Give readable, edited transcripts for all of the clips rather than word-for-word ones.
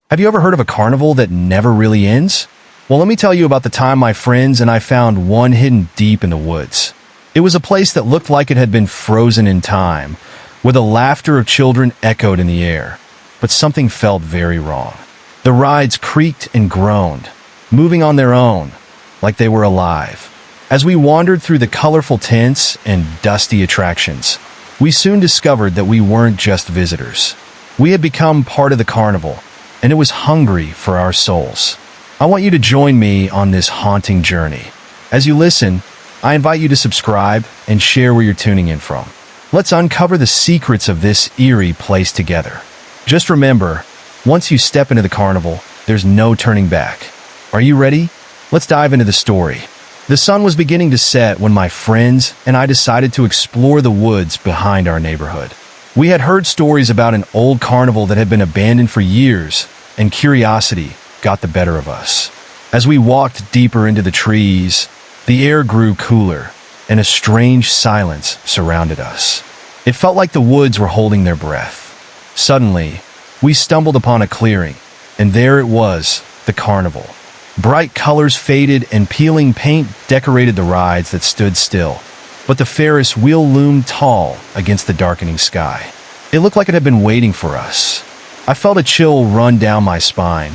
Have you ever heard of a carnival that never really ends? Well, let me tell you about the time my friends and I found one hidden deep in the woods. It was a place that looked like it had been frozen in time, where the laughter of children echoed in the air. But something felt very wrong. The rides creaked and groaned, moving on their own, like they were alive. As we wandered through the colorful tents and dusty attractions, we soon discovered that we weren't just visitors. We had become part of the carnival, and it was hungry for our souls. I want you to join me on this haunting journey. As you listen, I invite you to subscribe and share where you're tuning in from. Let's uncover the secrets of this eerie place together. Just remember, once you step into the carnival, there's no turning back. Are you ready? Let's dive into the story. The sun was beginning to set when my friends and I decided to explore the woods behind our neighborhood. We had heard stories about an old carnival that had been abandoned for years, and curiosity got the better of us. As we walked deeper into the trees, the air grew cooler, and a strange silence surrounded us. It felt like the woods were holding their breath. Suddenly, we stumbled upon a clearing, and there it was, the carnival. Bright colors faded and peeling paint decorated the rides that stood still, but the Ferris wheel loomed tall against the darkening sky. It looked like it had been waiting for us. I felt a chill run down my spine,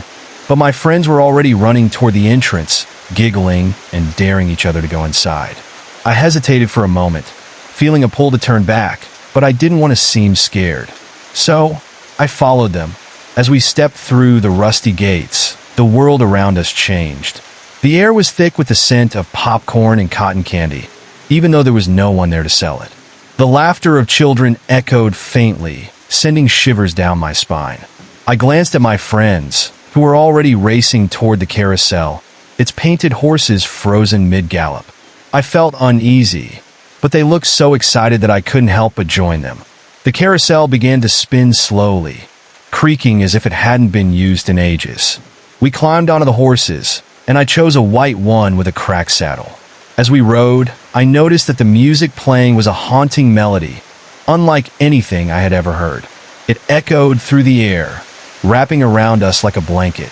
but my friends were already running toward the entrance, giggling and daring each other to go inside. I hesitated for a moment, feeling a pull to turn back, but I didn't want to seem scared. So, I followed them. As we stepped through the rusty gates, the world around us changed. The air was thick with the scent of popcorn and cotton candy, even though there was no one there to sell it. The laughter of children echoed faintly, sending shivers down my spine. I glanced at my friends, who were already racing toward the carousel, its painted horses frozen mid-gallop. I felt uneasy, but they looked so excited that I couldn't help but join them. The carousel began to spin slowly, creaking as if it hadn't been used in ages. We climbed onto the horses, and I chose a white one with a cracked saddle. As we rode, I noticed that the music playing was a haunting melody, unlike anything I had ever heard. It echoed through the air, wrapping around us like a blanket,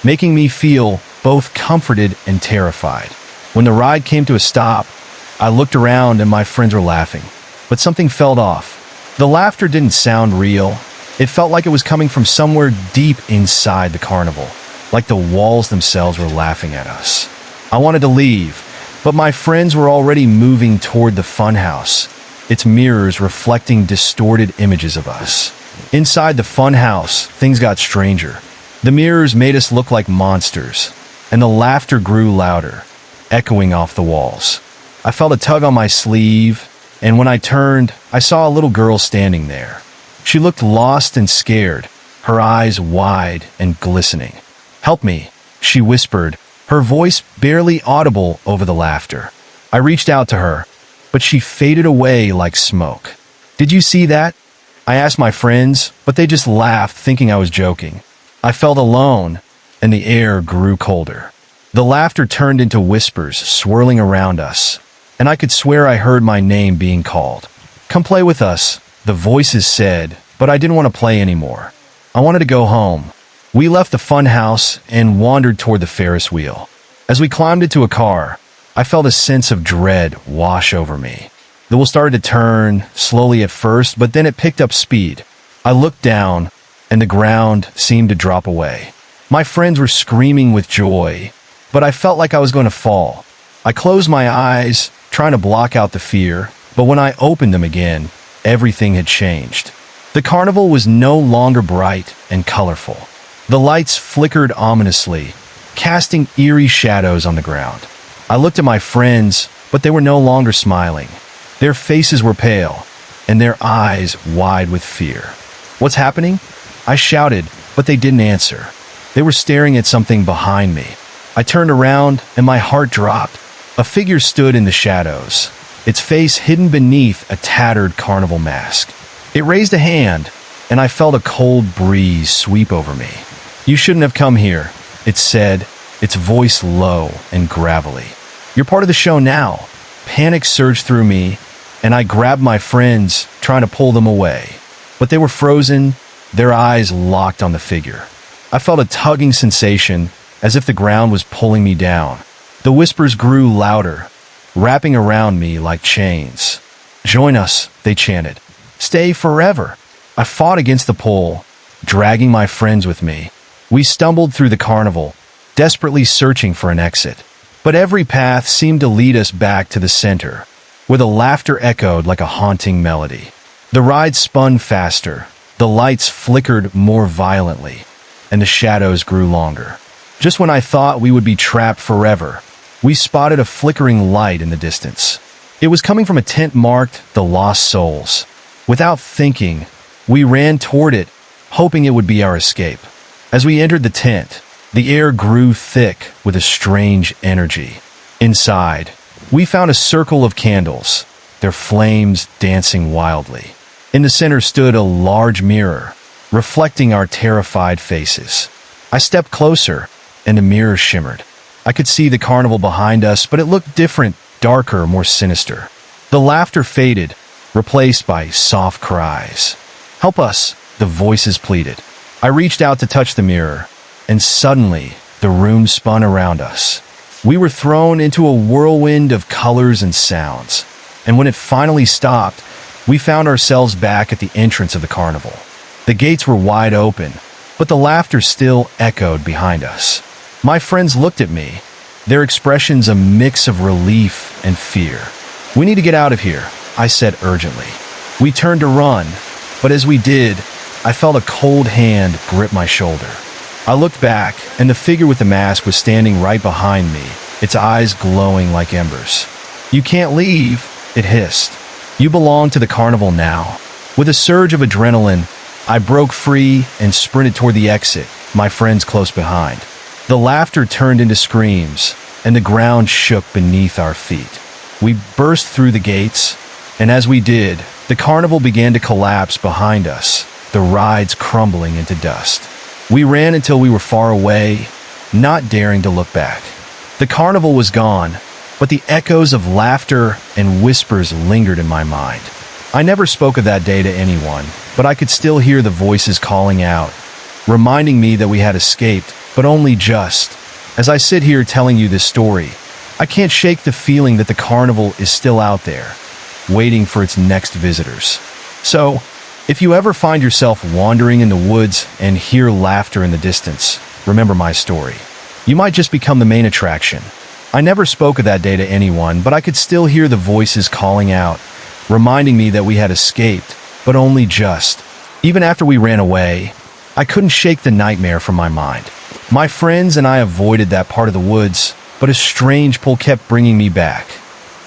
making me feel both comforted and terrified. When the ride came to a stop, I looked around and my friends were laughing, but something felt off. The laughter didn't sound real. It felt like it was coming from somewhere deep inside the carnival, like the walls themselves were laughing at us. I wanted to leave, but my friends were already moving toward the funhouse, its mirrors reflecting distorted images of us. Inside the funhouse, things got stranger. The mirrors made us look like monsters, and the laughter grew louder, echoing off the walls. I felt a tug on my sleeve, and when I turned, I saw a little girl standing there. She looked lost and scared, her eyes wide and glistening. "Help me," she whispered, her voice barely audible over the laughter. I reached out to her, but she faded away like smoke. "Did you see that?" I asked my friends, but they just laughed, thinking I was joking. I felt alone, and the air grew colder. The laughter turned into whispers swirling around us, and I could swear I heard my name being called. "Come play with us," the voices said, but I didn't want to play anymore. I wanted to go home. We left the fun house and wandered toward the Ferris wheel. As we climbed into a car, I felt a sense of dread wash over me. The wheel started to turn, slowly at first, but then it picked up speed. I looked down, and the ground seemed to drop away. My friends were screaming with joy, but I felt like I was going to fall. I closed my eyes, trying to block out the fear, but when I opened them again, everything had changed. The carnival was no longer bright and colorful. The lights flickered ominously, casting eerie shadows on the ground. I looked at my friends, but they were no longer smiling. Their faces were pale, and their eyes wide with fear. "What's happening?" I shouted, but they didn't answer. They were staring at something behind me. I turned around, and my heart dropped. A figure stood in the shadows, its face hidden beneath a tattered carnival mask. It raised a hand, and I felt a cold breeze sweep over me. "You shouldn't have come here," it said, its voice low and gravelly. "You're part of the show now." Panic surged through me, and I grabbed my friends, trying to pull them away. But they were frozen, their eyes locked on the figure. I felt a tugging sensation, as if the ground was pulling me down. The whispers grew louder, wrapping around me like chains. "Join us," they chanted. "Stay forever." I fought against the pull, dragging my friends with me. We stumbled through the carnival, desperately searching for an exit. But every path seemed to lead us back to the center, where the laughter echoed like a haunting melody. The ride spun faster, the lights flickered more violently, and the shadows grew longer. Just when I thought we would be trapped forever, we spotted a flickering light in the distance. It was coming from a tent marked "The Lost Souls." Without thinking, we ran toward it, hoping it would be our escape. As we entered the tent, the air grew thick with a strange energy. Inside, we found a circle of candles, their flames dancing wildly. In the center stood a large mirror, reflecting our terrified faces. I stepped closer, and the mirror shimmered. I could see the carnival behind us, but it looked different, darker, more sinister. The laughter faded, replaced by soft cries. "Help us," the voices pleaded. I reached out to touch the mirror, and suddenly, the room spun around us. We were thrown into a whirlwind of colors and sounds, and when it finally stopped, we found ourselves back at the entrance of the carnival. The gates were wide open, but the laughter still echoed behind us. My friends looked at me, their expressions a mix of relief and fear. "We need to get out of here," I said urgently. We turned to run, but as we did, I felt a cold hand grip my shoulder. I looked back, and the figure with the mask was standing right behind me, its eyes glowing like embers. "You can't leave," it hissed. "You belong to the carnival now." With a surge of adrenaline, I broke free and sprinted toward the exit, my friends close behind. The laughter turned into screams, and the ground shook beneath our feet. We burst through the gates, and as we did, the carnival began to collapse behind us, the rides crumbling into dust. We ran until we were far away, not daring to look back. The carnival was gone, but the echoes of laughter and whispers lingered in my mind. I never spoke of that day to anyone, but I could still hear the voices calling out, reminding me that we had escaped, but only just. As I sit here telling you this story, I can't shake the feeling that the carnival is still out there, waiting for its next visitors. So, if you ever find yourself wandering in the woods and hear laughter in the distance, remember my story. You might just become the main attraction. I never spoke of that day to anyone, but I could still hear the voices calling out, reminding me that we had escaped, but only just. Even after we ran away, I couldn't shake the nightmare from my mind. My friends and I avoided that part of the woods, but a strange pull kept bringing me back.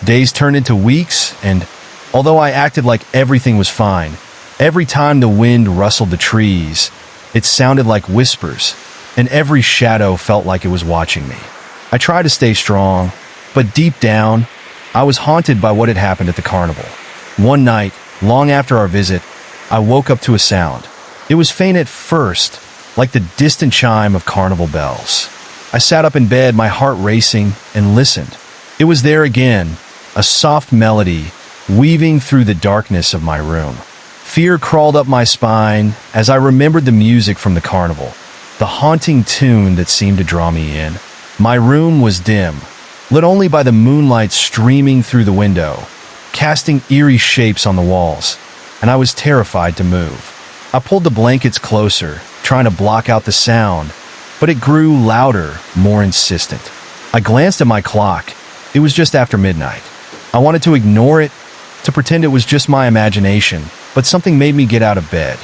Days turned into weeks, and although I acted like everything was fine, every time the wind rustled the trees, it sounded like whispers, and every shadow felt like it was watching me. I tried to stay strong, but deep down, I was haunted by what had happened at the carnival. One night, long after our visit, I woke up to a sound. It was faint at first, like the distant chime of carnival bells. I sat up in bed, my heart racing, and listened. It was there again, a soft melody weaving through the darkness of my room. Fear crawled up my spine as I remembered the music from the carnival, the haunting tune that seemed to draw me in. My room was dim, lit only by the moonlight streaming through the window, casting eerie shapes on the walls, and I was terrified to move. I pulled the blankets closer, trying to block out the sound, but it grew louder, more insistent. I glanced at my clock. It was just after midnight. I wanted to ignore it, to pretend it was just my imagination, but something made me get out of bed.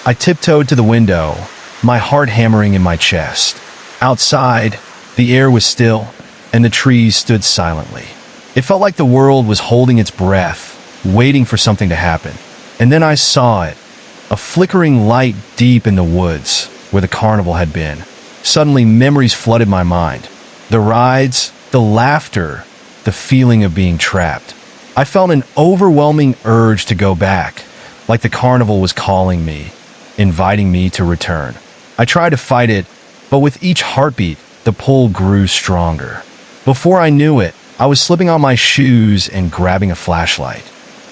I tiptoed to the window, my heart hammering in my chest. Outside, the air was still, and the trees stood silently. It felt like the world was holding its breath, waiting for something to happen. And then I saw it, a flickering light deep in the woods where the carnival had been. Suddenly, memories flooded my mind. The rides, the laughter, the feeling of being trapped. I felt an overwhelming urge to go back, like the carnival was calling me, inviting me to return. I tried to fight it, but with each heartbeat, the pull grew stronger. Before I knew it, I was slipping on my shoes and grabbing a flashlight.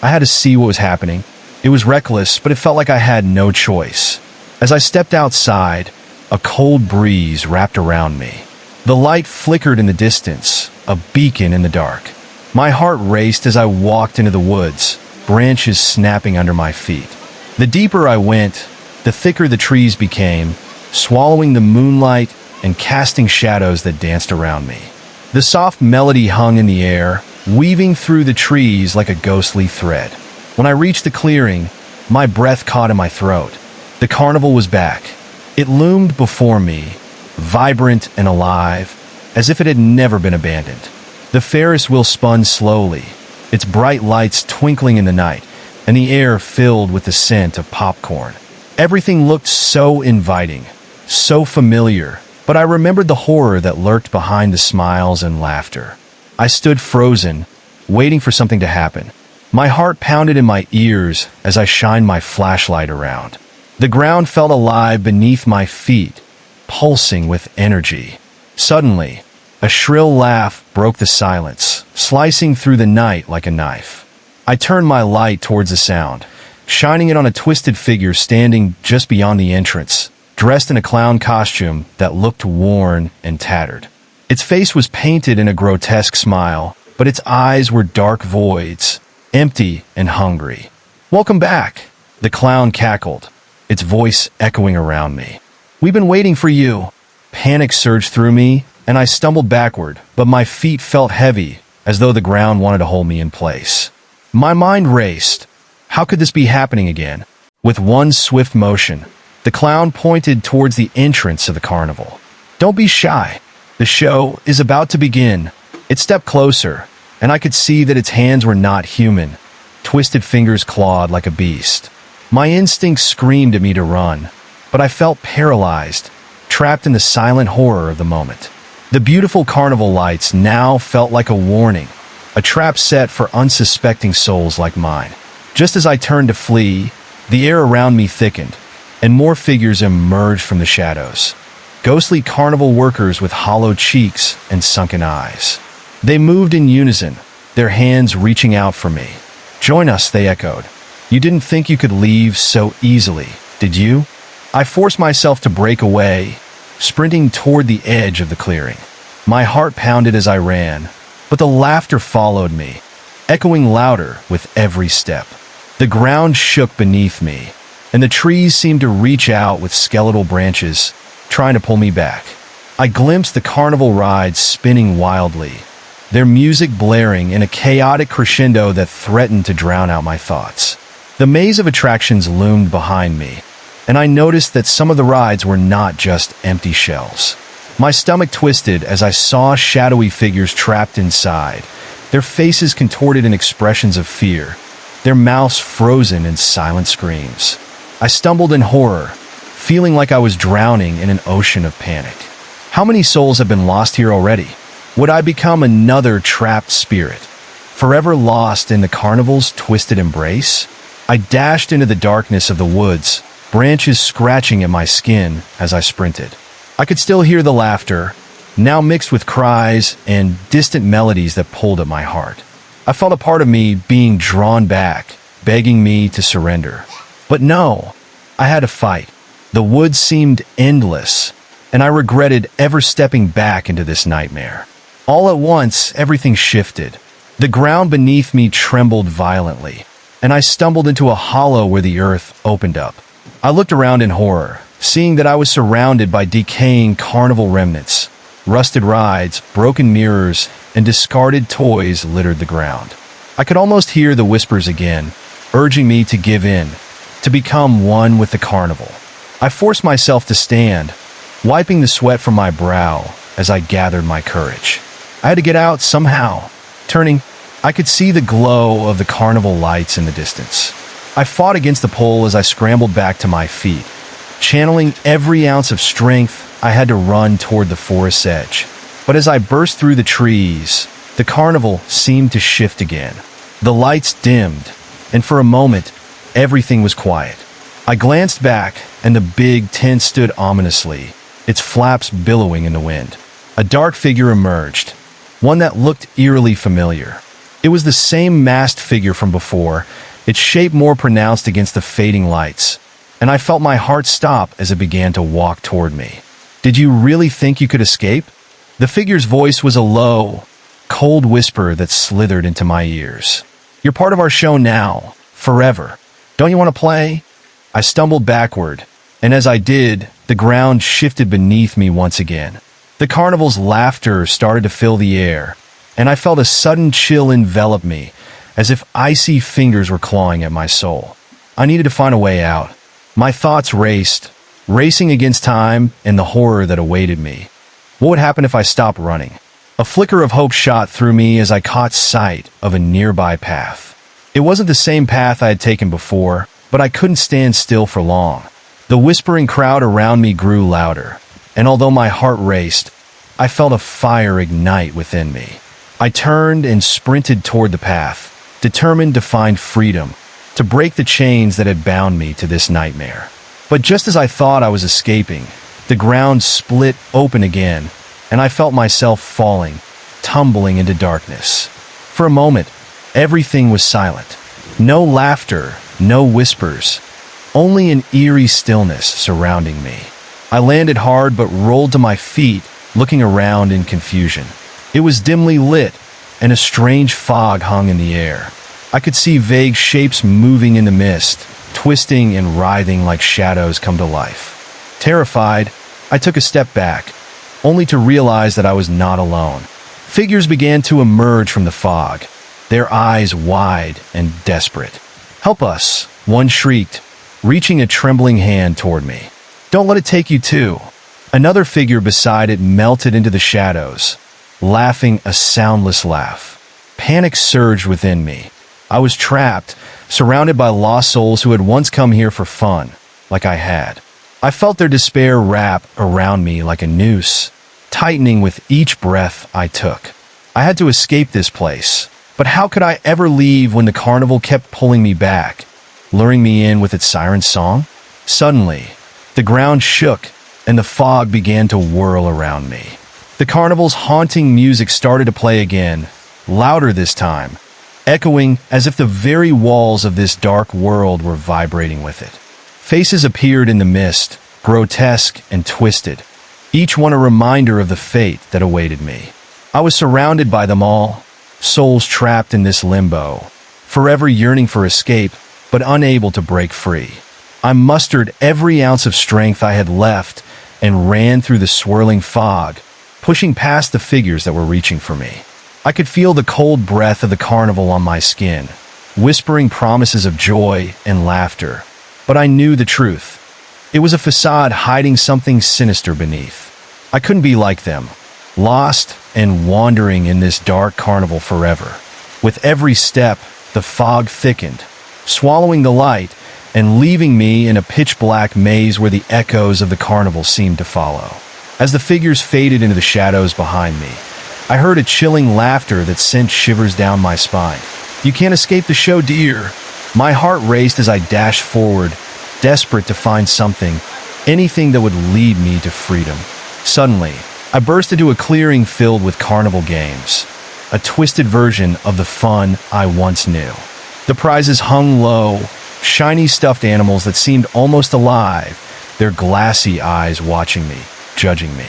I had to see what was happening. It was reckless, but it felt like I had no choice. As I stepped outside, A cold breeze wrapped around me. The light flickered in the distance, a beacon in the dark. My heart raced as I walked into the woods, branches snapping under my feet. The deeper I went, the thicker the trees became, swallowing the moonlight and casting shadows that danced around me. The soft melody hung in the air, weaving through the trees like a ghostly thread. When I reached the clearing, my breath caught in my throat. The carnival was back. It loomed before me, vibrant and alive, as if it had never been abandoned. The Ferris wheel spun slowly, its bright lights twinkling in the night, and the air filled with the scent of popcorn. Everything looked so inviting, so familiar, but I remembered the horror that lurked behind the smiles and laughter. I stood frozen, waiting for something to happen. My heart pounded in my ears as I shined my flashlight around. The ground felt alive beneath my feet, pulsing with energy. Suddenly, a shrill laugh broke the silence, slicing through the night like a knife. I turned my light towards the sound, shining it on a twisted figure standing just beyond the entrance, dressed in a clown costume that looked worn and tattered. Its face was painted in a grotesque smile, but its eyes were dark voids, empty and hungry. "Welcome back," the clown cackled, its voice echoing around me. "We've been waiting for you." Panic surged through me, and I stumbled backward, but my feet felt heavy, as though the ground wanted to hold me in place. My mind raced. How could this be happening again? With one swift motion, the clown pointed towards the entrance of the carnival. "Don't be shy. The show is about to begin." It stepped closer, and I could see that its hands were not human. Twisted fingers clawed like a beast. My instincts screamed at me to run, but I felt paralyzed, trapped in the silent horror of the moment. The beautiful carnival lights now felt like a warning, a trap set for unsuspecting souls like mine. Just as I turned to flee, the air around me thickened, and more figures emerged from the shadows. Ghostly carnival workers with hollow cheeks and sunken eyes. They moved in unison, their hands reaching out for me. "Join us," they echoed. "You didn't think you could leave so easily, did you?" I forced myself to break away, sprinting toward the edge of the clearing. My heart pounded as I ran, but the laughter followed me, echoing louder with every step. The ground shook beneath me, and the trees seemed to reach out with skeletal branches, trying to pull me back. I glimpsed the carnival rides spinning wildly, their music blaring in a chaotic crescendo that threatened to drown out my thoughts. The maze of attractions loomed behind me, and I noticed that some of the rides were not just empty shells. My stomach twisted as I saw shadowy figures trapped inside, their faces contorted in expressions of fear, their mouths frozen in silent screams. I stumbled in horror, feeling like I was drowning in an ocean of panic. How many souls have been lost here already? Would I become another trapped spirit, forever lost in the carnival's twisted embrace? I dashed into the darkness of the woods, branches scratching at my skin as I sprinted. I could still hear the laughter, now mixed with cries and distant melodies that pulled at my heart. I felt a part of me being drawn back, begging me to surrender. But no, I had to fight. The woods seemed endless, and I regretted ever stepping back into this nightmare. All at once, everything shifted. The ground beneath me trembled violently, and I stumbled into a hollow where the earth opened up. I looked around in horror, seeing that I was surrounded by decaying carnival remnants. Rusted rides, broken mirrors, and discarded toys littered the ground. I could almost hear the whispers again, urging me to give in, to become one with the carnival. I forced myself to stand, wiping the sweat from my brow as I gathered my courage. I had to get out somehow. Turning, I could see the glow of the carnival lights in the distance. I fought against the pull as I scrambled back to my feet. Channeling every ounce of strength, I had to run toward the forest's edge. But as I burst through the trees, the carnival seemed to shift again. The lights dimmed, and for a moment, everything was quiet. I glanced back, and the big tent stood ominously, its flaps billowing in the wind. A dark figure emerged, one that looked eerily familiar. It was the same masked figure from before, its shape more pronounced against the fading lights. and I felt my heart stop as it began to walk toward me. Did you really think you could escape? The figure's voice was a low, cold whisper that slithered into my ears. You're part of our show now, forever. Don't you want to play? I stumbled backward, and as I did, the ground shifted beneath me once again. The carnival's laughter started to fill the air, and I felt a sudden chill envelop me, as if icy fingers were clawing at my soul. I needed to find a way out. My thoughts racing against time and the horror that awaited me. What would happen if I stopped running? A flicker of hope shot through me as I caught sight of a nearby path. It wasn't the same path I had taken before, but I couldn't stand still for long. The whispering crowd around me grew louder, and although my heart raced, I felt a fire ignite within me. I turned and sprinted toward the path, determined to find freedom, to break the chains that had bound me to this nightmare. But just as I thought I was escaping, the ground split open again, and I felt myself falling, tumbling into darkness. For a moment, everything was silent. No laughter, no whispers, only an eerie stillness surrounding me. I landed hard but rolled to my feet, looking around in confusion. It was dimly lit, and a strange fog hung in the air. I could see vague shapes moving in the mist, twisting and writhing like shadows come to life. Terrified, I took a step back, only to realize that I was not alone. Figures began to emerge from the fog, their eyes wide and desperate. "Help us," one shrieked, reaching a trembling hand toward me. "Don't let it take you too." Another figure beside it melted into the shadows, laughing a soundless laugh. Panic surged within me. I was trapped, surrounded by lost souls who had once come here for fun, like I had. I felt their despair wrap around me like a noose, tightening with each breath I took. I had to escape this place, but how could I ever leave when the carnival kept pulling me back, luring me in with its siren song? Suddenly, the ground shook and the fog began to whirl around me. The carnival's haunting music started to play again, louder this time, echoing as if the very walls of this dark world were vibrating with it. Faces appeared in the mist, grotesque and twisted, each one a reminder of the fate that awaited me. I was surrounded by them all, souls trapped in this limbo, forever yearning for escape, but unable to break free. I mustered every ounce of strength I had left and ran through the swirling fog, pushing past the figures that were reaching for me. I could feel the cold breath of the carnival on my skin, whispering promises of joy and laughter. But I knew the truth. It was a facade hiding something sinister beneath. I couldn't be like them, lost and wandering in this dark carnival forever. With every step, the fog thickened, swallowing the light and leaving me in a pitch-black maze where the echoes of the carnival seemed to follow. As the figures faded into the shadows behind me, I heard a chilling laughter that sent shivers down my spine. "You can't escape the show, dear." My heart raced as I dashed forward, desperate to find something, anything that would lead me to freedom. Suddenly, I burst into a clearing filled with carnival games, a twisted version of the fun I once knew. The prizes hung low, shiny stuffed animals that seemed almost alive, their glassy eyes watching me, judging me.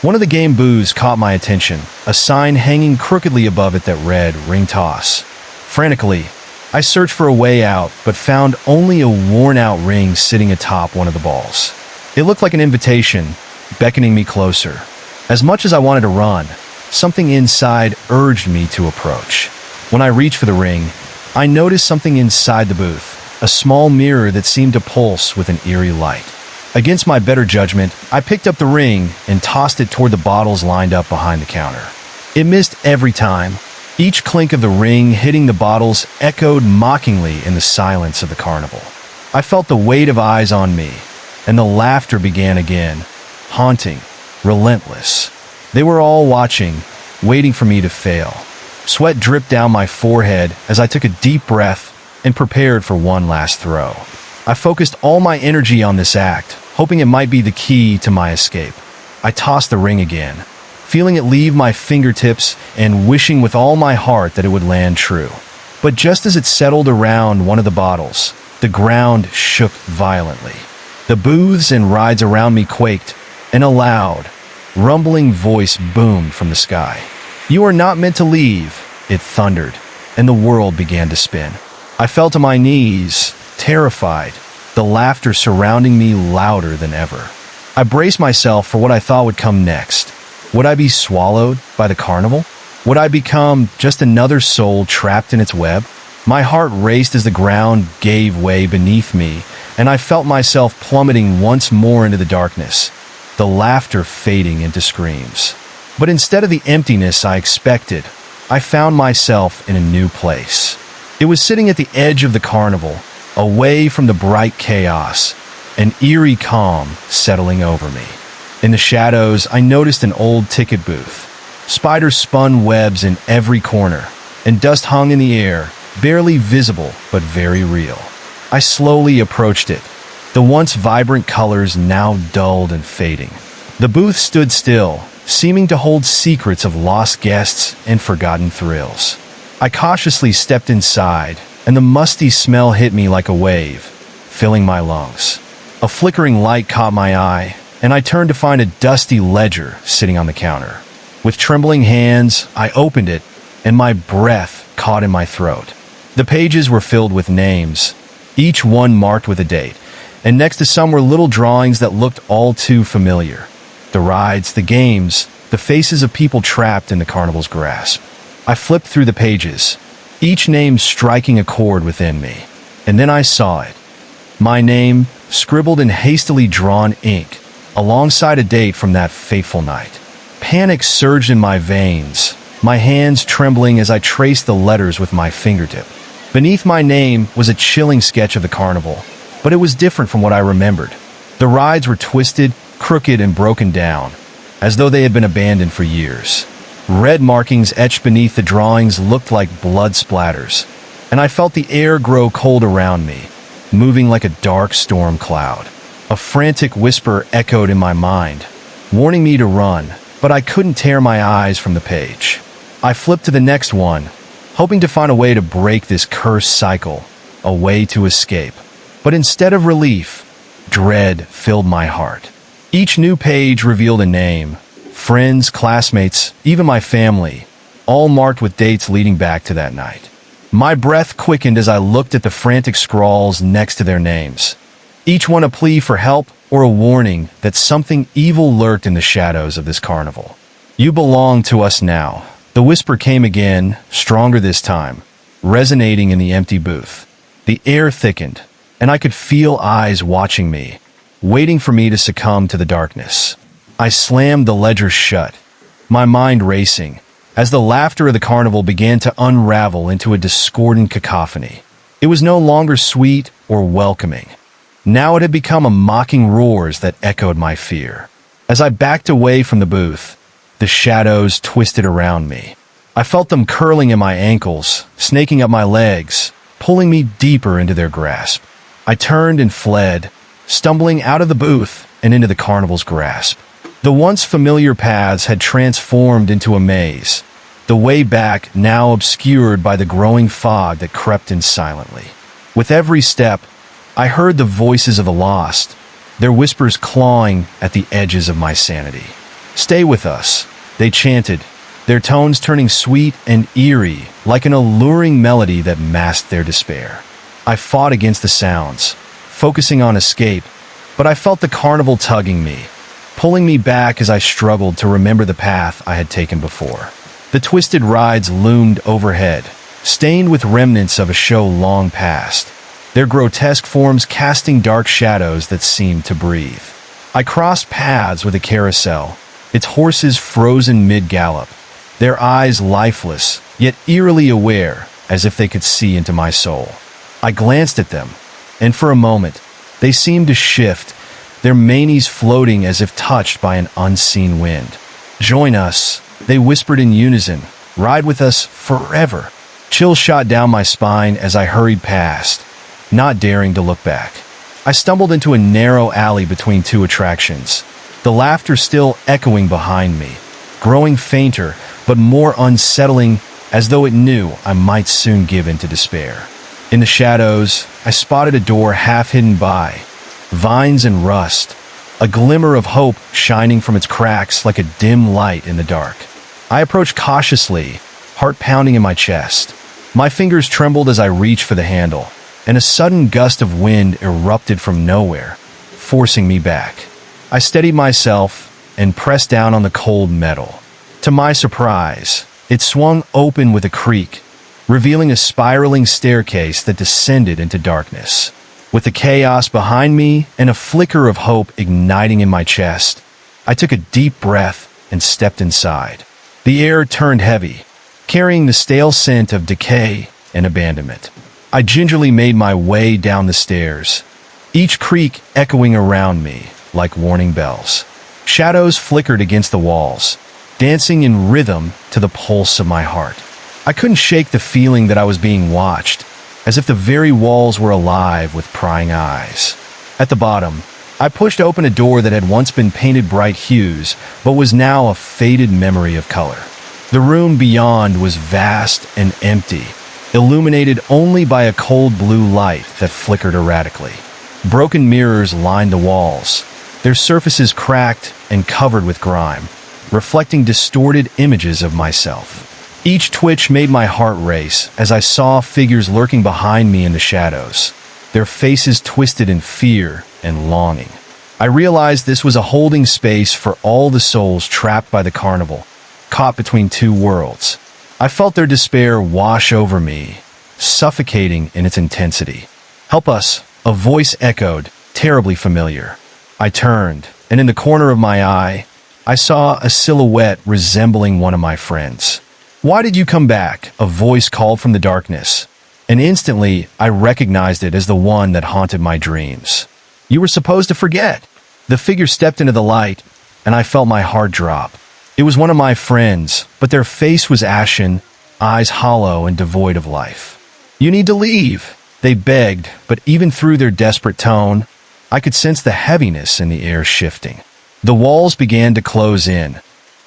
One of the game booths caught my attention, a sign hanging crookedly above it that read, "Ring Toss." Frantically, I searched for a way out, but found only a worn-out ring sitting atop one of the balls. It looked like an invitation, beckoning me closer. As much as I wanted to run, something inside urged me to approach. When I reached for the ring, I noticed something inside the booth, a small mirror that seemed to pulse with an eerie light. Against my better judgment, I picked up the ring and tossed it toward the bottles lined up behind the counter. It missed every time. Each clink of the ring hitting the bottles echoed mockingly in the silence of the carnival. I felt the weight of eyes on me, and the laughter began again, haunting, relentless. They were all watching, waiting for me to fail. Sweat dripped down my forehead as I took a deep breath and prepared for one last throw. I focused all my energy on this act, hoping it might be the key to my escape. I tossed the ring again, feeling it leave my fingertips and wishing with all my heart that it would land true. But just as it settled around one of the bottles, the ground shook violently. The booths and rides around me quaked, and a loud, rumbling voice boomed from the sky. "You are not meant to leave," it thundered, and the world began to spin. I fell to my knees, terrified, the laughter surrounding me louder than ever. I braced myself for what I thought would come next. Would I be swallowed by the carnival? Would I become just another soul trapped in its web? My heart raced as the ground gave way beneath me, and I felt myself plummeting once more into the darkness, the laughter fading into screams. But instead of the emptiness I expected, I found myself in a new place. It was sitting at the edge of the carnival, away from the bright chaos, an eerie calm settling over me. In the shadows, I noticed an old ticket booth. Spiders spun webs in every corner, and dust hung in the air, barely visible but very real. I slowly approached it, the once vibrant colors now dulled and fading. The booth stood still, seeming to hold secrets of lost guests and forgotten thrills. I cautiously stepped inside, and the musty smell hit me like a wave, filling my lungs. A flickering light caught my eye, and I turned to find a dusty ledger sitting on the counter. With trembling hands, I opened it, and my breath caught in my throat. The pages were filled with names, each one marked with a date, and next to some were little drawings that looked all too familiar. The rides, the games, the faces of people trapped in the carnival's grasp. I flipped through the pages, each name striking a chord within me, and then I saw it. My name, scribbled in hastily drawn ink, alongside a date from that fateful night. Panic surged in my veins, my hands trembling as I traced the letters with my fingertip. Beneath my name was a chilling sketch of the carnival, but it was different from what I remembered. The rides were twisted, crooked, and broken down, as though they had been abandoned for years. Red markings etched beneath the drawings looked like blood splatters, and I felt the air grow cold around me, moving like a dark storm cloud. A frantic whisper echoed in my mind, warning me to run, but I couldn't tear my eyes from the page. I flipped to the next one, hoping to find a way to break this cursed cycle, a way to escape. But instead of relief, dread filled my heart. Each new page revealed a name, friends, classmates, even my family, all marked with dates leading back to that night. My breath quickened as I looked at the frantic scrawls next to their names, each one a plea for help or a warning that something evil lurked in the shadows of this carnival. "You belong to us now." The whisper came again, stronger this time, resonating in the empty booth. The air thickened, and I could feel eyes watching me, waiting for me to succumb to the darkness. I slammed the ledger shut, my mind racing, as the laughter of the carnival began to unravel into a discordant cacophony. It was no longer sweet or welcoming. Now it had become a mocking roars that echoed my fear. As I backed away from the booth, the shadows twisted around me. I felt them curling in my ankles, snaking up my legs, pulling me deeper into their grasp. I turned and fled, stumbling out of the booth and into the carnival's grasp. The once familiar paths had transformed into a maze, the way back now obscured by the growing fog that crept in silently. With every step, I heard the voices of the lost, their whispers clawing at the edges of my sanity. "Stay with us," they chanted, their tones turning sweet and eerie like an alluring melody that masked their despair. I fought against the sounds, focusing on escape, but I felt the carnival tugging me, pulling me back as I struggled to remember the path I had taken before. The twisted rides loomed overhead, stained with remnants of a show long past, their grotesque forms casting dark shadows that seemed to breathe. I crossed paths with a carousel, its horses frozen mid-gallop, their eyes lifeless, yet eerily aware, as if they could see into my soul. I glanced at them, and for a moment, they seemed to shift, their manes floating as if touched by an unseen wind. "Join us," they whispered in unison, "ride with us forever." Chills shot down my spine as I hurried past, not daring to look back. I stumbled into a narrow alley between two attractions, the laughter still echoing behind me, growing fainter but more unsettling, as though it knew I might soon give in to despair. In the shadows, I spotted a door half hidden by, vines and rust, a glimmer of hope shining from its cracks like a dim light in the dark. I approached cautiously, heart pounding in my chest. My fingers trembled as I reached for the handle, and a sudden gust of wind erupted from nowhere, forcing me back. I steadied myself and pressed down on the cold metal. To my surprise, it swung open with a creak, revealing a spiraling staircase that descended into darkness. With the chaos behind me and a flicker of hope igniting in my chest, I took a deep breath and stepped inside. The air turned heavy, carrying the stale scent of decay and abandonment. I gingerly made my way down the stairs, each creak echoing around me like warning bells. Shadows flickered against the walls, dancing in rhythm to the pulse of my heart. I couldn't shake the feeling that I was being watched, as if the very walls were alive with prying eyes. At the bottom, I pushed open a door that had once been painted bright hues, but was now a faded memory of color. The room beyond was vast and empty, illuminated only by a cold blue light that flickered erratically. Broken mirrors lined the walls, their surfaces cracked and covered with grime, reflecting distorted images of myself. Each twitch made my heart race as I saw figures lurking behind me in the shadows, their faces twisted in fear and longing. I realized this was a holding space for all the souls trapped by the carnival, caught between two worlds. I felt their despair wash over me, suffocating in its intensity. "Help us," a voice echoed, terribly familiar. I turned, and in the corner of my eye, I saw a silhouette resembling one of my friends. "Why did you come back?" a voice called from the darkness, and instantly I recognized it as the one that haunted my dreams. "You were supposed to forget." The figure stepped into the light, and I felt my heart drop. It was one of my friends, but their face was ashen, eyes hollow and devoid of life. "You need to leave," they begged, but even through their desperate tone, I could sense the heaviness in the air shifting. The walls began to close in,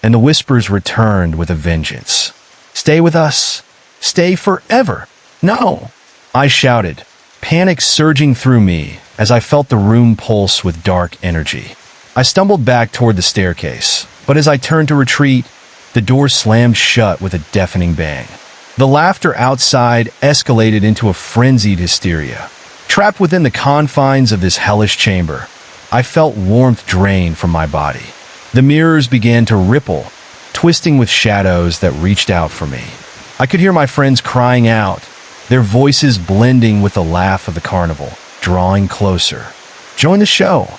and the whispers returned with a vengeance. "Stay with us. Stay forever." "No!" I shouted, panic surging through me as I felt the room pulse with dark energy. I stumbled back toward the staircase, but as I turned to retreat, the door slammed shut with a deafening bang. The laughter outside escalated into a frenzied hysteria. Trapped within the confines of this hellish chamber, I felt warmth drain from my body. The mirrors began to ripple, twisting with shadows that reached out for me. I could hear my friends crying out, their voices blending with the laugh of the carnival, drawing closer. "Join the show,"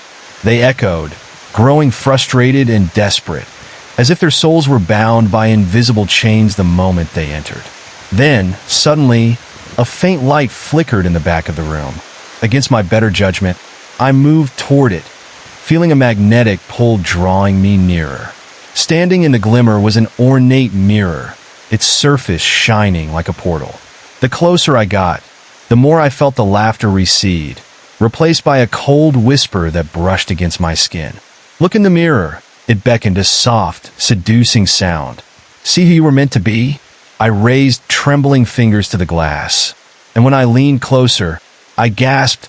they echoed, growing frustrated and desperate, as if their souls were bound by invisible chains the moment they entered. Then, suddenly, a faint light flickered in the back of the room. Against my better judgment, I moved toward it, feeling a magnetic pull drawing me nearer. Standing in the glimmer was an ornate mirror, its surface shining like a portal. The closer I got, the more I felt the laughter recede, replaced by a cold whisper that brushed against my skin. "Look in the mirror," it beckoned, a soft, seducing sound. "See who you were meant to be?" I raised trembling fingers to the glass, and when I leaned closer, I gasped.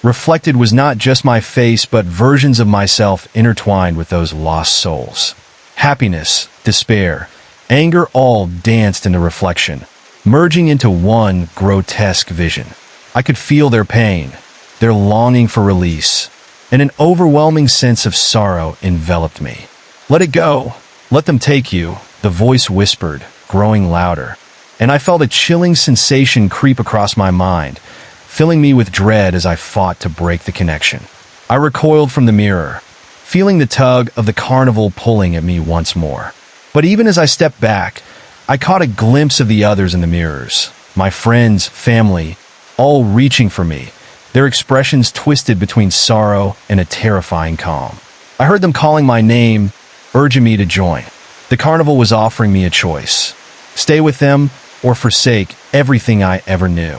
Reflected was not just my face, but versions of myself intertwined with those lost souls. Happiness, despair, anger all danced in the reflection, merging into one grotesque vision. I could feel their pain, their longing for release, and an overwhelming sense of sorrow enveloped me. "Let it go. Let them take you," the voice whispered, growing louder, and I felt a chilling sensation creep across my mind, filling me with dread as I fought to break the connection. I recoiled from the mirror, feeling the tug of the carnival pulling at me once more. But even as I stepped back, I caught a glimpse of the others in the mirrors, my friends, family, all reaching for me, their expressions twisted between sorrow and a terrifying calm. I heard them calling my name, urging me to join. The carnival was offering me a choice: stay with them or forsake everything I ever knew.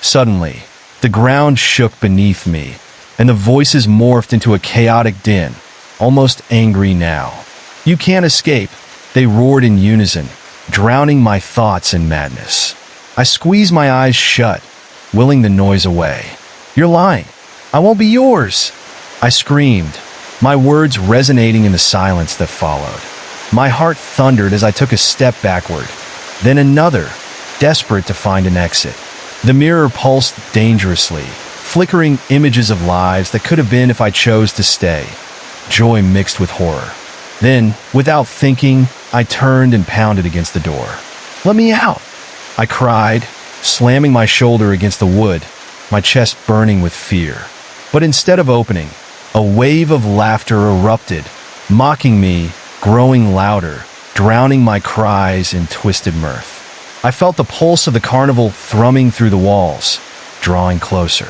Suddenly, the ground shook beneath me, and the voices morphed into a chaotic din, almost angry now. "You can't escape," they roared in unison, drowning my thoughts in madness. I squeezed my eyes shut, willing the noise away. "You're lying. I won't be yours," I screamed, my words resonating in the silence that followed. My heart thundered as I took a step backward, then another, desperate to find an exit. The mirror pulsed dangerously, flickering images of lives that could have been if I chose to stay. Joy mixed with horror. Then, without thinking, I turned and pounded against the door. "Let me out!" I cried, slamming my shoulder against the wood, my chest burning with fear. But instead of opening, a wave of laughter erupted, mocking me, growing louder, drowning my cries in twisted mirth. I felt the pulse of the carnival thrumming through the walls, drawing closer.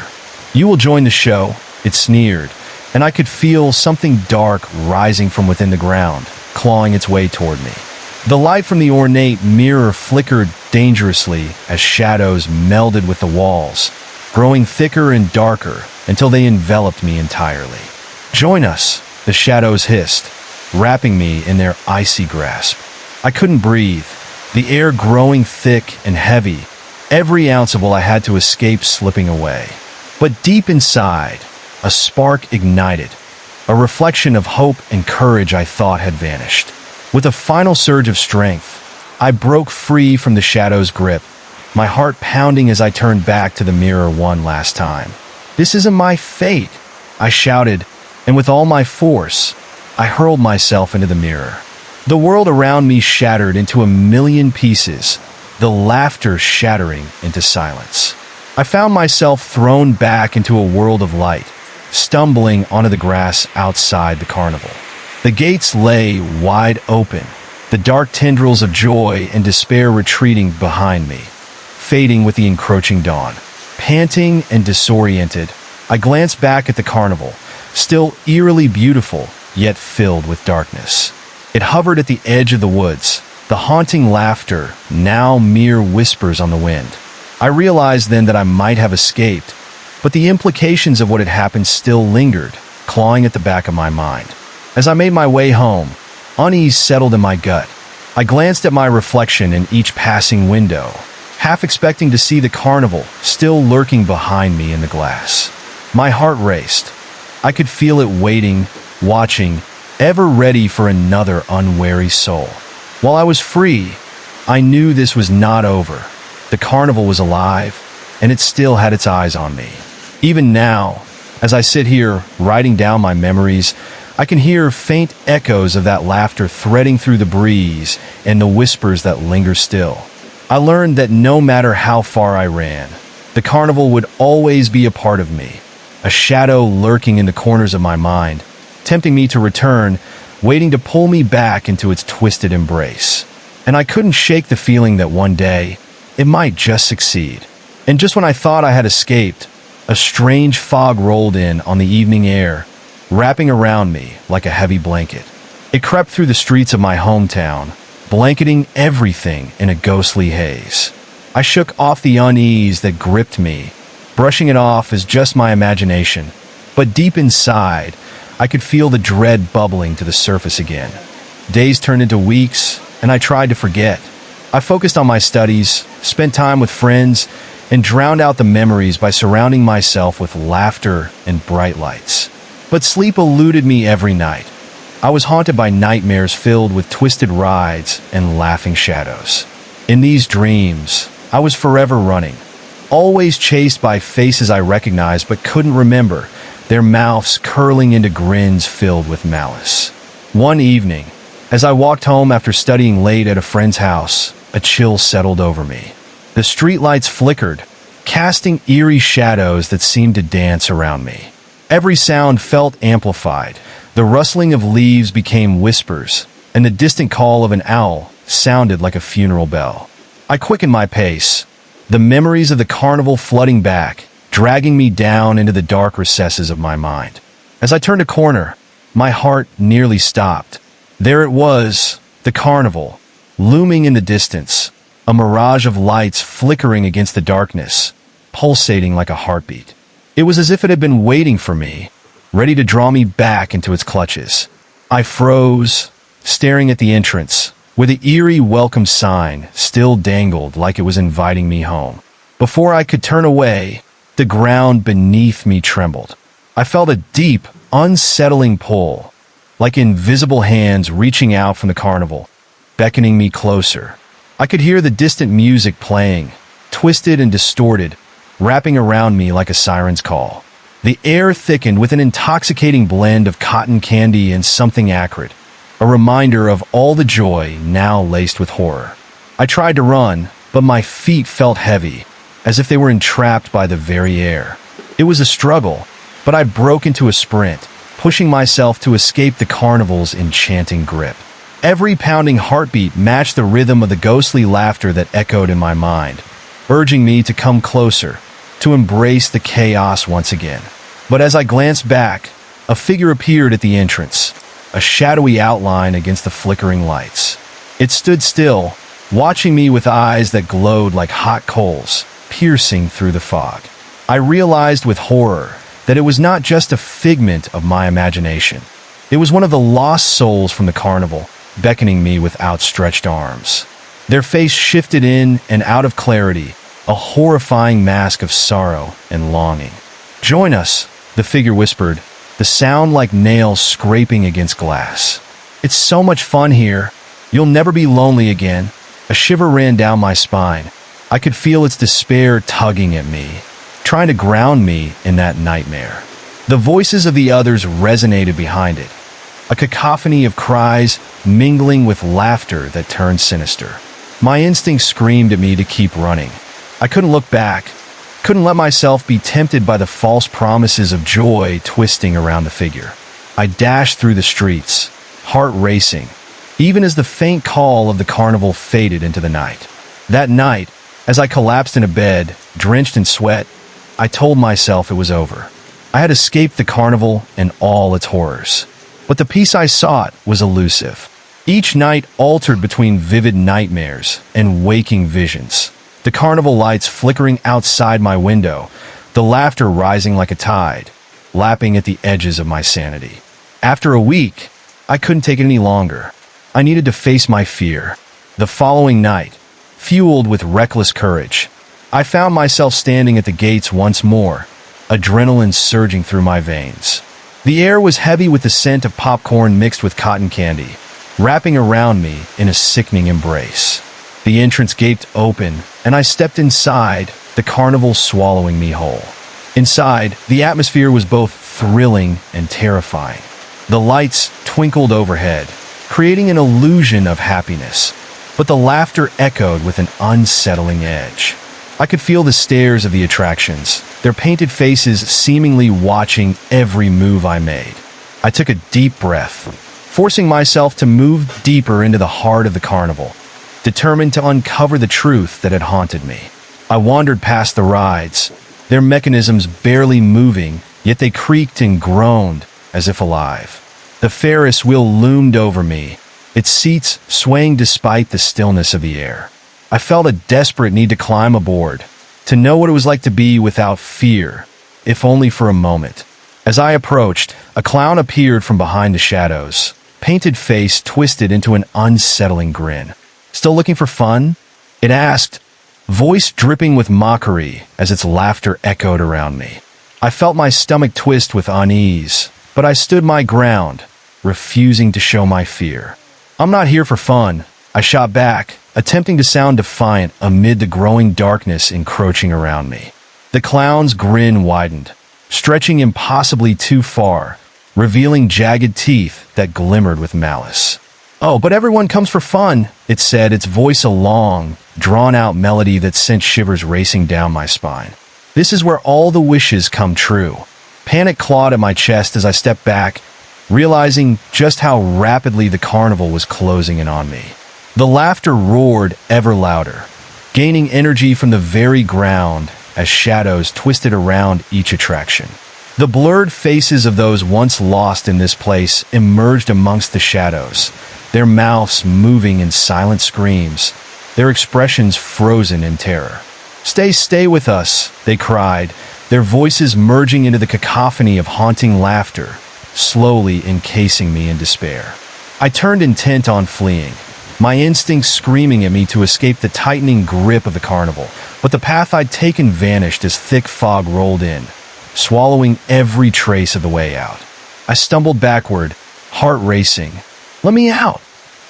"You will join the show," it sneered, and I could feel something dark rising from within the ground, clawing its way toward me. The light from the ornate mirror flickered dangerously as shadows melded with the walls, growing thicker and darker until they enveloped me entirely. "Join us," the shadows hissed, wrapping me in their icy grasp. I couldn't breathe, the air growing thick and heavy, every ounce of what I had to escape slipping away. But deep inside, a spark ignited, a reflection of hope and courage I thought had vanished. With a final surge of strength, I broke free from the shadow's grip, my heart pounding as I turned back to the mirror one last time. "This isn't my fate," I shouted, and with all my force, I hurled myself into the mirror. The world around me shattered into a million pieces, the laughter shattering into silence. I found myself thrown back into a world of light, stumbling onto the grass outside the carnival. The gates lay wide open, the dark tendrils of joy and despair retreating behind me, fading with the encroaching dawn. Panting and disoriented, I glanced back at the carnival, still eerily beautiful, yet filled with darkness. It hovered at the edge of the woods, the haunting laughter now mere whispers on the wind. I realized then that I might have escaped, but the implications of what had happened still lingered, clawing at the back of my mind. As I made my way home, unease settled in my gut. I glanced at my reflection in each passing window, half expecting to see the carnival still lurking behind me in the glass. My heart raced. I could feel it waiting, watching, ever ready for another unwary soul. While I was free, I knew this was not over. The carnival was alive, and it still had its eyes on me. Even now, as I sit here writing down my memories, I can hear faint echoes of that laughter threading through the breeze and the whispers that linger still. I learned that no matter how far I ran, the carnival would always be a part of me, a shadow lurking in the corners of my mind, tempting me to return, waiting to pull me back into its twisted embrace. And I couldn't shake the feeling that one day, it might just succeed. And just when I thought I had escaped, a strange fog rolled in on the evening air, wrapping around me like a heavy blanket. It crept through the streets of my hometown, blanketing everything in a ghostly haze. I shook off the unease that gripped me, brushing it off as just my imagination. But deep inside, I could feel the dread bubbling to the surface again. Days turned into weeks, and I tried to forget. I focused on my studies, spent time with friends, and drowned out the memories by surrounding myself with laughter and bright lights. But sleep eluded me every night. I was haunted by nightmares filled with twisted rides and laughing shadows. In these dreams, I was forever running, always chased by faces I recognized but couldn't remember, their mouths curling into grins filled with malice. One evening, as I walked home after studying late at a friend's house, a chill settled over me. The streetlights flickered, casting eerie shadows that seemed to dance around me. Every sound felt amplified. The rustling of leaves became whispers, and the distant call of an owl sounded like a funeral bell. I quickened my pace, the memories of the carnival flooding back, dragging me down into the dark recesses of my mind. As I turned a corner, my heart nearly stopped. There it was, the carnival, looming in the distance, a mirage of lights flickering against the darkness, pulsating like a heartbeat. It was as if it had been waiting for me, ready to draw me back into its clutches. I froze, staring at the entrance, where the eerie welcome sign still dangled like it was inviting me home. Before I could turn away, the ground beneath me trembled. I felt a deep, unsettling pull, like invisible hands reaching out from the carnival, beckoning me closer. I could hear the distant music playing, twisted and distorted, wrapping around me like a siren's call. The air thickened with an intoxicating blend of cotton candy and something acrid, a reminder of all the joy now laced with horror. I tried to run, but my feet felt heavy, as if they were entrapped by the very air. It was a struggle, but I broke into a sprint, pushing myself to escape the carnival's enchanting grip. Every pounding heartbeat matched the rhythm of the ghostly laughter that echoed in my mind, urging me to come closer, to embrace the chaos once again. But as I glanced back, a figure appeared at the entrance, a shadowy outline against the flickering lights. It stood still, watching me with eyes that glowed like hot coals, piercing through the fog. I realized with horror that it was not just a figment of my imagination. It was one of the lost souls from the carnival, beckoning me with outstretched arms. Their face shifted in and out of clarity, a horrifying mask of sorrow and longing. "Join us," the figure whispered, the sound like nails scraping against glass. "It's so much fun here. You'll never be lonely again." A shiver ran down my spine. I could feel its despair tugging at me, trying to ground me in that nightmare. The voices of the others resonated behind it, a cacophony of cries mingling with laughter that turned sinister. My instinct screamed at me to keep running. I couldn't look back, couldn't let myself be tempted by the false promises of joy twisting around the figure. I dashed through the streets, heart racing, even as the faint call of the carnival faded into the night. That night, as I collapsed in a bed, drenched in sweat, I told myself it was over. I had escaped the carnival and all its horrors. But the peace I sought was elusive. Each night altered between vivid nightmares and waking visions. The carnival lights flickering outside my window, the laughter rising like a tide, lapping at the edges of my sanity. After a week, I couldn't take it any longer. I needed to face my fear. The following night, fueled with reckless courage, I found myself standing at the gates once more, adrenaline surging through my veins. The air was heavy with the scent of popcorn mixed with cotton candy, wrapping around me in a sickening embrace. The entrance gaped open, and I stepped inside, the carnival swallowing me whole. Inside, the atmosphere was both thrilling and terrifying. The lights twinkled overhead, creating an illusion of happiness, but the laughter echoed with an unsettling edge. I could feel the stares of the attractions, their painted faces seemingly watching every move I made. I took a deep breath, forcing myself to move deeper into the heart of the carnival, determined to uncover the truth that had haunted me. I wandered past the rides, their mechanisms barely moving, yet they creaked and groaned as if alive. The Ferris wheel loomed over me, its seats swaying despite the stillness of the air. I felt a desperate need to climb aboard, to know what it was like to be without fear, if only for a moment. As I approached, a clown appeared from behind the shadows, painted face twisted into an unsettling grin. "Still looking for fun?" it asked, voice dripping with mockery as its laughter echoed around me. I felt my stomach twist with unease, but I stood my ground, refusing to show my fear. "I'm not here for fun," I shot back, attempting to sound defiant amid the growing darkness encroaching around me. The clown's grin widened, stretching impossibly too far, revealing jagged teeth that glimmered with malice. "Oh, but everyone comes for fun," it said, its voice a long, drawn-out melody that sent shivers racing down my spine. "This is where all the wishes come true." Panic clawed at my chest as I stepped back, realizing just how rapidly the carnival was closing in on me. The laughter roared ever louder, gaining energy from the very ground as shadows twisted around each attraction. The blurred faces of those once lost in this place emerged amongst the shadows, their mouths moving in silent screams, their expressions frozen in terror. Stay with us," they cried, their voices merging into the cacophony of haunting laughter, slowly encasing me in despair. I turned intent on fleeing, my instincts screaming at me to escape the tightening grip of the carnival, but the path I'd taken vanished as thick fog rolled in, swallowing every trace of the way out. I stumbled backward, heart racing. "Let me out!"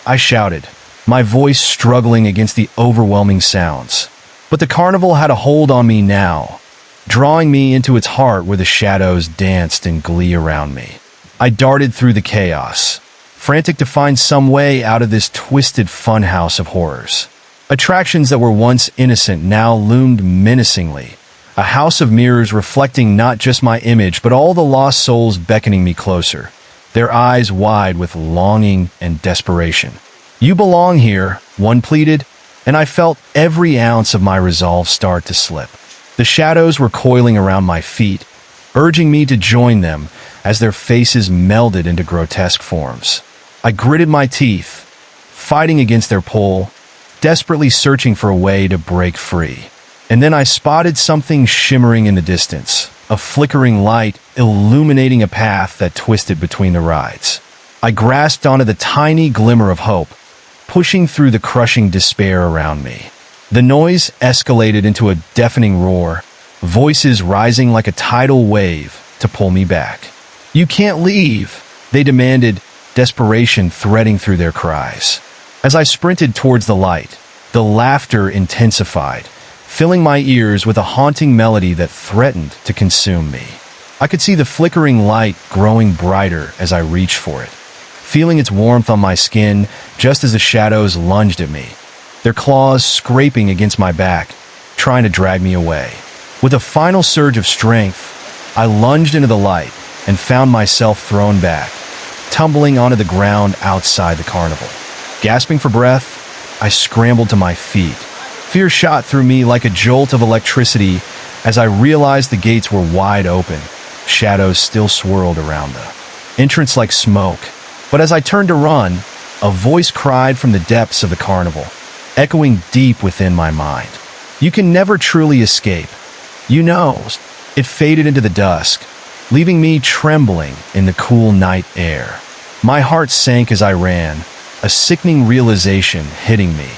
I shouted, my voice struggling against the overwhelming sounds. But the carnival had a hold on me now, drawing me into its heart where the shadows danced in glee around me. I darted through the chaos, frantic to find some way out of this twisted funhouse of horrors. Attractions that were once innocent now loomed menacingly, a house of mirrors reflecting not just my image but all the lost souls beckoning me closer, their eyes wide with longing and desperation. "You belong here," one pleaded, and I felt every ounce of my resolve start to slip. The shadows were coiling around my feet, urging me to join them as their faces melded into grotesque forms. I gritted my teeth, fighting against their pull, desperately searching for a way to break free. And then I spotted something shimmering in the distance, a flickering light illuminating a path that twisted between the rides. I grasped onto the tiny glimmer of hope, pushing through the crushing despair around me. The noise escalated into a deafening roar, voices rising like a tidal wave to pull me back. "You can't leave," they demanded, desperation threading through their cries. As I sprinted towards the light, the laughter intensified, filling my ears with a haunting melody that threatened to consume me. I could see the flickering light growing brighter as I reached for it, feeling its warmth on my skin just as the shadows lunged at me, their claws scraping against my back, trying to drag me away. With a final surge of strength, I lunged into the light and found myself thrown back, tumbling onto the ground outside the carnival. Gasping for breath, I scrambled to my feet. Fear shot through me like a jolt of electricity as I realized the gates were wide open. Shadows still swirled around the entrance like smoke. But as I turned to run, a voice cried from the depths of the carnival, echoing deep within my mind. "You can never truly escape. You know." It faded into the dusk, leaving me trembling in the cool night air. My heart sank as I ran, a sickening realization hitting me.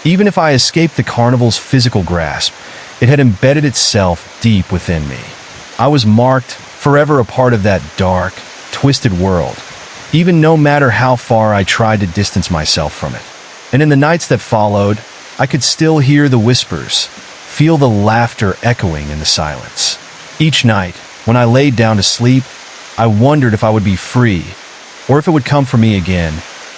Even if I escaped the carnival's physical grasp, it had embedded itself deep within me. I was marked, forever a part of that dark, twisted world, even no matter how far I tried to distance myself from it. And in the nights that followed, I could still hear the whispers, feel the laughter echoing in the silence. Each night, when I laid down to sleep, I wondered if I would be free, or if it would come for me again,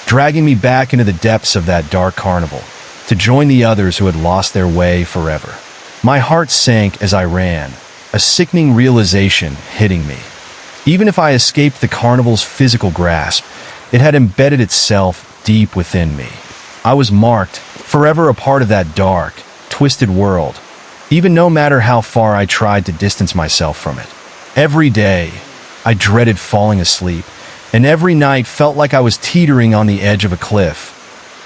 dragging me back into the depths of that dark carnival, to join the others who had lost their way forever. My heart sank as I ran, a sickening realization hitting me. Even if I escaped the carnival's physical grasp, it had embedded itself deep within me. I was marked, forever a part of that dark, twisted world, even no matter how far I tried to distance myself from it. Every day, I dreaded falling asleep, and every night felt like I was teetering on the edge of a cliff,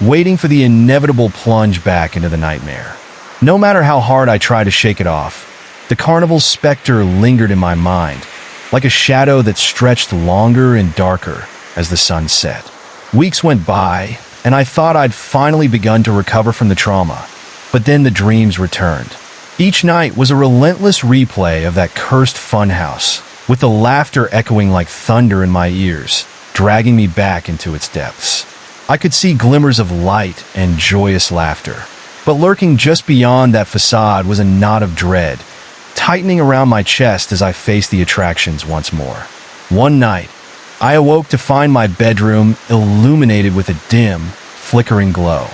waiting for the inevitable plunge back into the nightmare. No matter how hard I tried to shake it off, the carnival's specter lingered in my mind, like a shadow that stretched longer and darker as the sun set. Weeks went by, and I thought I'd finally begun to recover from the trauma, but then the dreams returned. Each night was a relentless replay of that cursed funhouse, with the laughter echoing like thunder in my ears, dragging me back into its depths. I could see glimmers of light and joyous laughter, but lurking just beyond that facade was a knot of dread, tightening around my chest as I faced the attractions once more. One night, I awoke to find my bedroom illuminated with a dim, flickering glow.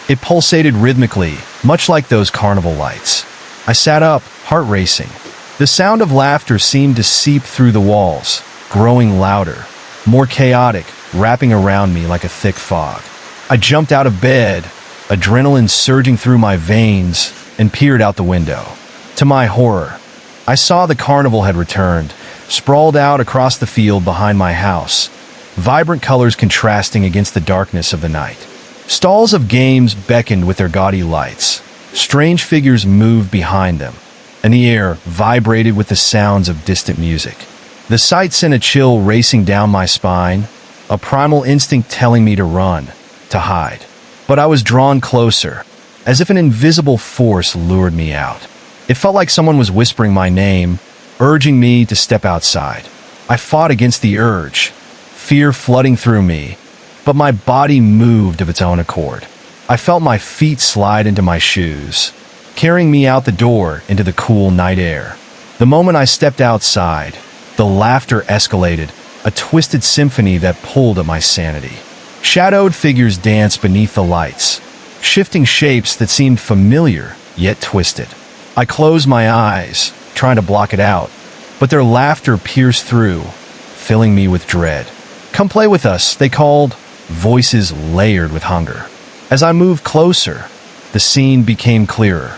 It pulsated rhythmically, much like those carnival lights. I sat up, heart racing. The sound of laughter seemed to seep through the walls, growing louder, more chaotic, wrapping around me like a thick fog. I jumped out of bed, adrenaline surging through my veins, and peered out the window. To my horror, I saw the carnival had returned, sprawled out across the field behind my house, vibrant colors contrasting against the darkness of the night. Stalls of games beckoned with their gaudy lights. Strange figures moved behind them, and the air vibrated with the sounds of distant music. The sight sent a chill racing down my spine, a primal instinct telling me to run, to hide. But I was drawn closer, as if an invisible force lured me out. It felt like someone was whispering my name, urging me to step outside. I fought against the urge, fear flooding through me, but my body moved of its own accord. I felt my feet slide into my shoes, carrying me out the door into the cool night air. The moment I stepped outside, the laughter escalated, a twisted symphony that pulled at my sanity. Shadowed figures danced beneath the lights, shifting shapes that seemed familiar yet twisted. I closed my eyes, trying to block it out, but their laughter pierced through, filling me with dread. "Come play with us," they called, voices layered with hunger. As I moved closer, the scene became clearer.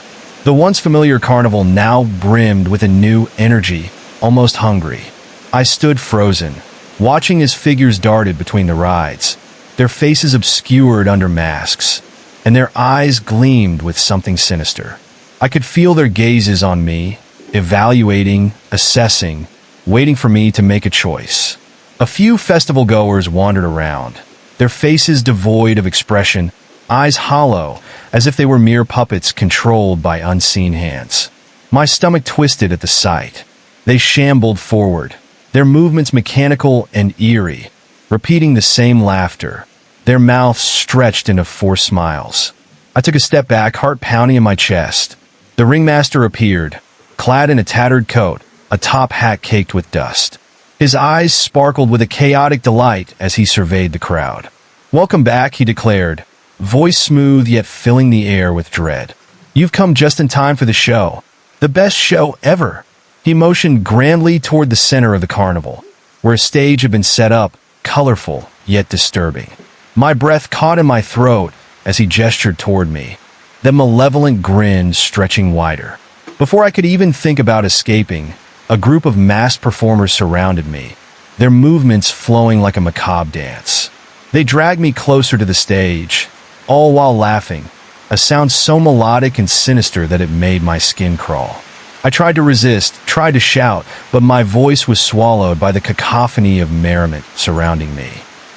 The once familiar carnival now brimmed with a new energy, almost hungry. I stood frozen, watching as figures darted between the rides, their faces obscured under masks, and their eyes gleamed with something sinister. I could feel their gazes on me, evaluating, assessing, waiting for me to make a choice. A few festival goers wandered around, their faces devoid of expression, eyes hollow, as if they were mere puppets controlled by unseen hands. My stomach twisted at the sight. They shambled forward, their movements mechanical and eerie, repeating the same laughter, their mouths stretched into forced smiles. I took a step back, heart pounding in my chest. The ringmaster appeared, clad in a tattered coat, a top hat caked with dust. His eyes sparkled with a chaotic delight as he surveyed the crowd. "Welcome back," he declared, voice smooth yet filling the air with dread. "You've come just in time for the show. The best show ever." He motioned grandly toward the center of the carnival, where a stage had been set up, colorful yet disturbing. My breath caught in my throat as he gestured toward me, that malevolent grin stretching wider. Before I could even think about escaping, a group of masked performers surrounded me, their movements flowing like a macabre dance. They dragged me closer to the stage, all while laughing, a sound so melodic and sinister that it made my skin crawl. I tried to resist, tried to shout, but my voice was swallowed by the cacophony of merriment surrounding me.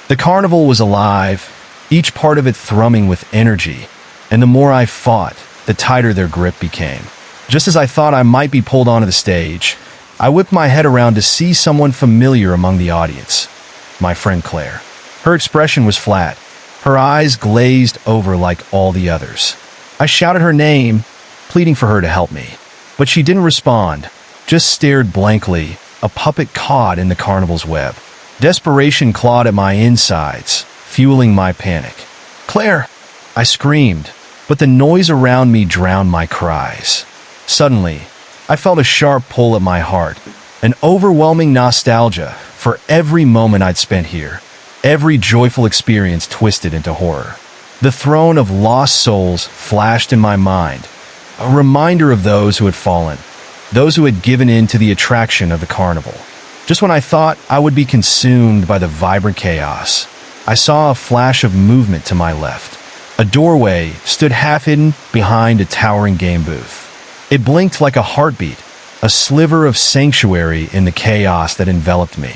The carnival was alive, each part of it thrumming with energy, and the more I fought, the tighter their grip became. Just as I thought I might be pulled onto the stage, I whipped my head around to see someone familiar among the audience, my friend Claire. Her expression was flat, her eyes glazed over like all the others. I shouted her name, pleading for her to help me. But she didn't respond, just stared blankly, a puppet caught in the carnival's web. Desperation clawed at my insides, fueling my panic. "Claire!" I screamed, but the noise around me drowned my cries. Suddenly, I felt a sharp pull at my heart, an overwhelming nostalgia for every moment I'd spent here. Every joyful experience twisted into horror. The throne of lost souls flashed in my mind, a reminder of those who had fallen, those who had given in to the attraction of the carnival. Just when I thought I would be consumed by the vibrant chaos, I saw a flash of movement to my left. A doorway stood half-hidden behind a towering game booth. It blinked like a heartbeat, a sliver of sanctuary in the chaos that enveloped me.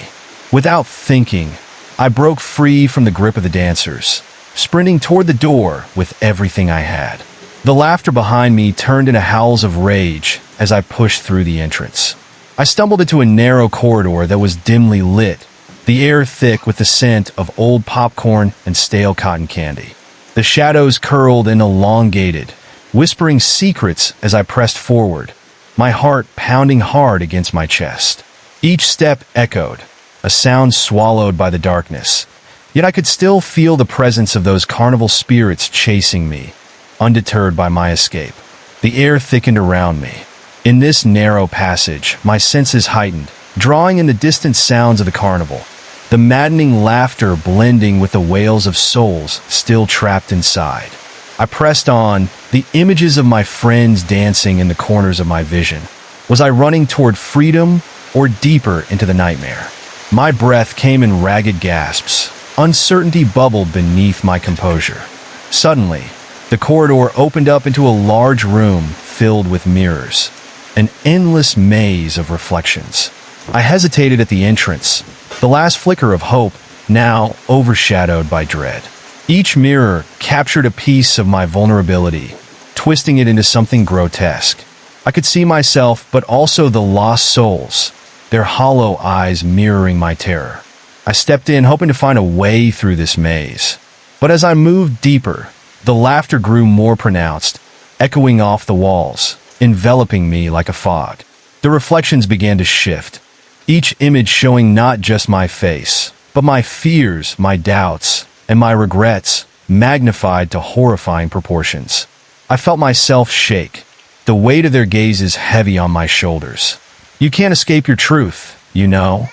Without thinking, I broke free from the grip of the dancers, sprinting toward the door with everything I had. The laughter behind me turned into howls of rage as I pushed through the entrance. I stumbled into a narrow corridor that was dimly lit, the air thick with the scent of old popcorn and stale cotton candy. The shadows curled and elongated, whispering secrets as I pressed forward, my heart pounding hard against my chest. Each step echoed, a sound swallowed by the darkness. Yet I could still feel the presence of those carnival spirits chasing me, undeterred by my escape. The air thickened around me. In this narrow passage, my senses heightened, drawing in the distant sounds of the carnival, the maddening laughter blending with the wails of souls still trapped inside. I pressed on, the images of my friends dancing in the corners of my vision. Was I running toward freedom or deeper into the nightmare? My breath came in ragged gasps. Uncertainty bubbled beneath my composure. Suddenly, the corridor opened up into a large room filled with mirrors, an endless maze of reflections. I hesitated at the entrance, the last flicker of hope now overshadowed by dread. Each mirror captured a piece of my vulnerability, twisting it into something grotesque. I could see myself, but also the lost souls, their hollow eyes mirroring my terror. I stepped in, hoping to find a way through this maze. But as I moved deeper, the laughter grew more pronounced, echoing off the walls, enveloping me like a fog. The reflections began to shift, each image showing not just my face, but my fears, my doubts, and my regrets, magnified to horrifying proportions. I felt myself shake, the weight of their gazes heavy on my shoulders. "You can't escape your truth, you know."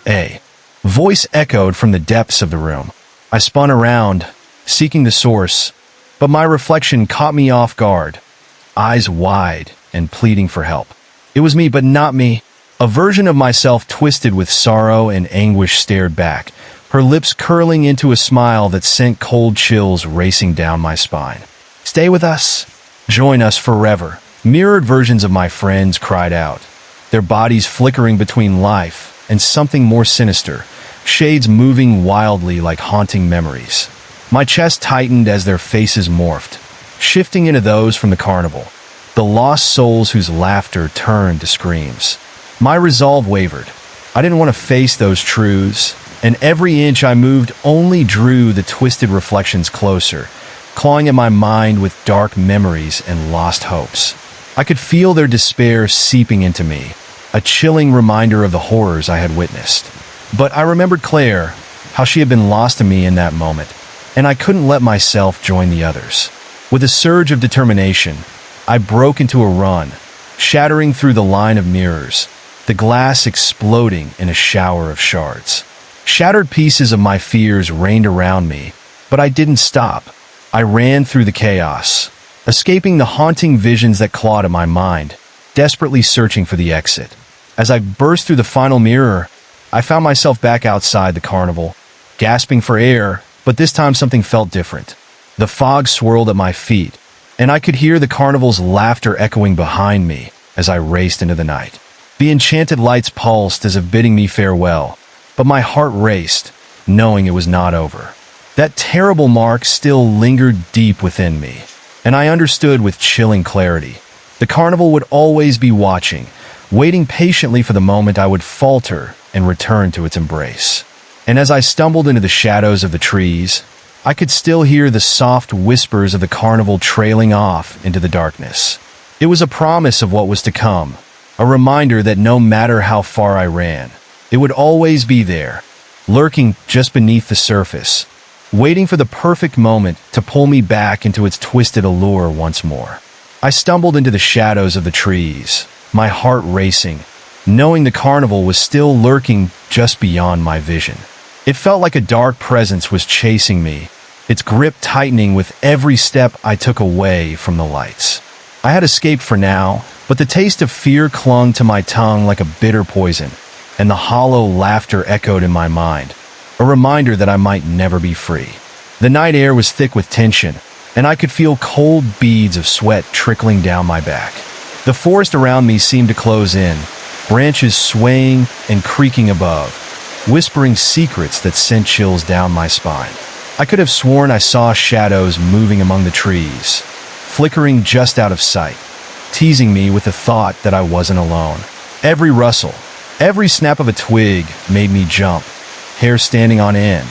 A voice echoed from the depths of the room. I spun around, seeking the source, but my reflection caught me off guard, eyes wide and pleading for help. It was me, but not me. A version of myself twisted with sorrow and anguish stared back, her lips curling into a smile that sent cold chills racing down my spine. "Stay with us. Join us forever." Mirrored versions of my friends cried out, their bodies flickering between life and something more sinister, shades moving wildly like haunting memories. My chest tightened as their faces morphed, shifting into those from the carnival, the lost souls whose laughter turned to screams. My resolve wavered. I didn't want to face those truths, and every inch I moved only drew the twisted reflections closer, clawing at my mind with dark memories and lost hopes. I could feel their despair seeping into me, a chilling reminder of the horrors I had witnessed. But I remembered Claire, how she had been lost to me in that moment, and I couldn't let myself join the others. With a surge of determination, I broke into a run, shattering through the line of mirrors, the glass exploding in a shower of shards. Shattered pieces of my fears rained around me, but I didn't stop. I ran through the chaos, escaping the haunting visions that clawed at my mind, desperately searching for the exit. As I burst through the final mirror, I found myself back outside the carnival, gasping for air, but this time something felt different. The fog swirled at my feet, and I could hear the carnival's laughter echoing behind me as I raced into the night. The enchanted lights pulsed as if bidding me farewell, but my heart raced, knowing it was not over. That terrible mark still lingered deep within me, and I understood with chilling clarity. The carnival would always be watching, waiting patiently for the moment I would falter and return to its embrace. And as I stumbled into the shadows of the trees, I could still hear the soft whispers of the carnival trailing off into the darkness. It was a promise of what was to come, a reminder that no matter how far I ran, it would always be there, lurking just beneath the surface, waiting for the perfect moment to pull me back into its twisted allure once more. I stumbled into the shadows of the trees, my heart racing, knowing the carnival was still lurking just beyond my vision. It felt like a dark presence was chasing me, its grip tightening with every step I took away from the lights. I had escaped for now, but the taste of fear clung to my tongue like a bitter poison, and the hollow laughter echoed in my mind, a reminder that I might never be free. The night air was thick with tension, and I could feel cold beads of sweat trickling down my back. The forest around me seemed to close in, branches swaying and creaking above, whispering secrets that sent chills down my spine. I could have sworn I saw shadows moving among the trees, flickering just out of sight, teasing me with the thought that I wasn't alone. Every rustle, every snap of a twig made me jump, hair standing on end.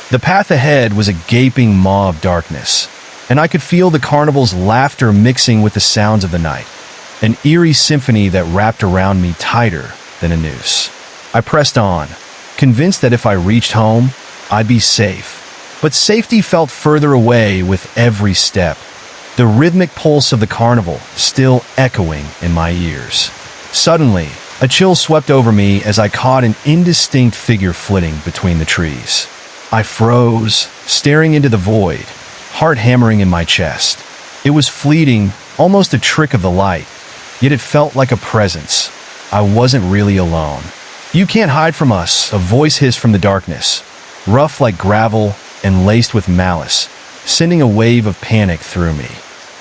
The path ahead was a gaping maw of darkness, and I could feel the carnival's laughter mixing with the sounds of the night, an eerie symphony that wrapped around me tighter than a noose. I pressed on, convinced that if I reached home, I'd be safe. But safety felt further away with every step, the rhythmic pulse of the carnival still echoing in my ears. Suddenly, a chill swept over me as I caught an indistinct figure flitting between the trees. I froze, staring into the void, heart hammering in my chest. It was fleeting, almost a trick of the light, yet it felt like a presence. I wasn't really alone. "You can't hide from us," a voice hissed from the darkness, rough like gravel and laced with malice, sending a wave of panic through me.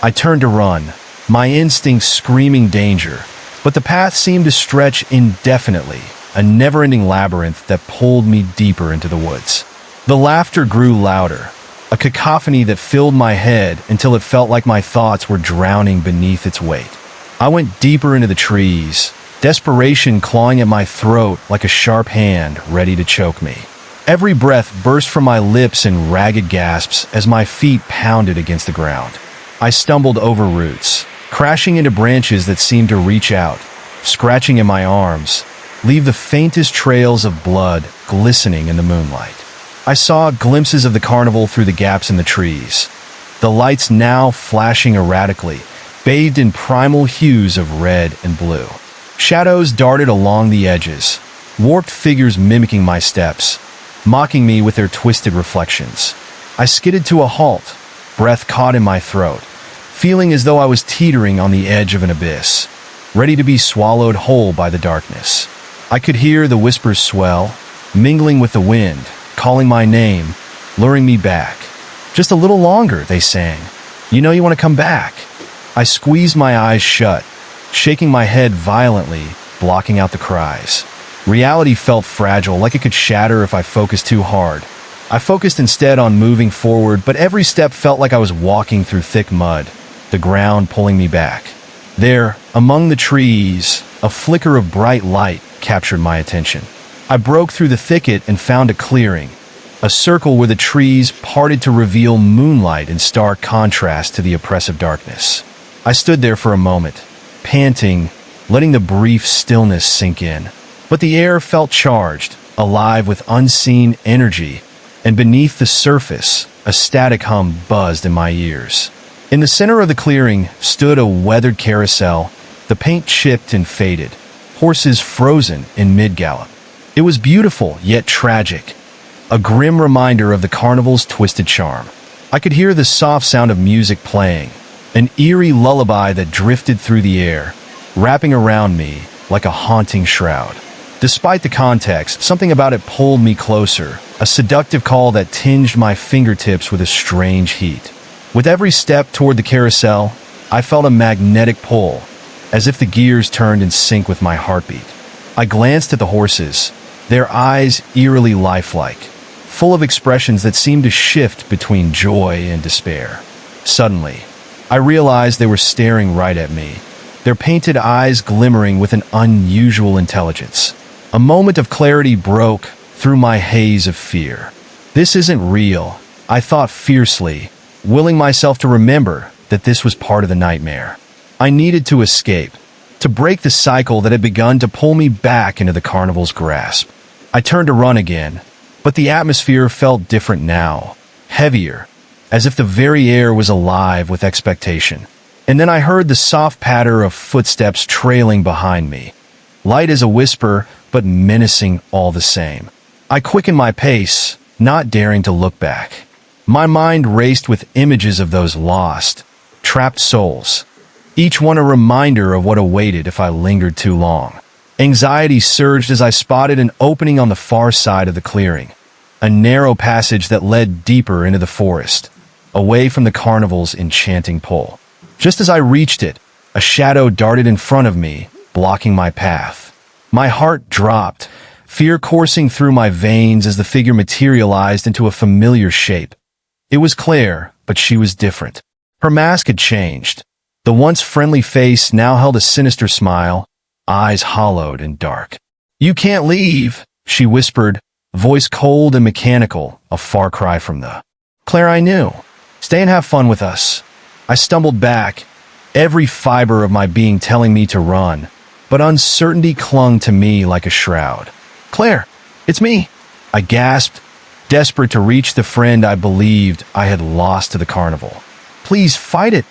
I turned to run, my instincts screaming danger, but the path seemed to stretch indefinitely, a never-ending labyrinth that pulled me deeper into the woods. The laughter grew louder, a cacophony that filled my head until it felt like my thoughts were drowning beneath its weight. I went deeper into the trees, desperation clawing at my throat like a sharp hand ready to choke me. Every breath burst from my lips in ragged gasps as my feet pounded against the ground. I stumbled over roots, crashing into branches that seemed to reach out, scratching at my arms, leave the faintest trails of blood glistening in the moonlight. I saw glimpses of the carnival through the gaps in the trees, the lights now flashing erratically, bathed in primal hues of red and blue. Shadows darted along the edges, warped figures mimicking my steps, mocking me with their twisted reflections. I skidded to a halt, breath caught in my throat, feeling as though I was teetering on the edge of an abyss, ready to be swallowed whole by the darkness. I could hear the whispers swell, mingling with the wind, calling my name, luring me back. Just a little longer, they sang. You know you want to come back. I squeezed my eyes shut, shaking my head violently, blocking out the cries. Reality felt fragile, like it could shatter if I focused too hard. I focused instead on moving forward, but every step felt like I was walking through thick mud, the ground pulling me back. There, among the trees, a flicker of bright light captured my attention. I broke through the thicket and found a clearing, a circle where the trees parted to reveal moonlight in stark contrast to the oppressive darkness. I stood there for a moment, panting, letting the brief stillness sink in. But the air felt charged, alive with unseen energy, and beneath the surface, a static hum buzzed in my ears. In the center of the clearing stood a weathered carousel, the paint chipped and faded, horses frozen in mid-gallop. It was beautiful, yet tragic, a grim reminder of the carnival's twisted charm. I could hear the soft sound of music playing, an eerie lullaby that drifted through the air, wrapping around me like a haunting shroud. Despite the context, something about it pulled me closer, a seductive call that tinged my fingertips with a strange heat. With every step toward the carousel, I felt a magnetic pull, as if the gears turned in sync with my heartbeat. I glanced at the horses, their eyes eerily lifelike, full of expressions that seemed to shift between joy and despair. Suddenly, I realized they were staring right at me, their painted eyes glimmering with an unusual intelligence. A moment of clarity broke through my haze of fear. This isn't real, I thought fiercely, willing myself to remember that this was part of the nightmare. I needed to escape, to break the cycle that had begun to pull me back into the carnival's grasp. I turned to run again, but the atmosphere felt different now, heavier, as if the very air was alive with expectation. And then I heard the soft patter of footsteps trailing behind me, light as a whisper, but menacing all the same. I quickened my pace, not daring to look back. My mind raced with images of those lost, trapped souls, each one a reminder of what awaited if I lingered too long. Anxiety surged as I spotted an opening on the far side of the clearing, a narrow passage that led deeper into the forest, away from the carnival's enchanting pull. Just as I reached it, a shadow darted in front of me, blocking my path. My heart dropped, fear coursing through my veins as the figure materialized into a familiar shape. It was Claire, but she was different. Her mask had changed. The once friendly face now held a sinister smile, eyes hollowed and dark. "You can't leave," she whispered, voice cold and mechanical, a far cry from the Claire I knew. "Stay and have fun with us." I stumbled back, every fiber of my being telling me to run, but uncertainty clung to me like a shroud. "Claire, it's me," I gasped, desperate to reach the friend I believed I had lost to the carnival. "Please fight it."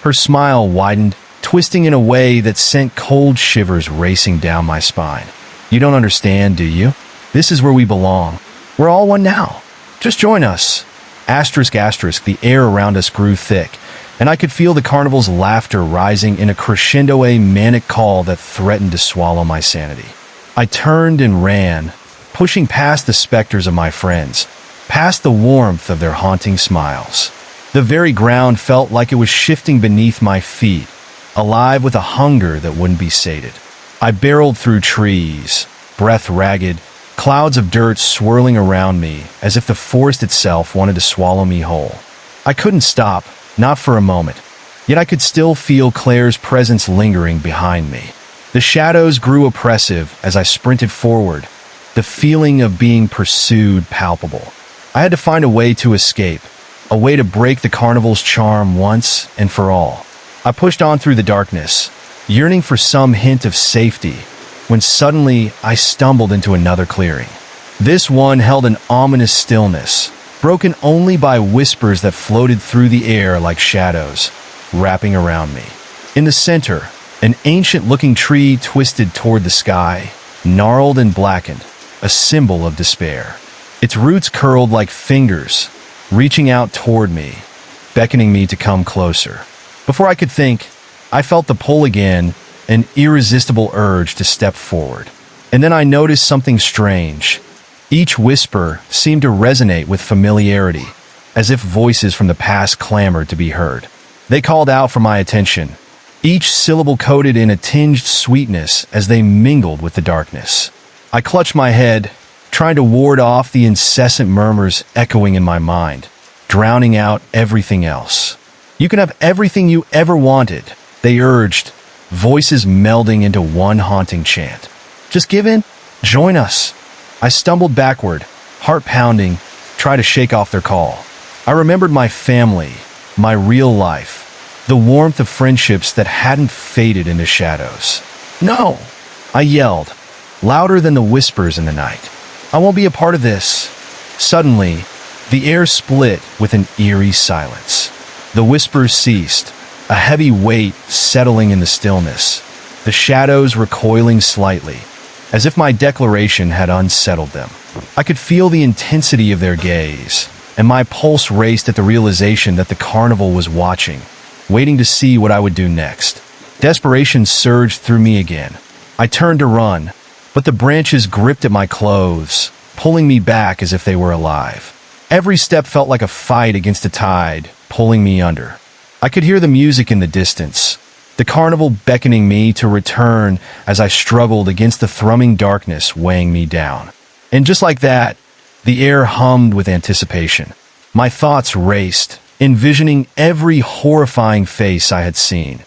Her smile widened, twisting in a way that sent cold shivers racing down my spine. "You don't understand, do you? This is where we belong. We're all one now. Just join us." Asterisk, asterisk, the air around us grew thick, and I could feel the carnival's laughter rising in a crescendo, a manic call that threatened to swallow my sanity. I turned and ran, pushing past the specters of my friends, past the warmth of their haunting smiles. The very ground felt like it was shifting beneath my feet, alive with a hunger that wouldn't be sated. I barreled through trees, breath ragged, clouds of dirt swirling around me as if the forest itself wanted to swallow me whole. I couldn't stop, not for a moment, yet I could still feel Claire's presence lingering behind me. The shadows grew oppressive as I sprinted forward, the feeling of being pursued palpable. I had to find a way to escape, a way to break the carnival's charm once and for all. I pushed on through the darkness, yearning for some hint of safety, when suddenly I stumbled into another clearing. This one held an ominous stillness, broken only by whispers that floated through the air like shadows, wrapping around me. In the center, an ancient-looking tree twisted toward the sky, gnarled and blackened, a symbol of despair. Its roots curled like fingers, reaching out toward me, beckoning me to come closer. Before I could think, I felt the pull again, an irresistible urge to step forward. And then I noticed something strange. Each whisper seemed to resonate with familiarity, as if voices from the past clamored to be heard. They called out for my attention, each syllable coated in a tinged sweetness as they mingled with the darkness. I clutched my head, trying to ward off the incessant murmurs echoing in my mind, drowning out everything else. You can have everything you ever wanted, they urged, voices melding into one haunting chant. Just give in, join us. I stumbled backward, heart pounding, trying to shake off their call. I remembered my family, my real life, the warmth of friendships that hadn't faded into shadows. No, I yelled, louder than the whispers in the night. I won't be a part of this. Suddenly, the air split with an eerie silence. The whispers ceased, a heavy weight settling in the stillness, the shadows recoiling slightly, as if my declaration had unsettled them. I could feel the intensity of their gaze, and my pulse raced at the realization that the carnival was watching, waiting to see what I would do next. Desperation surged through me again. I turned to run, but the branches gripped at my clothes, pulling me back as if they were alive. Every step felt like a fight against the tide, pulling me under. I could hear the music in the distance, the carnival beckoning me to return as I struggled against the thrumming darkness weighing me down. And just like that, the air hummed with anticipation. My thoughts raced, envisioning every horrifying face I had seen,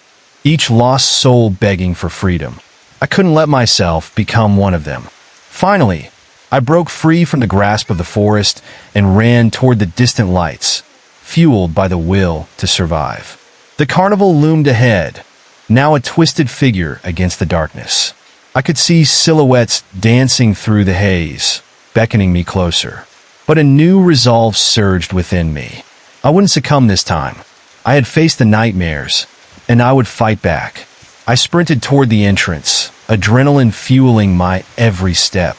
each lost soul begging for freedom. I couldn't let myself become one of them. Finally, I broke free from the grasp of the forest and ran toward the distant lights, fueled by the will to survive. The carnival loomed ahead, now a twisted figure against the darkness. I could see silhouettes dancing through the haze, beckoning me closer. But a new resolve surged within me. I wouldn't succumb this time. I had faced the nightmares, and I would fight back. I sprinted toward the entrance, adrenaline fueling my every step.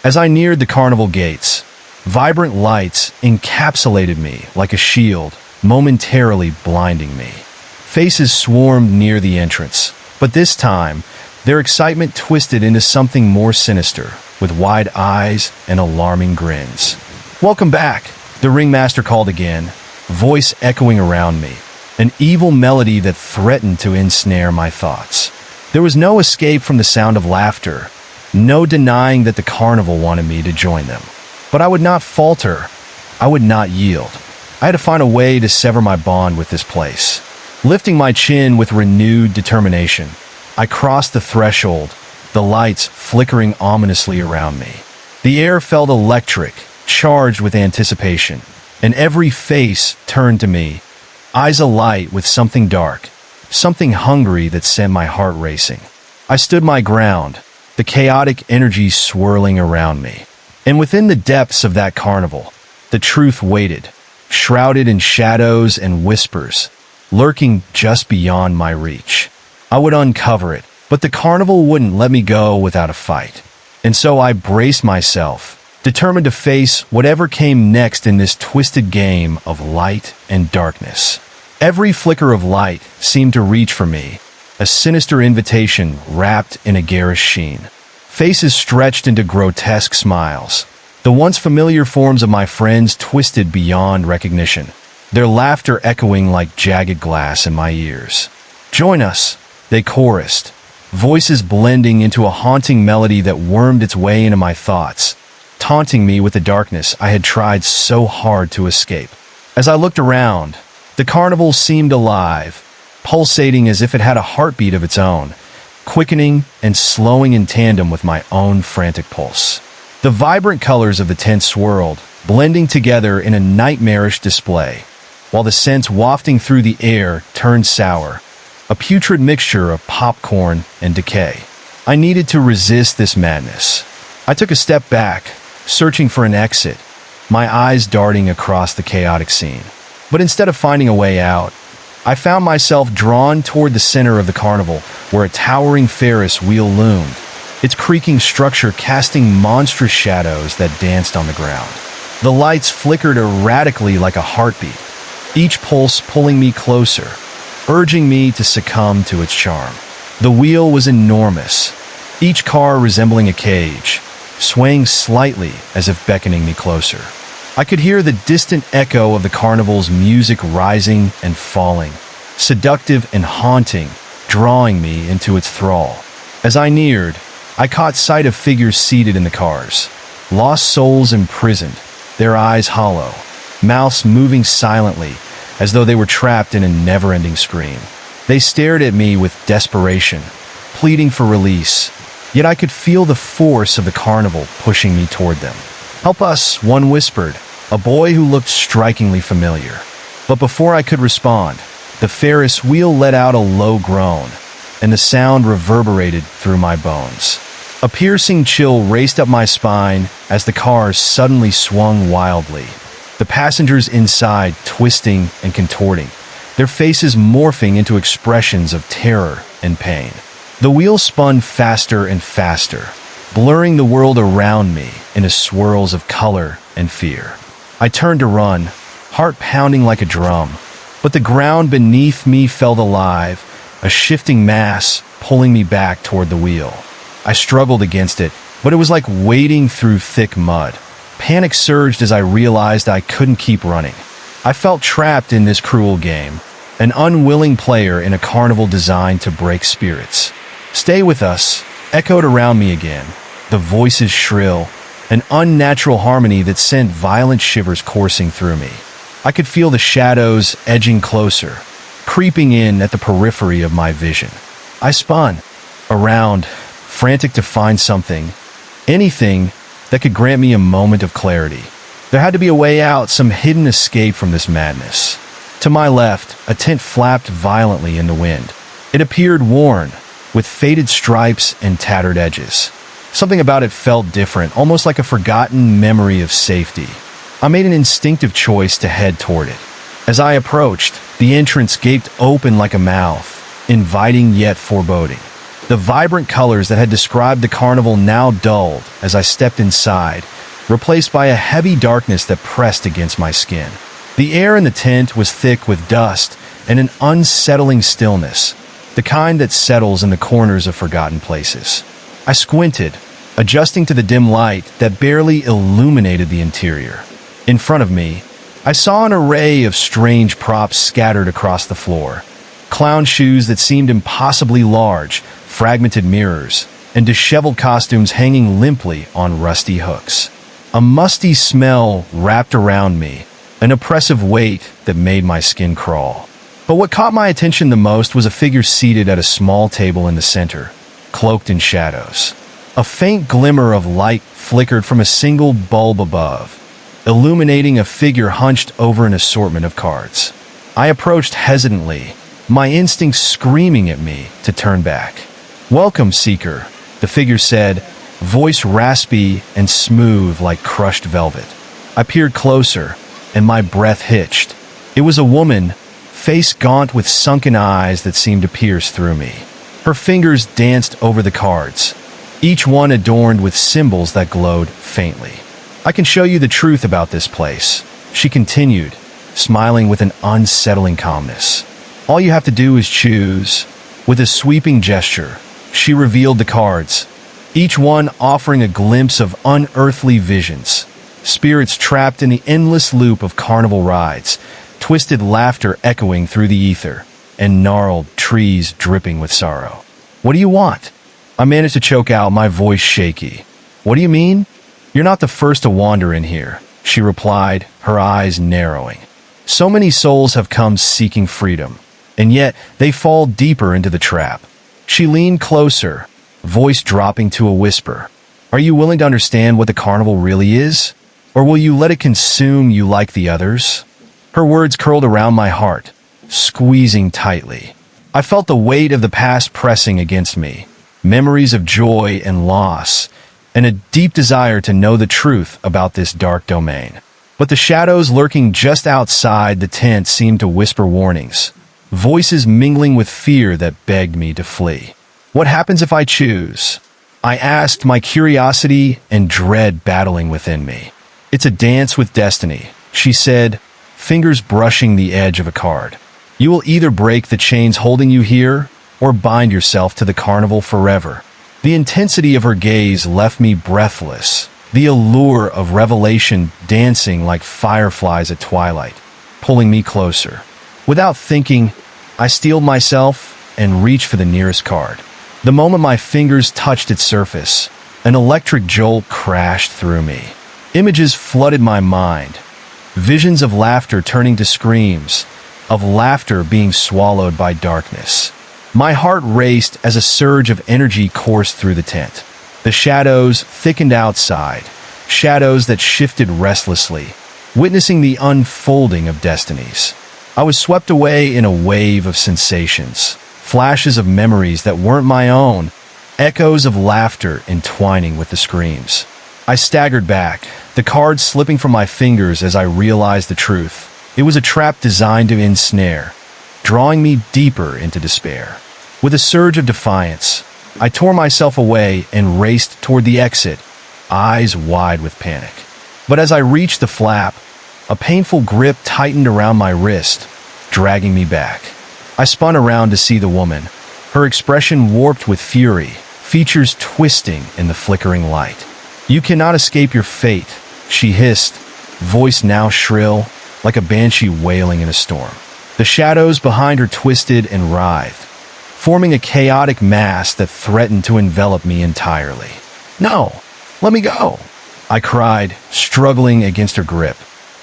As I neared the carnival gates, vibrant lights encapsulated me like a shield, momentarily blinding me. Faces swarmed near the entrance, but this time, their excitement twisted into something more sinister, with wide eyes and alarming grins. "Welcome back," the ringmaster called again, voice echoing around me, an evil melody that threatened to ensnare my thoughts. There was no escape from the sound of laughter, no denying that the carnival wanted me to join them. But I would not falter. I would not yield. I had to find a way to sever my bond with this place. Lifting my chin with renewed determination, I crossed the threshold, the lights flickering ominously around me. The air felt electric, charged with anticipation, and every face turned to me, eyes alight with something dark, something hungry that sent my heart racing. I stood my ground, the chaotic energy swirling around me. And within the depths of that carnival, the truth waited, shrouded in shadows and whispers, lurking just beyond my reach. I would uncover it, but the carnival wouldn't let me go without a fight. And so I braced myself, determined to face whatever came next in this twisted game of light and darkness. Every flicker of light seemed to reach for me, a sinister invitation wrapped in a garish sheen. Faces stretched into grotesque smiles. The once familiar forms of my friends twisted beyond recognition, their laughter echoing like jagged glass in my ears. "Join us," they chorused, voices blending into a haunting melody that wormed its way into my thoughts, taunting me with the darkness I had tried so hard to escape. As I looked around, the carnival seemed alive, pulsating as if it had a heartbeat of its own, quickening and slowing in tandem with my own frantic pulse. The vibrant colors of the tent swirled, blending together in a nightmarish display, while the scents wafting through the air turned sour, a putrid mixture of popcorn and decay. I needed to resist this madness. I took a step back, searching for an exit, my eyes darting across the chaotic scene. But instead of finding a way out, I found myself drawn toward the center of the carnival, where a towering Ferris wheel loomed, its creaking structure casting monstrous shadows that danced on the ground. The lights flickered erratically like a heartbeat, each pulse pulling me closer, urging me to succumb to its charm. The wheel was enormous, each car resembling a cage, swaying slightly as if beckoning me closer. I could hear the distant echo of the carnival's music rising and falling, seductive and haunting, drawing me into its thrall. As I neared, I caught sight of figures seated in the cars, lost souls imprisoned, their eyes hollow, mouths moving silently as though they were trapped in a never-ending scream. They stared at me with desperation, pleading for release, yet I could feel the force of the carnival pushing me toward them. "Help us," one whispered, a boy who looked strikingly familiar. But before I could respond, the Ferris wheel let out a low groan, and the sound reverberated through my bones. A piercing chill raced up my spine as the cars suddenly swung wildly, the passengers inside twisting and contorting, their faces morphing into expressions of terror and pain. The wheel spun faster and faster, blurring the world around me into swirls of color and fear. I turned to run, heart pounding like a drum, but the ground beneath me felt alive, a shifting mass pulling me back toward the wheel. I struggled against it, but it was like wading through thick mud. Panic surged as I realized I couldn't keep running. I felt trapped in this cruel game, an unwilling player in a carnival designed to break spirits. "Stay with us," echoed around me again, the voices shrill, an unnatural harmony that sent violent shivers coursing through me. I could feel the shadows edging closer, creeping in at the periphery of my vision. I spun around, frantic to find something, anything that could grant me a moment of clarity. There had to be a way out, some hidden escape from this madness. To my left, a tent flapped violently in the wind. It appeared worn, with faded stripes and tattered edges. Something about it felt different, almost like a forgotten memory of safety. I made an instinctive choice to head toward it. As I approached, the entrance gaped open like a mouth, inviting yet foreboding. The vibrant colors that had described the carnival now dulled as I stepped inside, replaced by a heavy darkness that pressed against my skin. The air in the tent was thick with dust and an unsettling stillness, the kind that settles in the corners of forgotten places. I squinted, adjusting to the dim light that barely illuminated the interior. In front of me, I saw an array of strange props scattered across the floor. Clown shoes that seemed impossibly large, fragmented mirrors, and disheveled costumes hanging limply on rusty hooks. A musty smell wrapped around me, an oppressive weight that made my skin crawl. But what caught my attention the most was a figure seated at a small table in the center, cloaked in shadows. A faint glimmer of light flickered from a single bulb above, illuminating a figure hunched over an assortment of cards. I approached hesitantly, my instincts screaming at me to turn back. "Welcome, Seeker," the figure said, voice raspy and smooth like crushed velvet. I peered closer, and my breath hitched. It was a woman, face gaunt with sunken eyes that seemed to pierce through me. Her fingers danced over the cards, each one adorned with symbols that glowed faintly. "I can show you the truth about this place," she continued, smiling with an unsettling calmness. "All you have to do is choose." With a sweeping gesture, she revealed the cards, each one offering a glimpse of unearthly visions. Spirits trapped in the endless loop of carnival rides, twisted laughter echoing through the ether, and gnarled trees dripping with sorrow. "What do you want?" I managed to choke out, my voice shaky. "What do you mean?" "You're not the first to wander in here," she replied, her eyes narrowing. "So many souls have come seeking freedom, and yet they fall deeper into the trap." She leaned closer, voice dropping to a whisper. Are you willing to understand what the carnival really is? Or will you let it consume you like the others? Her words curled around my heart, squeezing tightly. I felt the weight of the past pressing against me, memories of joy and loss, and a deep desire to know the truth about this dark domain. But the shadows lurking just outside the tent seemed to whisper warnings, voices mingling with fear that begged me to flee. What happens if I choose? I asked, my curiosity and dread battling within me. It's a dance with destiny, she said, fingers brushing the edge of a card. You will either break the chains holding you here, or bind yourself to the carnival forever. The intensity of her gaze left me breathless, the allure of revelation dancing like fireflies at twilight, pulling me closer. Without thinking, I steeled myself and reached for the nearest card. The moment my fingers touched its surface, an electric jolt crashed through me. Images flooded my mind, visions of laughter turning to screams, of laughter being swallowed by darkness. My heart raced as a surge of energy coursed through the tent. The shadows thickened outside, shadows that shifted restlessly, witnessing the unfolding of destinies. I was swept away in a wave of sensations, flashes of memories that weren't my own, echoes of laughter entwining with the screams. I staggered back, the cards slipping from my fingers as I realized the truth. It was a trap designed to ensnare, drawing me deeper into despair. With a surge of defiance, I tore myself away and raced toward the exit, eyes wide with panic. But as I reached the flap, a painful grip tightened around my wrist, dragging me back. I spun around to see the woman, her expression warped with fury, features twisting in the flickering light. You cannot escape your fate, she hissed, voice now shrill, like a banshee wailing in a storm. The shadows behind her twisted and writhed, forming a chaotic mass that threatened to envelop me entirely. No, let me go, I cried, struggling against her grip.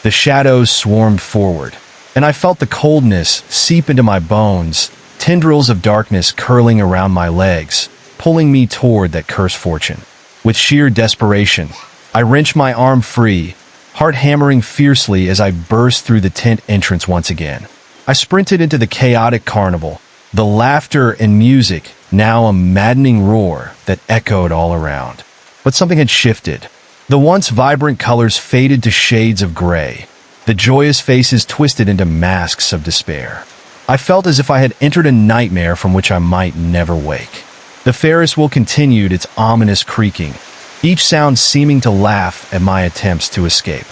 The shadows swarmed forward, and I felt the coldness seep into my bones, tendrils of darkness curling around my legs, pulling me toward that cursed fortune. With sheer desperation, I wrenched my arm free, heart hammering fiercely as I burst through the tent entrance once again. I sprinted into the chaotic carnival, the laughter and music now a maddening roar that echoed all around. But something had shifted. The once vibrant colors faded to shades of gray, the joyous faces twisted into masks of despair. I felt as if I had entered a nightmare from which I might never wake. The Ferris wheel continued its ominous creaking, each sound seeming to laugh at my attempts to escape.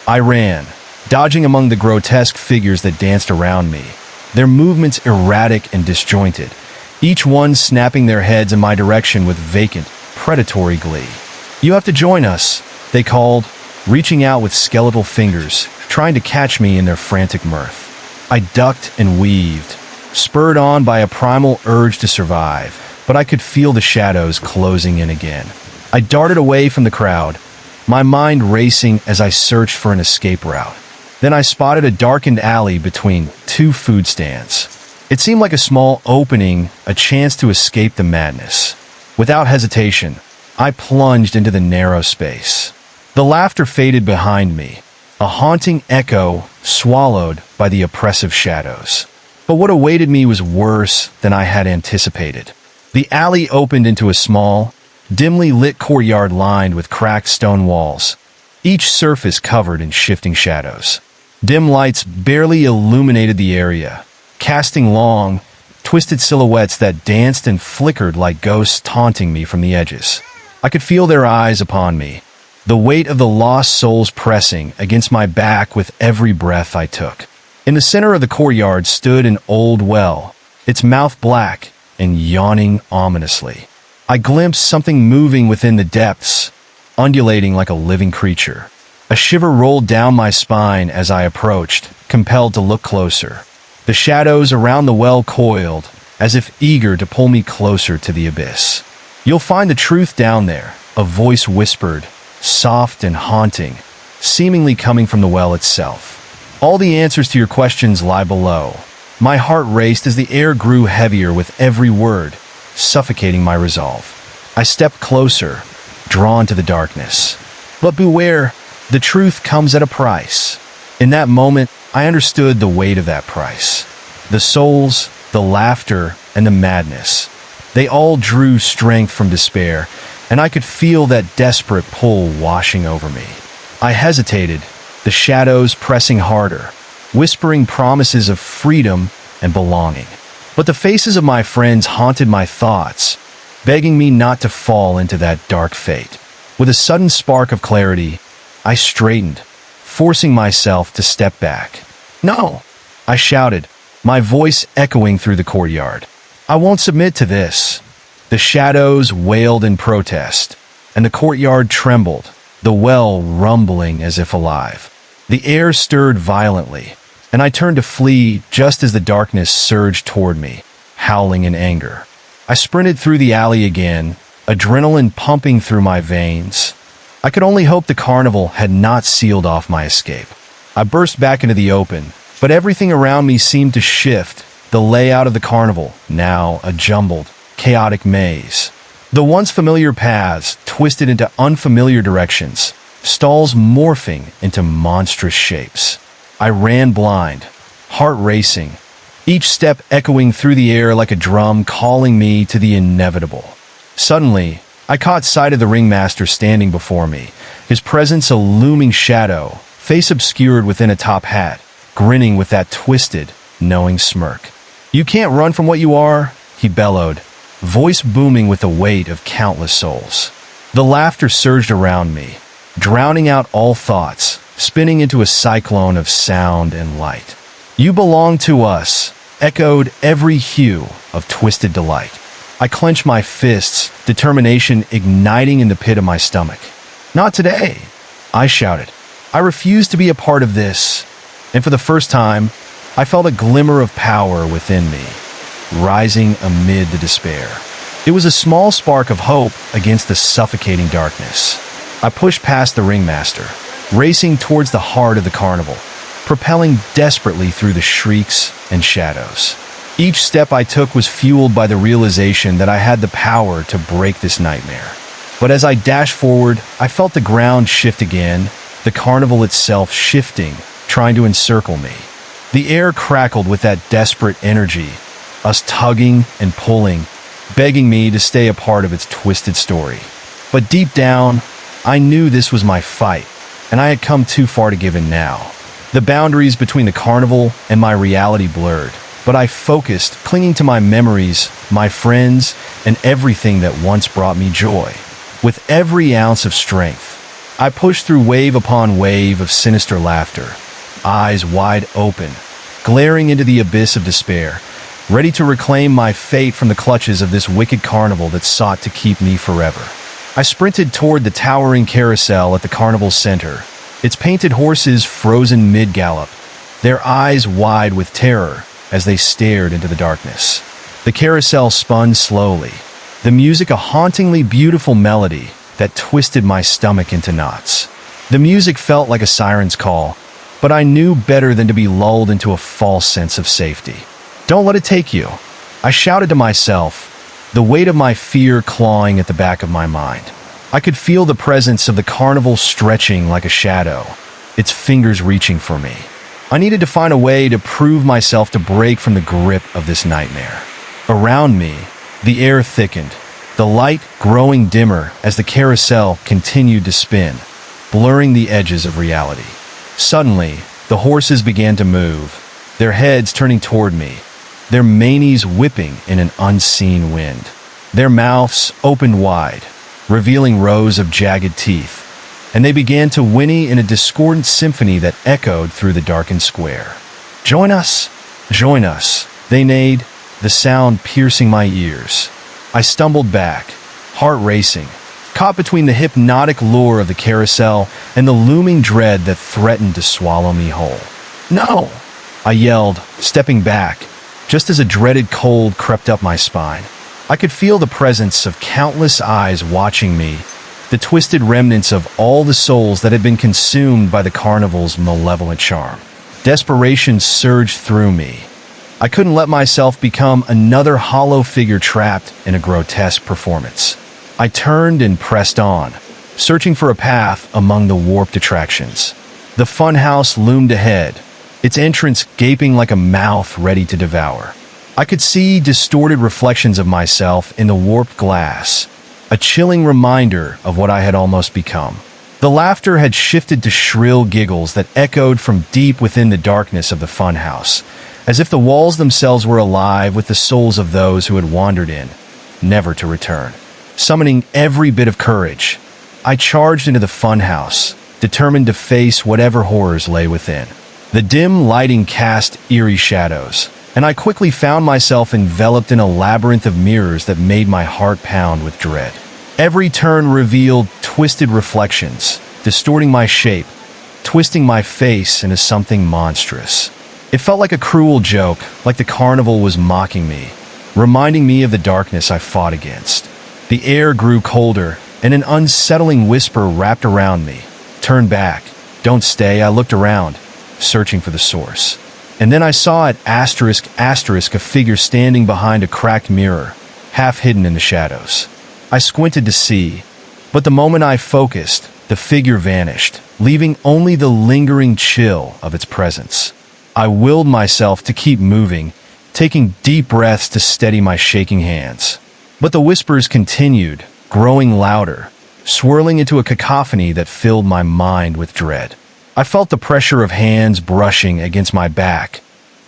I ran, dodging among the grotesque figures that danced around me, their movements erratic and disjointed, each one snapping their heads in my direction with vacant, predatory glee. You have to join us, they called, reaching out with skeletal fingers, trying to catch me in their frantic mirth. I ducked and weaved, spurred on by a primal urge to survive, but I could feel the shadows closing in again. I darted away from the crowd, my mind racing as I searched for an escape route. Then I spotted a darkened alley between two food stands. It seemed like a small opening, a chance to escape the madness. Without hesitation, I plunged into the narrow space. The laughter faded behind me, a haunting echo swallowed by the oppressive shadows. But what awaited me was worse than I had anticipated. The alley opened into a small, dimly lit courtyard lined with cracked stone walls, each surface covered in shifting shadows. Dim lights barely illuminated the area, casting long, twisted silhouettes that danced and flickered like ghosts taunting me from the edges. I could feel their eyes upon me, the weight of the lost souls pressing against my back with every breath I took. In the center of the courtyard stood an old well, its mouth black and yawning ominously. I glimpsed something moving within the depths, undulating like a living creature. A shiver rolled down my spine as I approached, compelled to look closer. The shadows around the well coiled, as if eager to pull me closer to the abyss. You'll find the truth down there, a voice whispered, soft and haunting, seemingly coming from the well itself. All the answers to your questions lie below. My heart raced as the air grew heavier with every word, suffocating my resolve. I stepped closer, drawn to the darkness. But beware, the truth comes at a price. In that moment, I understood the weight of that price. The souls, the laughter, and the madness. They all drew strength from despair, and I could feel that desperate pull washing over me. I hesitated, the shadows pressing harder, whispering promises of freedom and belonging. But the faces of my friends haunted my thoughts, begging me not to fall into that dark fate. With a sudden spark of clarity, I straightened, forcing myself to step back. "No!" I shouted, my voice echoing through the courtyard. "I won't submit to this." The shadows wailed in protest, and the courtyard trembled, the well rumbling as if alive. The air stirred violently, and I turned to flee just as the darkness surged toward me, howling in anger. I sprinted through the alley again, adrenaline pumping through my veins. I could only hope the carnival had not sealed off my escape. I burst back into the open, but everything around me seemed to shift, the layout of the carnival, now a jumbled, chaotic maze. The once familiar paths twisted into unfamiliar directions, stalls morphing into monstrous shapes. I ran blind, heart racing, each step echoing through the air like a drum calling me to the inevitable. Suddenly, I caught sight of the ringmaster standing before me, his presence a looming shadow, face obscured within a top hat, grinning with that twisted, knowing smirk. "You can't run from what you are," he bellowed, voice booming with the weight of countless souls. The laughter surged around me, drowning out all thoughts, spinning into a cyclone of sound and light. "You belong to us," echoed every hue of twisted delight. I clenched my fists, determination igniting in the pit of my stomach. "Not today," I shouted. "I refuse to be a part of this." And for the first time, I felt a glimmer of power within me, rising amid the despair. It was a small spark of hope against the suffocating darkness. I pushed past the ringmaster, racing towards the heart of the carnival, propelling desperately through the shrieks and shadows. Each step I took was fueled by the realization that I had the power to break this nightmare. But as I dashed forward, I felt the ground shift again, the carnival itself shifting, trying to encircle me. The air crackled with that desperate energy, us tugging and pulling, begging me to stay a part of its twisted story. But deep down, I knew this was my fight, and I had come too far to give in now. The boundaries between the carnival and my reality blurred, but I focused, clinging to my memories, my friends, and everything that once brought me joy. With every ounce of strength, I pushed through wave upon wave of sinister laughter, eyes wide open, glaring into the abyss of despair, ready to reclaim my fate from the clutches of this wicked carnival that sought to keep me forever. I sprinted toward the towering carousel at the carnival's center, its painted horses frozen mid-gallop, their eyes wide with terror as they stared into the darkness. The carousel spun slowly, the music a hauntingly beautiful melody that twisted my stomach into knots. The music felt like a siren's call, but I knew better than to be lulled into a false sense of safety. "Don't let it take you," I shouted to myself, the weight of my fear clawing at the back of my mind. I could feel the presence of the carnival stretching like a shadow, its fingers reaching for me. I needed to find a way to prove myself to break from the grip of this nightmare. Around me, the air thickened, the light growing dimmer as the carousel continued to spin, blurring the edges of reality. Suddenly, the horses began to move, their heads turning toward me, their manes whipping in an unseen wind. Their mouths opened wide, revealing rows of jagged teeth, and they began to whinny in a discordant symphony that echoed through the darkened square. "Join us! Join us!" they neighed, the sound piercing my ears. I stumbled back, heart racing, caught between the hypnotic lure of the carousel and the looming dread that threatened to swallow me whole. "No!" I yelled, stepping back, just as a dreaded cold crept up my spine. I could feel the presence of countless eyes watching me, the twisted remnants of all the souls that had been consumed by the carnival's malevolent charm. Desperation surged through me. I couldn't let myself become another hollow figure trapped in a grotesque performance. I turned and pressed on, searching for a path among the warped attractions. The funhouse loomed ahead, its entrance gaping like a mouth ready to devour. I could see distorted reflections of myself in the warped glass, a chilling reminder of what I had almost become. The laughter had shifted to shrill giggles that echoed from deep within the darkness of the funhouse, as if the walls themselves were alive with the souls of those who had wandered in, never to return. Summoning every bit of courage, I charged into the funhouse, determined to face whatever horrors lay within. The dim lighting cast eerie shadows, and I quickly found myself enveloped in a labyrinth of mirrors that made my heart pound with dread. Every turn revealed twisted reflections, distorting my shape, twisting my face into something monstrous. It felt like a cruel joke, like the carnival was mocking me, reminding me of the darkness I fought against. The air grew colder, and an unsettling whisper wrapped around me. "Turn back. Don't stay." I looked around, searching for the source. And then I saw at ***, a figure standing behind a cracked mirror, half hidden in the shadows. I squinted to see, but the moment I focused, the figure vanished, leaving only the lingering chill of its presence. I willed myself to keep moving, taking deep breaths to steady my shaking hands. But the whispers continued, growing louder, swirling into a cacophony that filled my mind with dread. I felt the pressure of hands brushing against my back,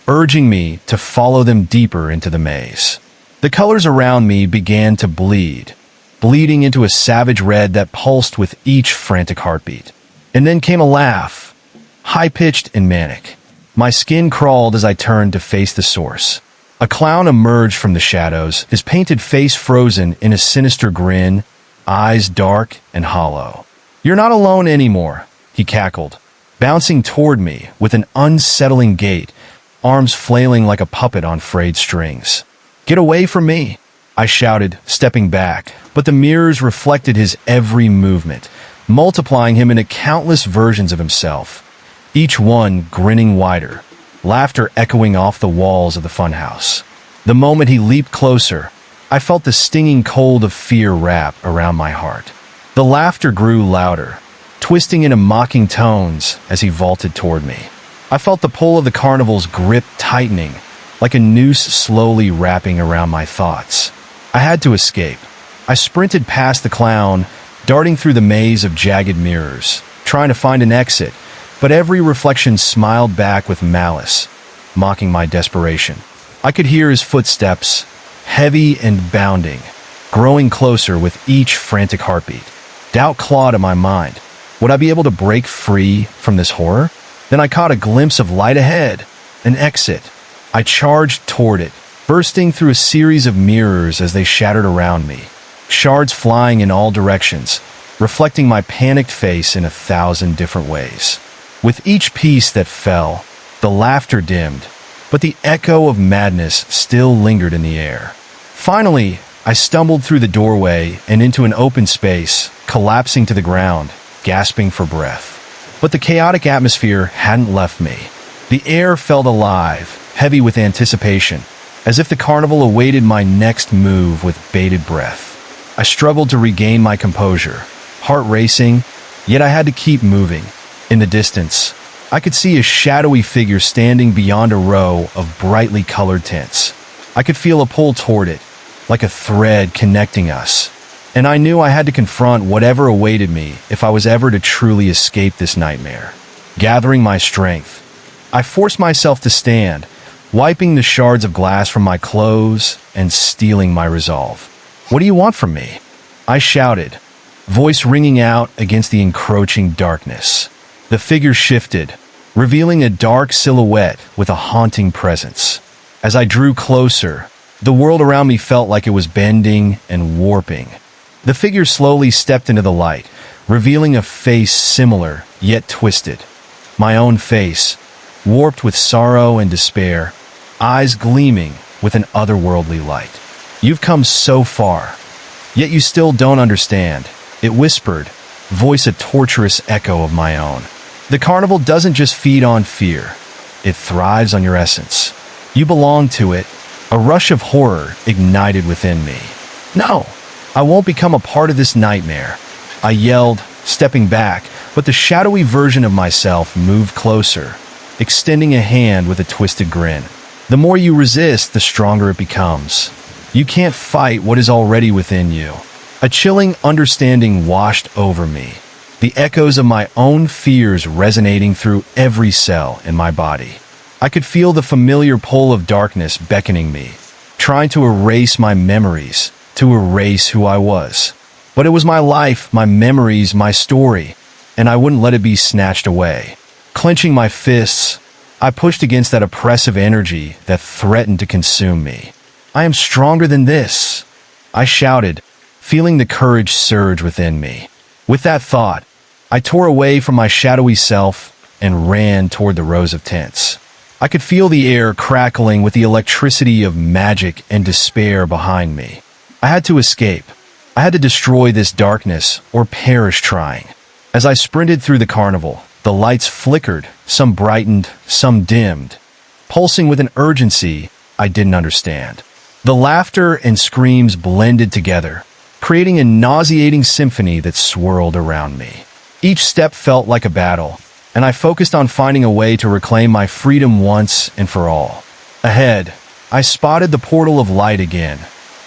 urging me to follow them deeper into the maze. The colors around me began to bleed, bleeding into a savage red that pulsed with each frantic heartbeat. And then came a laugh, high-pitched and manic. My skin crawled as I turned to face the source. A clown emerged from the shadows, his painted face frozen in a sinister grin, eyes dark and hollow. "You're not alone anymore," he cackled, bouncing toward me with an unsettling gait, arms flailing like a puppet on frayed strings. "Get away from me," I shouted, stepping back, but the mirrors reflected his every movement, multiplying him into countless versions of himself, each one grinning wider, laughter echoing off the walls of the funhouse. The moment he leaped closer, I felt the stinging cold of fear wrap around my heart. The laughter grew louder, twisting into mocking tones as he vaulted toward me. I felt the pull of the carnival's grip tightening, like a noose slowly wrapping around my thoughts. I had to escape. I sprinted past the clown, darting through the maze of jagged mirrors, trying to find an exit, but every reflection smiled back with malice, mocking my desperation. I could hear his footsteps, heavy and bounding, growing closer with each frantic heartbeat. Doubt clawed at my mind. Would I be able to break free from this horror? Then I caught a glimpse of light ahead, an exit. I charged toward it, bursting through a series of mirrors as they shattered around me, shards flying in all directions, reflecting my panicked face in 1,000 different ways. With each piece that fell, the laughter dimmed, but the echo of madness still lingered in the air. Finally, I stumbled through the doorway and into an open space, collapsing to the ground, gasping for breath. But the chaotic atmosphere hadn't left me. The air felt alive, heavy with anticipation, as if the carnival awaited my next move with bated breath. I struggled to regain my composure, heart racing, yet I had to keep moving. In the distance, I could see a shadowy figure standing beyond a row of brightly colored tents. I could feel a pull toward it, like a thread connecting us, and I knew I had to confront whatever awaited me if I was ever to truly escape this nightmare. Gathering my strength, I forced myself to stand, wiping the shards of glass from my clothes and steeling my resolve. "What do you want from me?" I shouted, voice ringing out against the encroaching darkness. The figure shifted, revealing a dark silhouette with a haunting presence. As I drew closer, the world around me felt like it was bending and warping. The figure slowly stepped into the light, revealing a face similar yet twisted. My own face, warped with sorrow and despair, eyes gleaming with an otherworldly light. "You've come so far, yet you still don't understand," it whispered, voice a torturous echo of my own. "The carnival doesn't just feed on fear, it thrives on your essence. You belong to it. A rush of horror ignited within me. No, I won't become a part of this nightmare, I yelled, stepping back, but the shadowy version of myself moved closer, extending a hand with a twisted grin. The more you resist, the stronger it becomes. You can't fight what is already within you. A chilling understanding washed over me, the echoes of my own fears resonating through every cell in my body. I could feel the familiar pull of darkness beckoning me, trying to erase my memories, to erase who I was. But it was my life, my memories, my story, and I wouldn't let it be snatched away. Clenching my fists, I pushed against that oppressive energy that threatened to consume me. I am stronger than this, I shouted, feeling the courage surge within me. With that thought, I tore away from my shadowy self and ran toward the rows of tents. I could feel the air crackling with the electricity of magic and despair behind me. I had to escape. I had to destroy this darkness or perish trying. As I sprinted through the carnival, the lights flickered, some brightened, some dimmed, pulsing with an urgency I didn't understand. The laughter and screams blended together, creating a nauseating symphony that swirled around me. Each step felt like a battle, and I focused on finding a way to reclaim my freedom once and for all. Ahead, I spotted the portal of light again,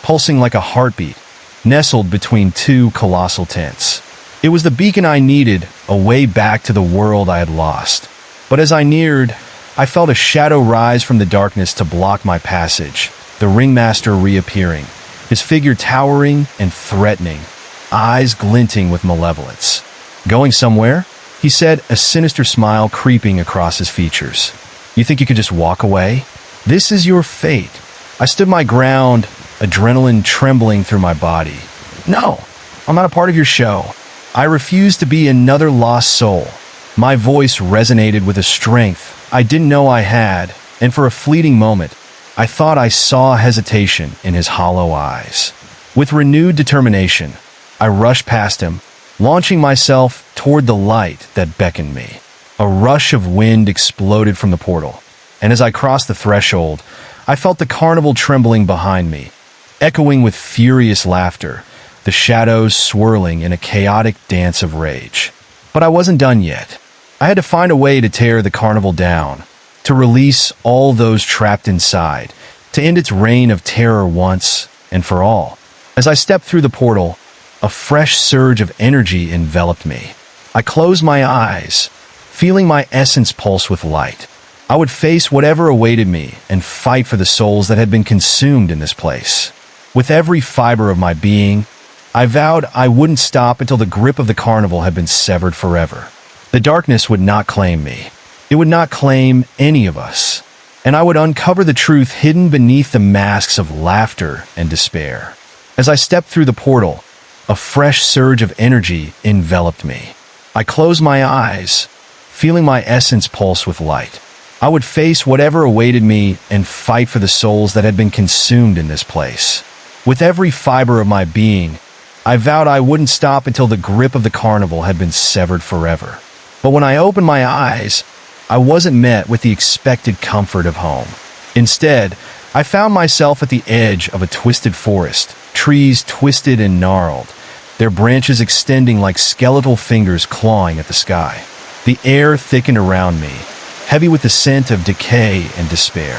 pulsing like a heartbeat, nestled between two colossal tents. It was the beacon I needed, a way back to the world I had lost. But as I neared, I felt a shadow rise from the darkness to block my passage, the ringmaster reappearing, his figure towering and threatening, eyes glinting with malevolence. "Going somewhere?" he said, a sinister smile creeping across his features. "You think you could just walk away? This is your fate." I stood my ground, adrenaline trembling through my body. "No, I'm not a part of your show. I refuse to be another lost soul." My voice resonated with a strength I didn't know I had, and for a fleeting moment, I thought I saw hesitation in his hollow eyes. With renewed determination, I rushed past him, launching myself toward the light that beckoned me. A rush of wind exploded from the portal, and as I crossed the threshold, I felt the carnival trembling behind me, echoing with furious laughter, the shadows swirling in a chaotic dance of rage. But I wasn't done yet. I had to find a way to tear the carnival down, to release all those trapped inside, to end its reign of terror once and for all. As I stepped through the portal, a fresh surge of energy enveloped me. I closed my eyes, feeling my essence pulse with light. I would face whatever awaited me and fight for the souls that had been consumed in this place. With every fiber of my being, I vowed I wouldn't stop until the grip of the carnival had been severed forever. The darkness would not claim me. It would not claim any of us. And I would uncover the truth hidden beneath the masks of laughter and despair. As I stepped through the portal, a fresh surge of energy enveloped me. I closed my eyes, feeling my essence pulse with light. I would face whatever awaited me and fight for the souls that had been consumed in this place. With every fiber of my being, I vowed I wouldn't stop until the grip of the carnival had been severed forever. But when I opened my eyes, I wasn't met with the expected comfort of home. Instead, I found myself at the edge of a twisted forest, trees twisted and gnarled, their branches extending like skeletal fingers clawing at the sky. The air thickened around me, heavy with the scent of decay and despair.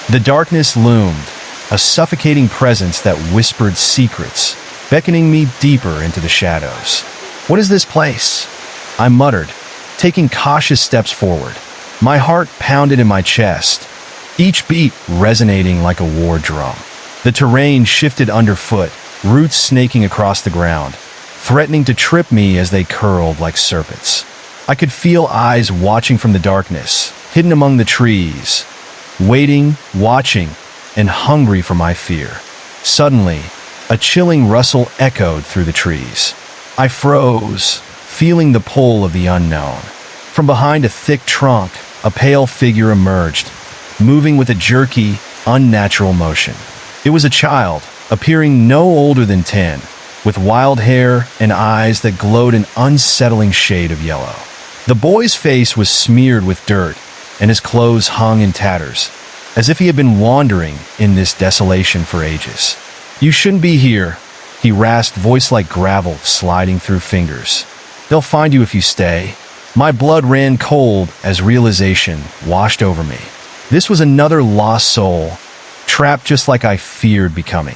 The darkness loomed, a suffocating presence that whispered secrets, beckoning me deeper into the shadows. "What is this place?" I muttered, taking cautious steps forward. My heart pounded in my chest, each beat resonating like a war drum. The terrain shifted underfoot, roots snaking across the ground, threatening to trip me as they curled like serpents. I could feel eyes watching from the darkness, hidden among the trees, waiting, watching, and hungry for my fear. Suddenly, a chilling rustle echoed through the trees. I froze, feeling the pull of the unknown. From behind a thick trunk, a pale figure emerged, moving with a jerky, unnatural motion. It was a child, appearing no older than 10, with wild hair and eyes that glowed an unsettling shade of yellow. The boy's face was smeared with dirt, and his clothes hung in tatters, as if he had been wandering in this desolation for ages. "You shouldn't be here," he rasped, voice like gravel sliding through fingers. "They'll find you if you stay." My blood ran cold as realization washed over me. This was another lost soul, trapped just like I feared becoming.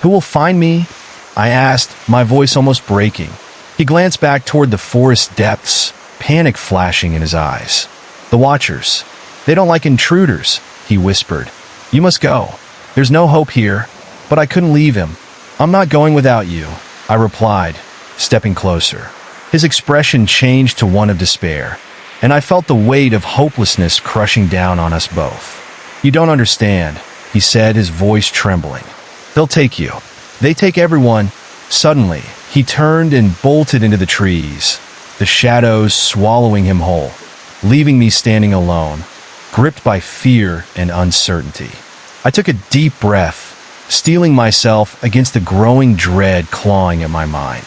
"Who will find me?" I asked, my voice almost breaking. He glanced back toward the forest depths, panic flashing in his eyes. "The Watchers. They don't like intruders," he whispered. "You must go. There's no hope here." But I couldn't leave him. "I'm not going without you," I replied, stepping closer. His expression changed to one of despair, and I felt the weight of hopelessness crushing down on us both. "You don't understand," he said, his voice trembling. "They'll take you. They take everyone." Suddenly, he turned and bolted into the trees, the shadows swallowing him whole, leaving me standing alone, gripped by fear and uncertainty. I took a deep breath, steeling myself against the growing dread clawing at my mind.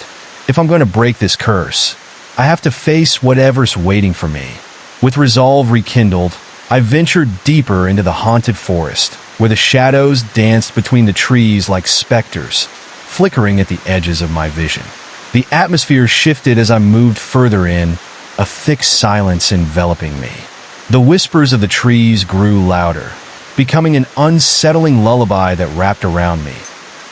If I'm going to break this curse, I have to face whatever's waiting for me. With resolve rekindled, I ventured deeper into the haunted forest, where the shadows danced between the trees like specters, flickering at the edges of my vision. The atmosphere shifted as I moved further in, a thick silence enveloping me. The whispers of the trees grew louder, becoming an unsettling lullaby that wrapped around me,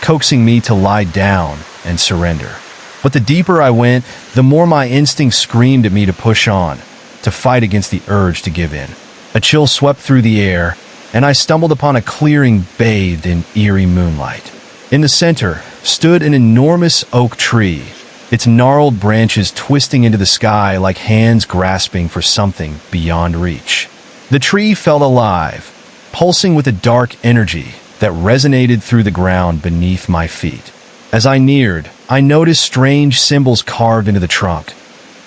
coaxing me to lie down and surrender. But the deeper I went, the more my instinct screamed at me to push on, to fight against the urge to give in. A chill swept through the air, and I stumbled upon a clearing bathed in eerie moonlight. In the center stood an enormous oak tree, its gnarled branches twisting into the sky like hands grasping for something beyond reach. The tree felt alive, pulsing with a dark energy that resonated through the ground beneath my feet. As I neared, I noticed strange symbols carved into the trunk,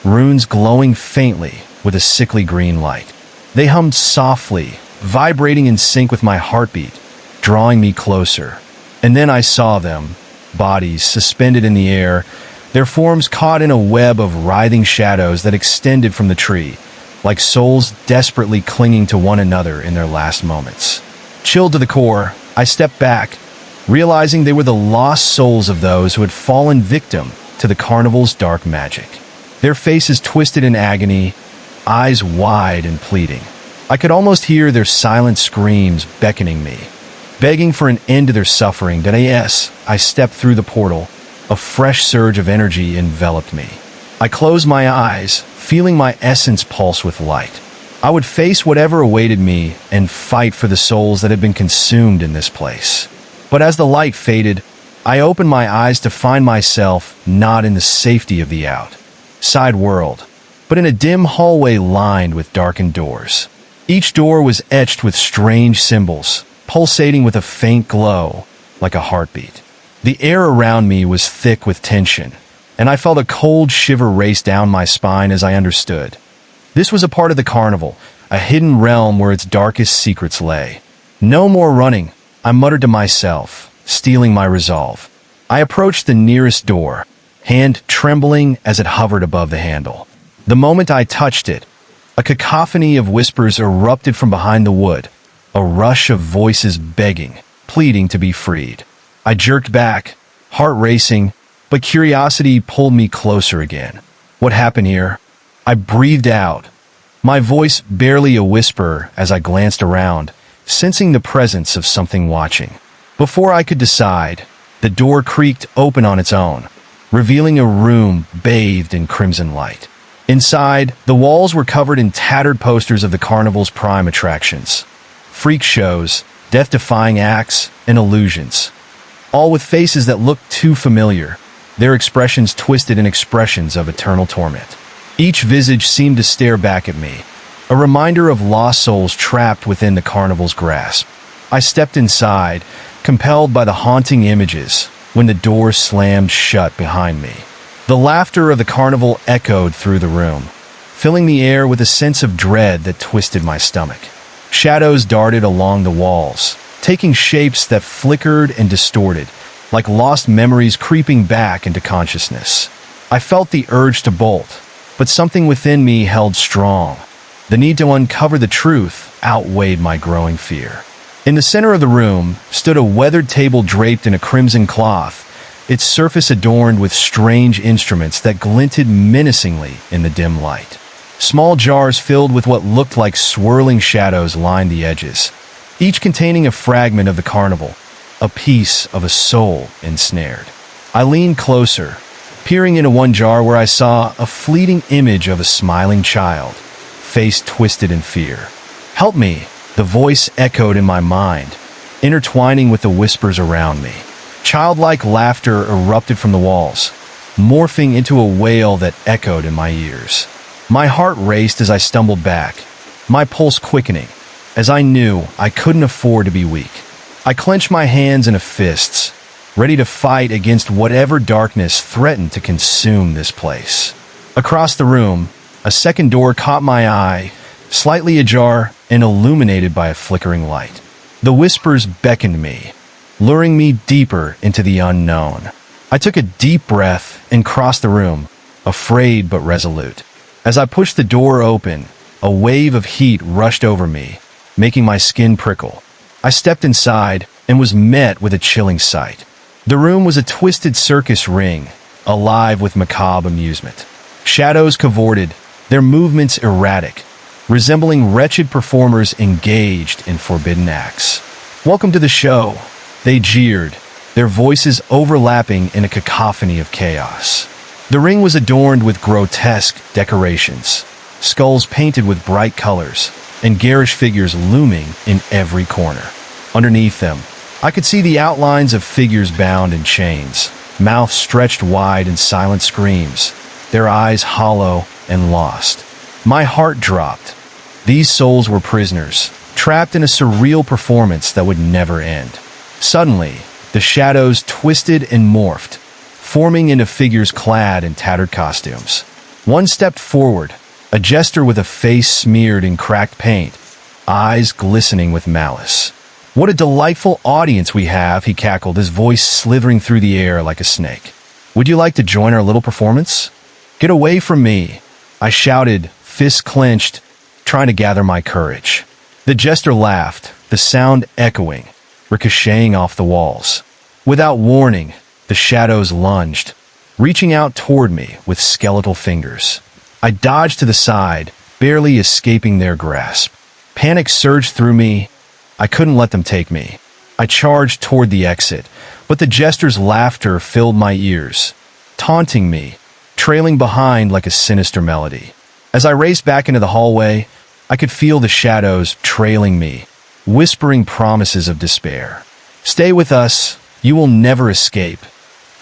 runes glowing faintly with a sickly green light. They hummed softly, vibrating in sync with my heartbeat, drawing me closer. And then I saw them, bodies suspended in the air, their forms caught in a web of writhing shadows that extended from the tree, like souls desperately clinging to one another in their last moments. Chilled to the core, I stepped back, realizing they were the lost souls of those who had fallen victim to the carnival's dark magic. Their faces twisted in agony, eyes wide and pleading. I could almost hear their silent screams beckoning me, begging for an end to their suffering. Then yes, I stepped through the portal. A fresh surge of energy enveloped me. I closed my eyes, feeling my essence pulse with light. I would face whatever awaited me and fight for the souls that had been consumed in this place. But as the light faded, I opened my eyes to find myself not in the safety of the outside world, but in a dim hallway lined with darkened doors. Each door was etched with strange symbols, pulsating with a faint glow, like a heartbeat. The air around me was thick with tension, and I felt a cold shiver race down my spine as I understood. This was a part of the carnival, a hidden realm where its darkest secrets lay. "No more running," I muttered to myself, steeling my resolve. I approached the nearest door, hand trembling as it hovered above the handle. The moment I touched it, a cacophony of whispers erupted from behind the wood, a rush of voices begging, pleading to be freed. I jerked back, heart racing, but curiosity pulled me closer again. "What happened here?" I breathed out, my voice barely a whisper as I glanced around, sensing the presence of something watching. Before I could decide, the door creaked open on its own, revealing a room bathed in crimson light. Inside, the walls were covered in tattered posters of the carnival's prime attractions. Freak shows, death-defying acts, and illusions. All with faces that looked too familiar, their expressions twisted in expressions of eternal torment. Each visage seemed to stare back at me, a reminder of lost souls trapped within the carnival's grasp. I stepped inside, compelled by the haunting images, when the door slammed shut behind me. The laughter of the carnival echoed through the room, filling the air with a sense of dread that twisted my stomach. Shadows darted along the walls, taking shapes that flickered and distorted, like lost memories creeping back into consciousness. I felt the urge to bolt, but something within me held strong. The need to uncover the truth outweighed my growing fear. In the center of the room stood a weathered table draped in a crimson cloth, its surface adorned with strange instruments that glinted menacingly in the dim light. Small jars filled with what looked like swirling shadows lined the edges, each containing a fragment of the carnival, a piece of a soul ensnared. I leaned closer, peering into one jar where I saw a fleeting image of a smiling child, face twisted in fear. "Help me," the voice echoed in my mind, intertwining with the whispers around me. Childlike laughter erupted from the walls, morphing into a wail that echoed in my ears. My heart raced as I stumbled back, my pulse quickening, as I knew I couldn't afford to be weak. I clenched my hands into fists, ready to fight against whatever darkness threatened to consume this place. Across the room, a second door caught my eye, slightly ajar and illuminated by a flickering light. The whispers beckoned me, luring me deeper into the unknown. I took a deep breath and crossed the room, afraid but resolute. As I pushed the door open, a wave of heat rushed over me, making my skin prickle. I stepped inside and was met with a chilling sight. The room was a twisted circus ring, alive with macabre amusement. Shadows cavorted, their movements erratic, resembling wretched performers engaged in forbidden acts. "Welcome to the show," they jeered, their voices overlapping in a cacophony of chaos. The ring was adorned with grotesque decorations, skulls painted with bright colors, and garish figures looming in every corner. Underneath them, I could see the outlines of figures bound in chains, mouths stretched wide in silent screams, their eyes hollow and lost. My heart dropped. These souls were prisoners, trapped in a surreal performance that would never end. Suddenly, the shadows twisted and morphed, forming into figures clad in tattered costumes. One stepped forward, a jester with a face smeared in cracked paint, eyes glistening with malice. "What a delightful audience we have," he cackled, his voice slithering through the air like a snake. "Would you like to join our little performance?" "Get away from me," I shouted, fists clenched, trying to gather my courage. The jester laughed, the sound echoing, ricocheting off the walls. Without warning, the shadows lunged, reaching out toward me with skeletal fingers. I dodged to the side, barely escaping their grasp. Panic surged through me. I couldn't let them take me. I charged toward the exit, but the jester's laughter filled my ears, taunting me, trailing behind like a sinister melody. As I raced back into the hallway, I could feel the shadows trailing me, whispering promises of despair. "Stay with us. You will never escape.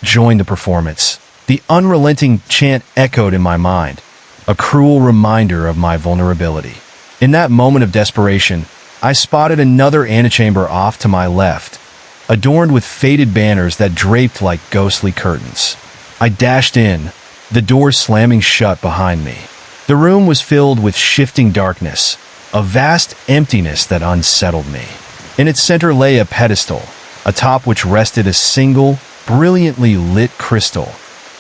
Join the performance." The unrelenting chant echoed in my mind, a cruel reminder of my vulnerability. In that moment of desperation, I spotted another antechamber off to my left, adorned with faded banners that draped like ghostly curtains. I dashed in, the door slamming shut behind me. The room was filled with shifting darkness, a vast emptiness that unsettled me. In its center lay a pedestal, atop which rested a single, brilliantly lit crystal,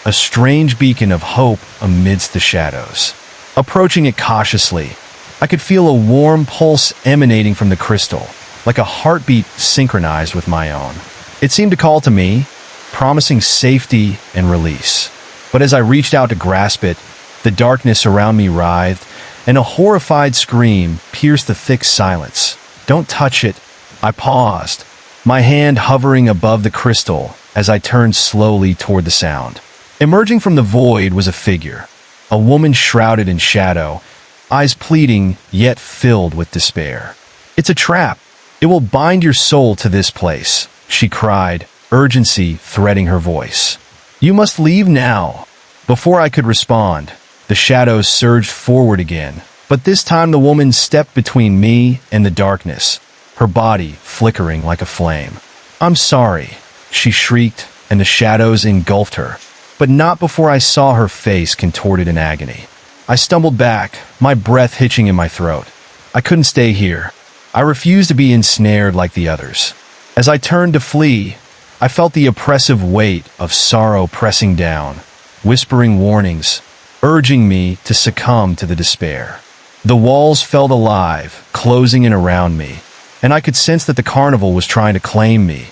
a strange beacon of hope amidst the shadows. Approaching it cautiously, I could feel a warm pulse emanating from the crystal, like a heartbeat synchronized with my own. It seemed to call to me, promising safety and release. But as I reached out to grasp it, the darkness around me writhed, and a horrified scream pierced the thick silence. "Don't touch it." I paused, my hand hovering above the crystal as I turned slowly toward the sound. Emerging from the void was a figure, a woman shrouded in shadow, eyes pleading yet filled with despair. "It's a trap. It will bind your soul to this place," she cried, urgency threading her voice. "You must leave now." Before I could respond, the shadows surged forward again, but this time the woman stepped between me and the darkness, her body flickering like a flame. "I'm sorry," she shrieked, and the shadows engulfed her, but not before I saw her face contorted in agony. I stumbled back, my breath hitching in my throat. I couldn't stay here. I refused to be ensnared like the others. As I turned to flee, I felt the oppressive weight of sorrow pressing down, whispering warnings, urging me to succumb to the despair. The walls felt alive, closing in around me, and I could sense that the carnival was trying to claim me,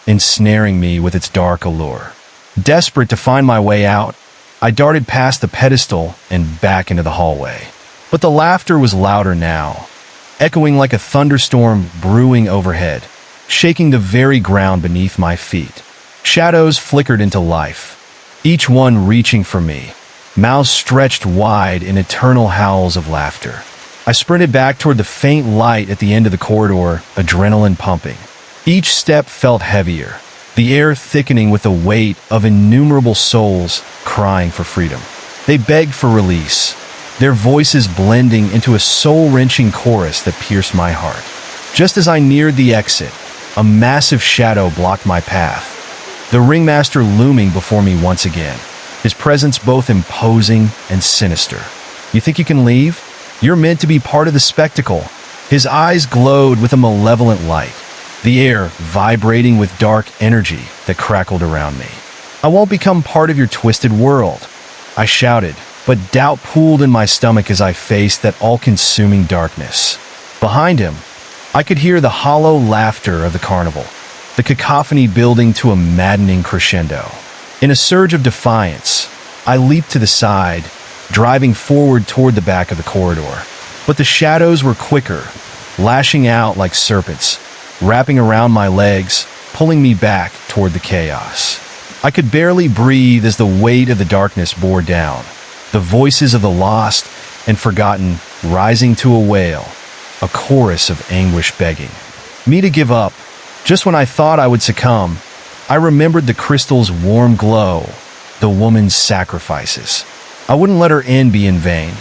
ensnaring me with its dark allure. Desperate to find my way out, I darted past the pedestal and back into the hallway. But the laughter was louder now, echoing like a thunderstorm brewing overhead, shaking the very ground beneath my feet. Shadows flickered into life, each one reaching for me, mouths stretched wide in eternal howls of laughter. I sprinted back toward the faint light at the end of the corridor, adrenaline pumping. Each step felt heavier, the air thickening with the weight of innumerable souls crying for freedom. They begged for release, their voices blending into a soul-wrenching chorus that pierced my heart. Just as I neared the exit, a massive shadow blocked my path, the ringmaster looming before me once again, his presence both imposing and sinister. "You think you can leave? You're meant to be part of the spectacle." His eyes glowed with a malevolent light, the air vibrating with dark energy that crackled around me. "I won't become part of your twisted world," I shouted, but doubt pooled in my stomach as I faced that all-consuming darkness. Behind him, I could hear the hollow laughter of the carnival, the cacophony building to a maddening crescendo. In a surge of defiance, I leaped to the side, driving forward toward the back of the corridor. But the shadows were quicker, lashing out like serpents, wrapping around my legs, pulling me back toward the chaos. I could barely breathe as the weight of the darkness bore down, the voices of the lost and forgotten rising to a wail, a chorus of anguish begging me to give up. Just when I thought I would succumb, I remembered the crystal's warm glow, the woman's sacrifices. I wouldn't let her end be in vain.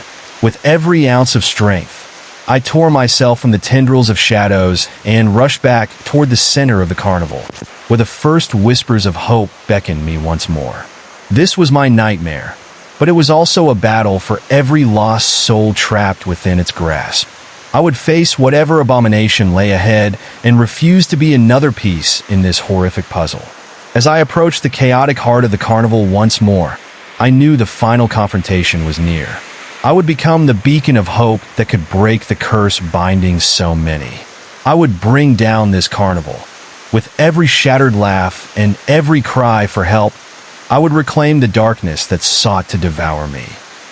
With every ounce of strength, I tore myself from the tendrils of shadows and rushed back toward the center of the carnival, where the first whispers of hope beckoned me once more. This was my nightmare, but it was also a battle for every lost soul trapped within its grasp. I would face whatever abomination lay ahead and refuse to be another piece in this horrific puzzle. As I approached the chaotic heart of the carnival once more, I knew the final confrontation was near. I would become the beacon of hope that could break the curse binding so many. I would bring down this carnival. With every shattered laugh and every cry for help, I would reclaim the darkness that sought to devour me.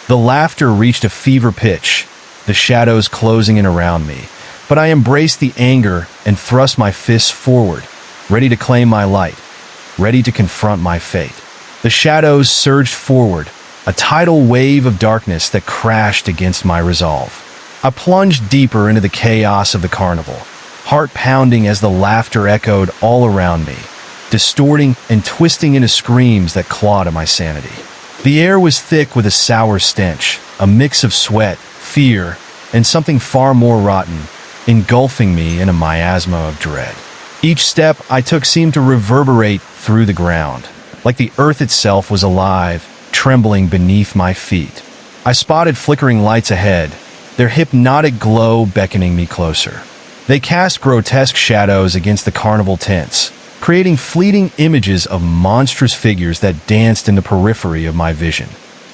The laughter reached a fever pitch, the shadows closing in around me, but I embraced the anger and thrust my fists forward, ready to claim my light, ready to confront my fate. The shadows surged forward, a tidal wave of darkness that crashed against my resolve. I plunged deeper into the chaos of the carnival, heart pounding as the laughter echoed all around me, distorting and twisting into screams that clawed at my sanity. The air was thick with a sour stench, a mix of sweat, fear, and something far more rotten, engulfing me in a miasma of dread. Each step I took seemed to reverberate through the ground, like the earth itself was alive, trembling beneath my feet. I spotted flickering lights ahead, their hypnotic glow beckoning me closer. They cast grotesque shadows against the carnival tents, creating fleeting images of monstrous figures that danced in the periphery of my vision.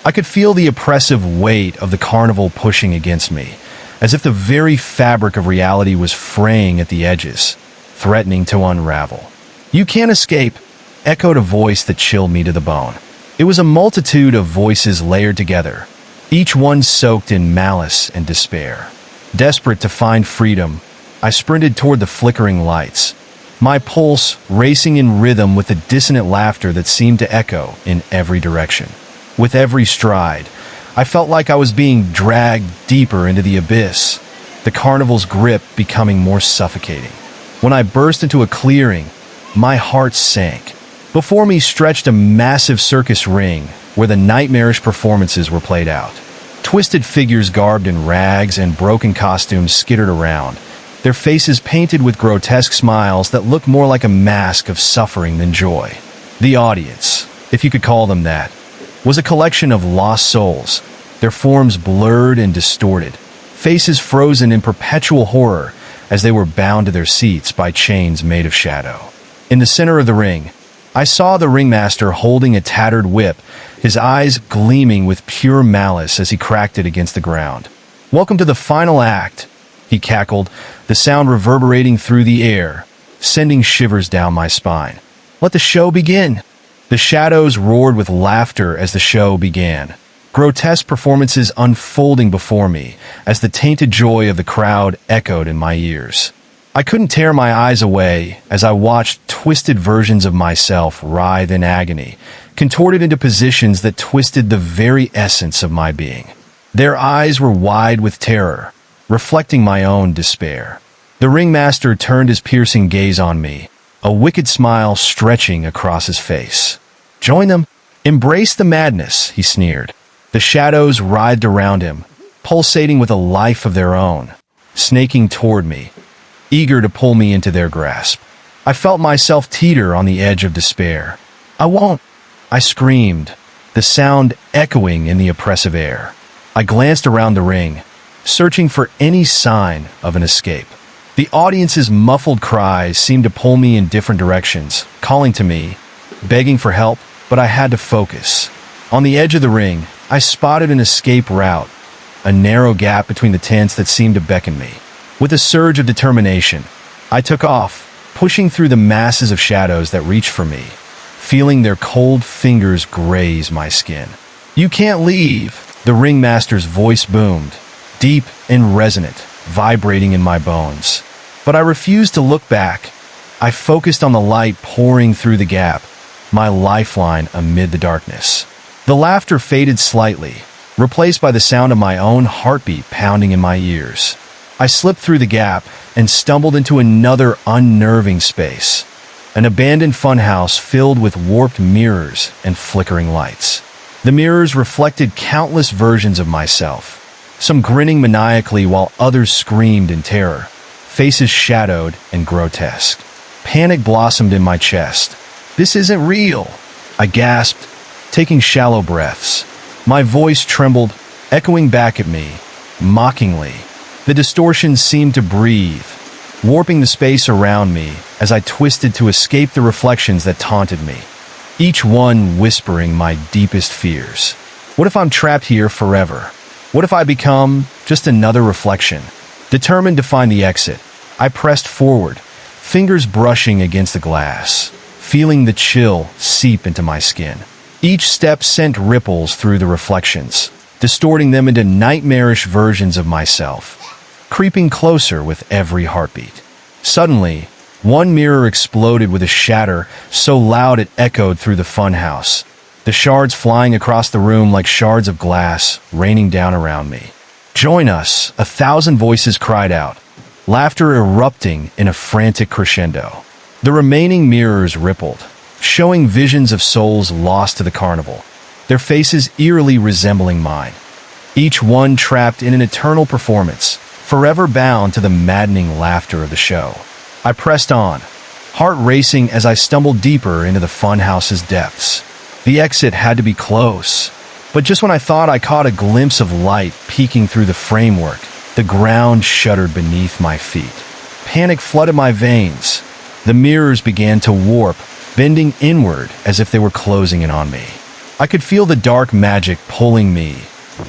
I could feel the oppressive weight of the carnival pushing against me, as if the very fabric of reality was fraying at the edges, threatening to unravel. "You can't escape," echoed a voice that chilled me to the bone. It was a multitude of voices layered together, each one soaked in malice and despair. Desperate to find freedom, I sprinted toward the flickering lights, my pulse racing in rhythm with the dissonant laughter that seemed to echo in every direction. With every stride, I felt like I was being dragged deeper into the abyss, the carnival's grip becoming more suffocating. When I burst into a clearing, my heart sank. Before me stretched a massive circus ring where the nightmarish performances were played out. Twisted figures garbed in rags and broken costumes skittered around, their faces painted with grotesque smiles that looked more like a mask of suffering than joy. The audience, if you could call them that, was a collection of lost souls, their forms blurred and distorted, faces frozen in perpetual horror as they were bound to their seats by chains made of shadow. In the center of the ring, I saw the ringmaster holding a tattered whip, his eyes gleaming with pure malice as he cracked it against the ground. "Welcome to the final act," he cackled, the sound reverberating through the air, sending shivers down my spine. Let the show begin. The shadows roared with laughter as the show began, grotesque performances unfolding before me as the tainted joy of the crowd echoed in my ears. I couldn't tear my eyes away as I watched twisted versions of myself writhe in agony, contorted into positions that twisted the very essence of my being. Their eyes were wide with terror, reflecting my own despair. The ringmaster turned his piercing gaze on me, a wicked smile stretching across his face. "Join them. Embrace the madness," he sneered. The shadows writhed around him, pulsating with a life of their own, snaking toward me, eager to pull me into their grasp. I felt myself teeter on the edge of despair. "I won't!" I screamed, the sound echoing in the oppressive air. I glanced around the ring, searching for any sign of an escape. The audience's muffled cries seemed to pull me in different directions, calling to me, begging for help, but I had to focus. On the edge of the ring, I spotted an escape route, a narrow gap between the tents that seemed to beckon me. With a surge of determination, I took off, pushing through the masses of shadows that reached for me, feeling their cold fingers graze my skin. "You can't leave," the ringmaster's voice boomed, deep and resonant, vibrating in my bones. But I refused to look back. I focused on the light pouring through the gap, my lifeline amid the darkness. The laughter faded slightly, replaced by the sound of my own heartbeat pounding in my ears. I slipped through the gap and stumbled into another unnerving space, an abandoned funhouse filled with warped mirrors and flickering lights. The mirrors reflected countless versions of myself, some grinning maniacally while others screamed in terror, faces shadowed and grotesque. Panic blossomed in my chest. "This isn't real," I gasped, taking shallow breaths. My voice trembled, echoing back at me, mockingly. The distortion seemed to breathe, warping the space around me as I twisted to escape the reflections that taunted me, each one whispering my deepest fears. What if I'm trapped here forever? What if I become just another reflection? Determined to find the exit, I pressed forward, fingers brushing against the glass, feeling the chill seep into my skin. Each step sent ripples through the reflections, distorting them into nightmarish versions of myself, creeping closer with every heartbeat. Suddenly, one mirror exploded with a shatter so loud it echoed through the funhouse, the shards flying across the room like shards of glass, raining down around me. "Join us," 1,000 voices cried out, laughter erupting in a frantic crescendo. The remaining mirrors rippled, showing visions of souls lost to the carnival, their faces eerily resembling mine, each one trapped in an eternal performance, forever bound to the maddening laughter of the show. I pressed on, heart racing as I stumbled deeper into the funhouse's depths. The exit had to be close, but just when I thought I caught a glimpse of light peeking through the framework, the ground shuddered beneath my feet. Panic flooded my veins. The mirrors began to warp, bending inward as if they were closing in on me. I could feel the dark magic pulling me,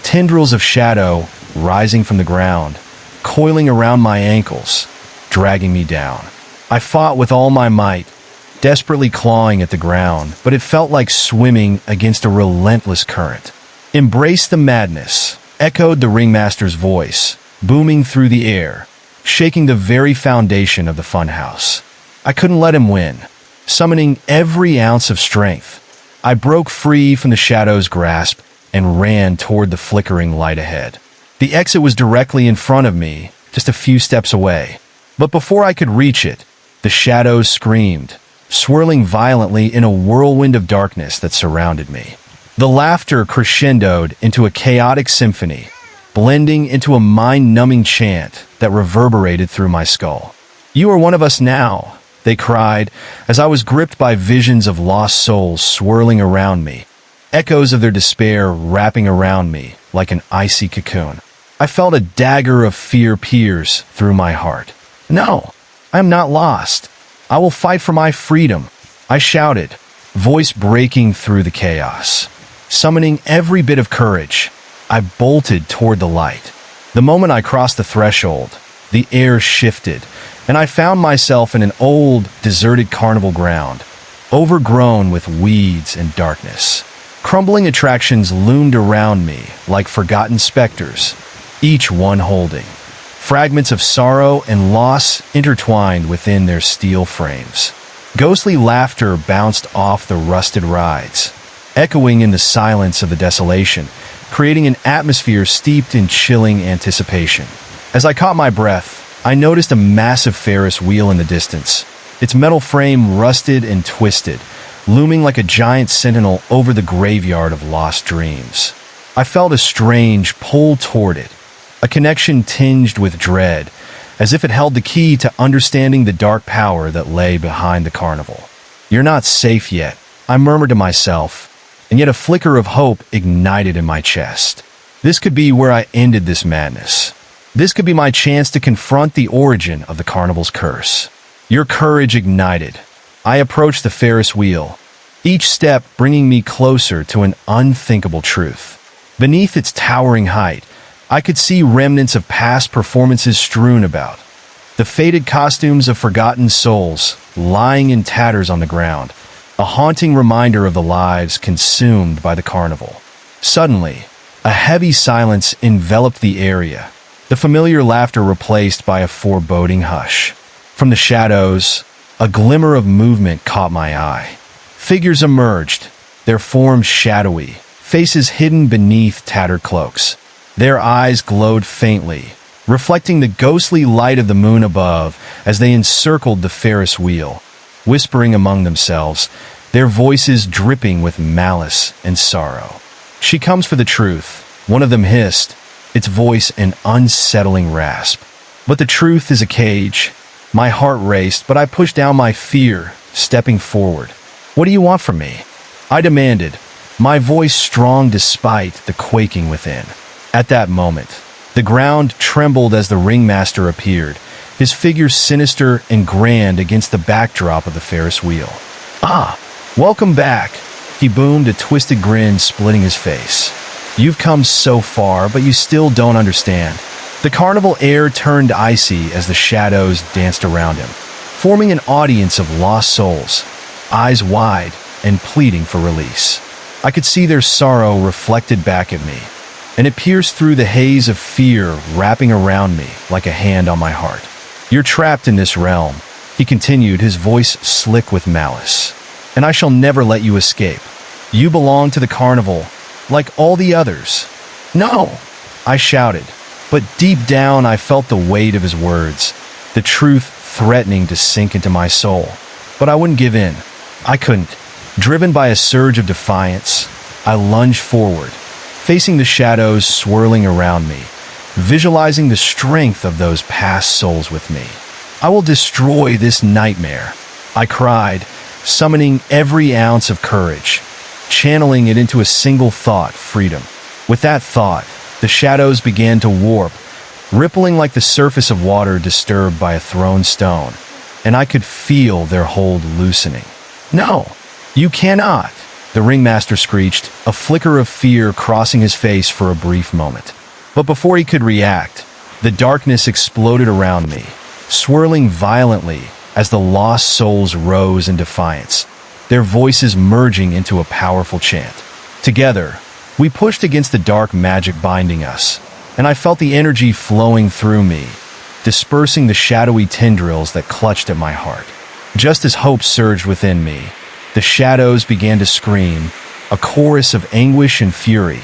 tendrils of shadow rising from the ground, coiling around my ankles, dragging me down. I fought with all my might, desperately clawing at the ground, but it felt like swimming against a relentless current. "Embrace the madness," echoed the ringmaster's voice, booming through the air, shaking the very foundation of the funhouse. I couldn't let him win. Summoning every ounce of strength, I broke free from the shadow's grasp and ran toward the flickering light ahead. The exit was directly in front of me, just a few steps away. But before I could reach it, the shadows screamed, swirling violently in a whirlwind of darkness that surrounded me. The laughter crescendoed into a chaotic symphony, blending into a mind-numbing chant that reverberated through my skull. "You are one of us now," they cried, as I was gripped by visions of lost souls swirling around me, echoes of their despair wrapping around me like an icy cocoon. I felt a dagger of fear pierce through my heart. "No, I am not lost. I will fight for my freedom," I shouted, voice breaking through the chaos. Summoning every bit of courage, I bolted toward the light. The moment I crossed the threshold, The air shifted, and I found myself in an old, deserted carnival ground, overgrown with weeds and darkness. Crumbling attractions loomed around me like forgotten specters, each one holding fragments of sorrow and loss intertwined within their steel frames. Ghostly laughter bounced off the rusted rides, echoing in the silence of the desolation, creating an atmosphere steeped in chilling anticipation. As I caught my breath, I noticed a massive Ferris wheel in the distance, its metal frame rusted and twisted, looming like a giant sentinel over the graveyard of lost dreams. I felt a strange pull toward it, a connection tinged with dread, as if it held the key to understanding the dark power that lay behind the carnival. "You're not safe yet," I murmured to myself, and yet a flicker of hope ignited in my chest. This could be where I ended this madness. This could be my chance to confront the origin of the carnival's curse. Your courage ignited. I approached the Ferris wheel, each step bringing me closer to an unthinkable truth. Beneath its towering height, I could see remnants of past performances strewn about. The faded costumes of forgotten souls lying in tatters on the ground, a haunting reminder of the lives consumed by the carnival. Suddenly, a heavy silence enveloped the area, the familiar laughter replaced by a foreboding hush. From the shadows, a glimmer of movement caught my eye. Figures emerged, their forms shadowy, faces hidden beneath tattered cloaks. Their eyes glowed faintly, reflecting the ghostly light of the moon above as they encircled the Ferris wheel, whispering among themselves, their voices dripping with malice and sorrow. "She comes for the truth," one of them hissed, its voice an unsettling rasp. "But the truth is a cage." My heart raced, but I pushed down my fear, stepping forward. "What do you want from me?" I demanded, my voice strong despite the quaking within. At that moment, the ground trembled as the ringmaster appeared, his figure sinister and grand against the backdrop of the Ferris wheel. "Ah, welcome back," he boomed, a twisted grin splitting his face. "You've come so far, but you still don't understand." The carnival air turned icy as the shadows danced around him, forming an audience of lost souls, eyes wide and pleading for release. I could see their sorrow reflected back at me, and it pierced through the haze of fear wrapping around me like a hand on my heart. "You're trapped in this realm," he continued, his voice slick with malice, "and I shall never let you escape. You belong to the carnival, like all the others." "No!" I shouted, but deep down I felt the weight of his words, the truth threatening to sink into my soul. But I wouldn't give in. I couldn't. Driven by a surge of defiance, I lunged forward, facing the shadows swirling around me, visualizing the strength of those past souls with me. "I will destroy this nightmare," I cried, summoning every ounce of courage, channeling it into a single thought: freedom. With that thought, the shadows began to warp, rippling like the surface of water disturbed by a thrown stone, and I could feel their hold loosening. "No, you cannot!" the ringmaster screeched, a flicker of fear crossing his face for a brief moment. But before he could react, the darkness exploded around me, swirling violently as the lost souls rose in defiance, their voices merging into a powerful chant. Together, we pushed against the dark magic binding us, and I felt the energy flowing through me, dispersing the shadowy tendrils that clutched at my heart. Just as hope surged within me, the shadows began to scream, a chorus of anguish and fury,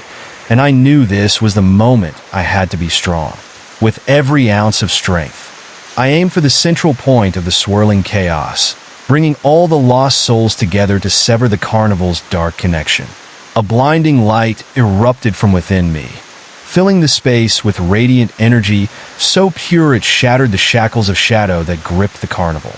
and I knew this was the moment I had to be strong. With every ounce of strength, I aimed for the central point of the swirling chaos, bringing all the lost souls together to sever the carnival's dark connection. A blinding light erupted from within me, filling the space with radiant energy so pure it shattered the shackles of shadow that gripped the carnival.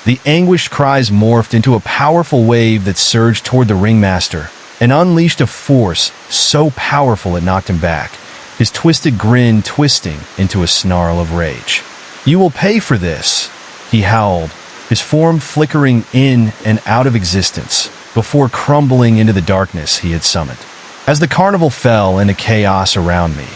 The anguished cries morphed into a powerful wave that surged toward the ringmaster and unleashed a force so powerful it knocked him back, his twisted grin twisting into a snarl of rage. "You will pay for this," he howled, his form flickering in and out of existence before crumbling into the darkness he had summoned. As the carnival fell into chaos around me,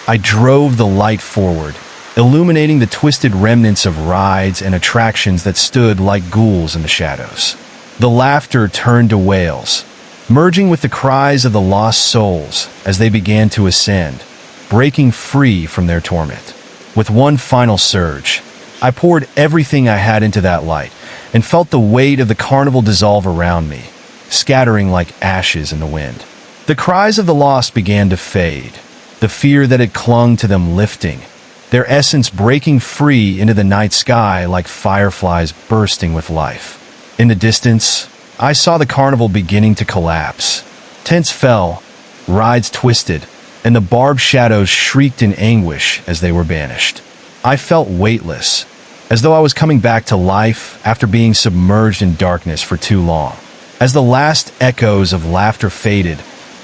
I drove the light forward, illuminating the twisted remnants of rides and attractions that stood like ghouls in the shadows. The laughter turned to wails, merging with the cries of the lost souls as they began to ascend, breaking free from their torment. With one final surge, I poured everything I had into that light and felt the weight of the carnival dissolve around me, scattering like ashes in the wind. The cries of the lost began to fade, the fear that had clung to them lifting, their essence breaking free into the night sky like fireflies bursting with life. In the distance, I saw the carnival beginning to collapse. Tents fell, rides twisted, and the barbed shadows shrieked in anguish as they were banished. I felt weightless, as though I was coming back to life after being submerged in darkness for too long. As the last echoes of laughter faded,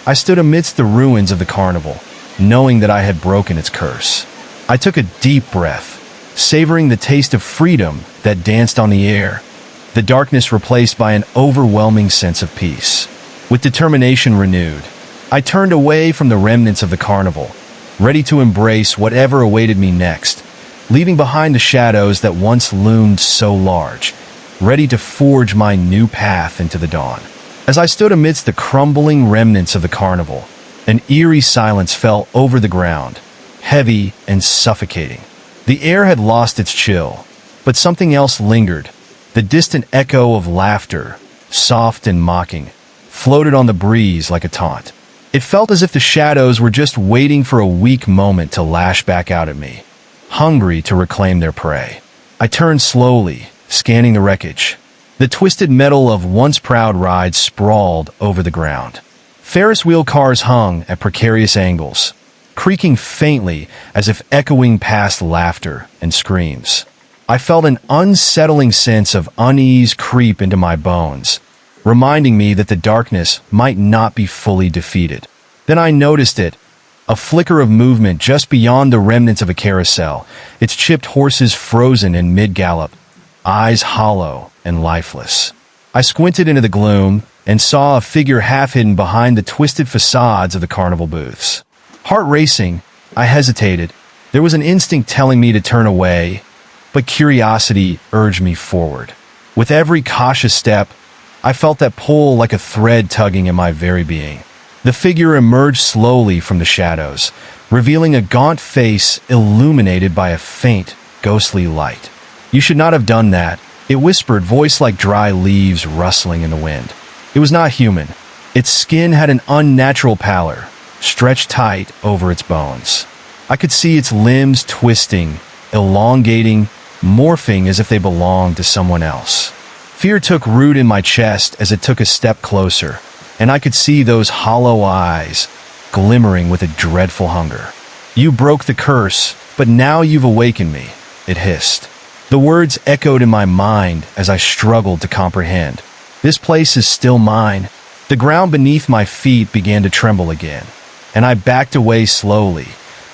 I stood amidst the ruins of the carnival, knowing that I had broken its curse. I took a deep breath, savoring the taste of freedom that danced on the air, the darkness replaced by an overwhelming sense of peace. With determination renewed, I turned away from the remnants of the carnival, ready to embrace whatever awaited me next, leaving behind the shadows that once loomed so large, ready to forge my new path into the dawn. As I stood amidst the crumbling remnants of the carnival, an eerie silence fell over the ground, heavy and suffocating. The air had lost its chill, but something else lingered. The distant echo of laughter, soft and mocking, floated on the breeze like a taunt. It felt as if the shadows were just waiting for a weak moment to lash back out at me, hungry to reclaim their prey. I turned slowly, scanning the wreckage. The twisted metal of once proud rides sprawled over the ground. Ferris wheel cars hung at precarious angles, creaking faintly as if echoing past laughter and screams. I felt an unsettling sense of unease creep into my bones, reminding me that the darkness might not be fully defeated. Then I noticed it, a flicker of movement just beyond the remnants of a carousel, its chipped horses frozen in mid-gallop, eyes hollow and lifeless. I squinted into the gloom and saw a figure half hidden behind the twisted facades of the carnival booths. Heart racing, I hesitated. There was an instinct telling me to turn away, but curiosity urged me forward. With every cautious step, I felt that pull like a thread tugging at my very being. The figure emerged slowly from the shadows, revealing a gaunt face illuminated by a faint, ghostly light. "You should not have done that," it whispered, voice like dry leaves rustling in the wind. It was not human. Its skin had an unnatural pallor, stretched tight over its bones. I could see its limbs twisting, elongating, morphing as if they belonged to someone else. Fear took root in my chest as it took a step closer, and I could see those hollow eyes glimmering with a dreadful hunger. "You broke the curse, but now you've awakened me," it hissed. The words echoed in my mind as I struggled to comprehend. This place is still mine. The ground beneath my feet began to tremble again, and I backed away slowly,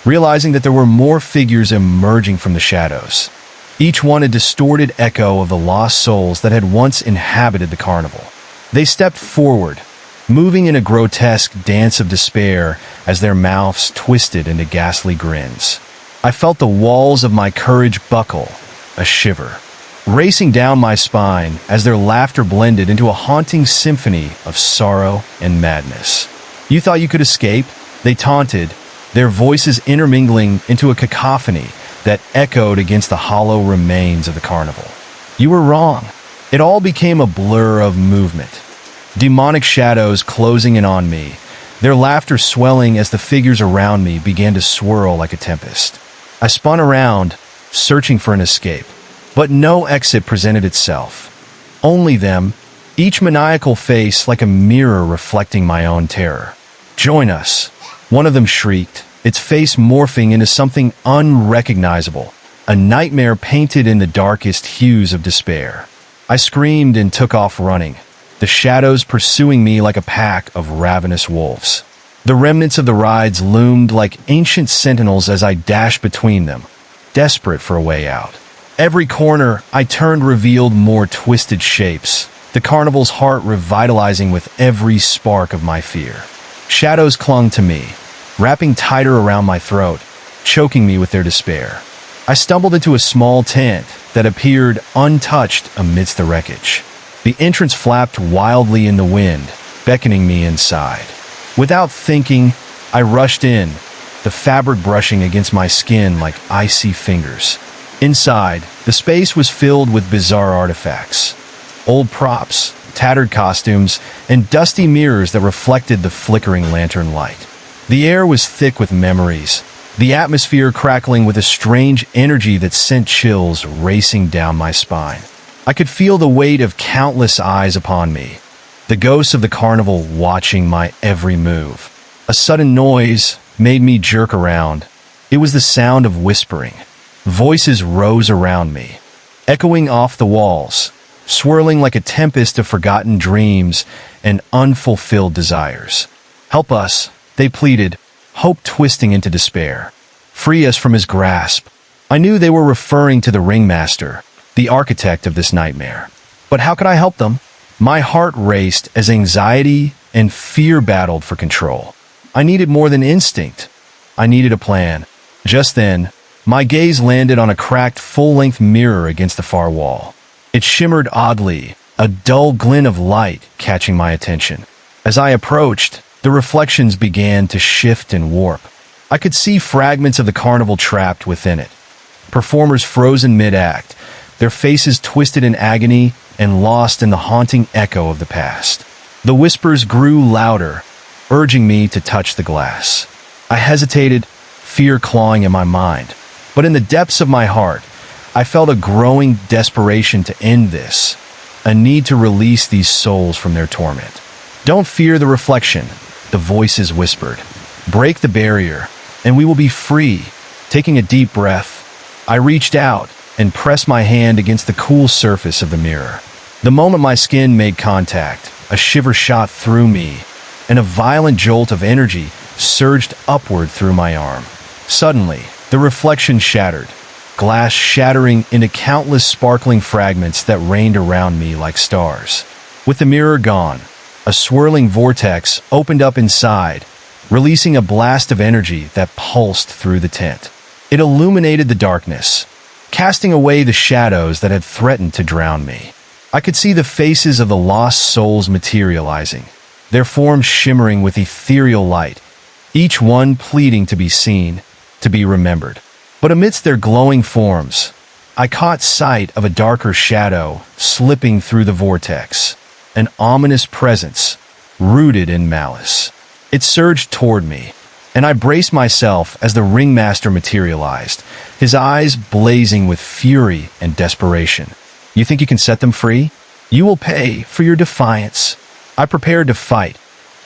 realizing that there were more figures emerging from the shadows, each one a distorted echo of the lost souls that had once inhabited the carnival. They stepped forward, moving in a grotesque dance of despair as their mouths twisted into ghastly grins. I felt the walls of my courage buckle, a shiver, racing down my spine as their laughter blended into a haunting symphony of sorrow and madness. "You thought you could escape?" they taunted, their voices intermingling into a cacophony that echoed against the hollow remains of the carnival. "You were wrong." It all became a blur of movement, demonic shadows closing in on me, their laughter swelling as the figures around me began to swirl like a tempest. I spun around, searching for an escape, but no exit presented itself. Only them, each maniacal face like a mirror reflecting my own terror. "Join us," one of them shrieked, its face morphing into something unrecognizable, a nightmare painted in the darkest hues of despair. I screamed and took off running, the shadows pursuing me like a pack of ravenous wolves. The remnants of the rides loomed like ancient sentinels as I dashed between them, desperate for a way out. Every corner I turned revealed more twisted shapes, the carnival's heart revitalizing with every spark of my fear. Shadows clung to me, wrapping tighter around my throat, choking me with their despair. I stumbled into a small tent that appeared untouched amidst the wreckage. The entrance flapped wildly in the wind, beckoning me inside. Without thinking, I rushed in, the fabric brushing against my skin like icy fingers. Inside, the space was filled with bizarre artifacts. Old props, tattered costumes, and dusty mirrors that reflected the flickering lantern light. The air was thick with memories, the atmosphere crackling with a strange energy that sent chills racing down my spine. I could feel the weight of countless eyes upon me, the ghosts of the carnival watching my every move. A sudden noise made me jerk around. It was the sound of whispering. Voices rose around me, echoing off the walls, swirling like a tempest of forgotten dreams and unfulfilled desires. "Help us," they pleaded, hope twisting into despair. "Free us from his grasp." I knew they were referring to the ringmaster, the architect of this nightmare. But how could I help them? My heart raced as anxiety and fear battled for control. I needed more than instinct. I needed a plan. Just then, my gaze landed on a cracked full-length mirror against the far wall. It shimmered oddly, a dull glint of light catching my attention. As I approached, the reflections began to shift and warp. I could see fragments of the carnival trapped within it. Performers frozen mid-act, their faces twisted in agony and lost in the haunting echo of the past. The whispers grew louder, urging me to touch the glass. I hesitated, fear clawing in my mind. But in the depths of my heart, I felt a growing desperation to end this, a need to release these souls from their torment. "Don't fear the reflection," the voices whispered. "Break the barrier, and we will be free." Taking a deep breath, I reached out and pressed my hand against the cool surface of the mirror. The moment my skin made contact, a shiver shot through me, and a violent jolt of energy surged upward through my arm. Suddenly, the reflection shattered, glass shattering into countless sparkling fragments that rained around me like stars. With the mirror gone, a swirling vortex opened up inside, releasing a blast of energy that pulsed through the tent. It illuminated the darkness, casting away the shadows that had threatened to drown me. I could see the faces of the lost souls materializing, their forms shimmering with ethereal light, each one pleading to be seen, to be remembered. But amidst their glowing forms, I caught sight of a darker shadow slipping through the vortex, an ominous presence, rooted in malice. It surged toward me, and I braced myself as the ringmaster materialized, his eyes blazing with fury and desperation. "You think you can set them free? You will pay for your defiance." I prepared to fight,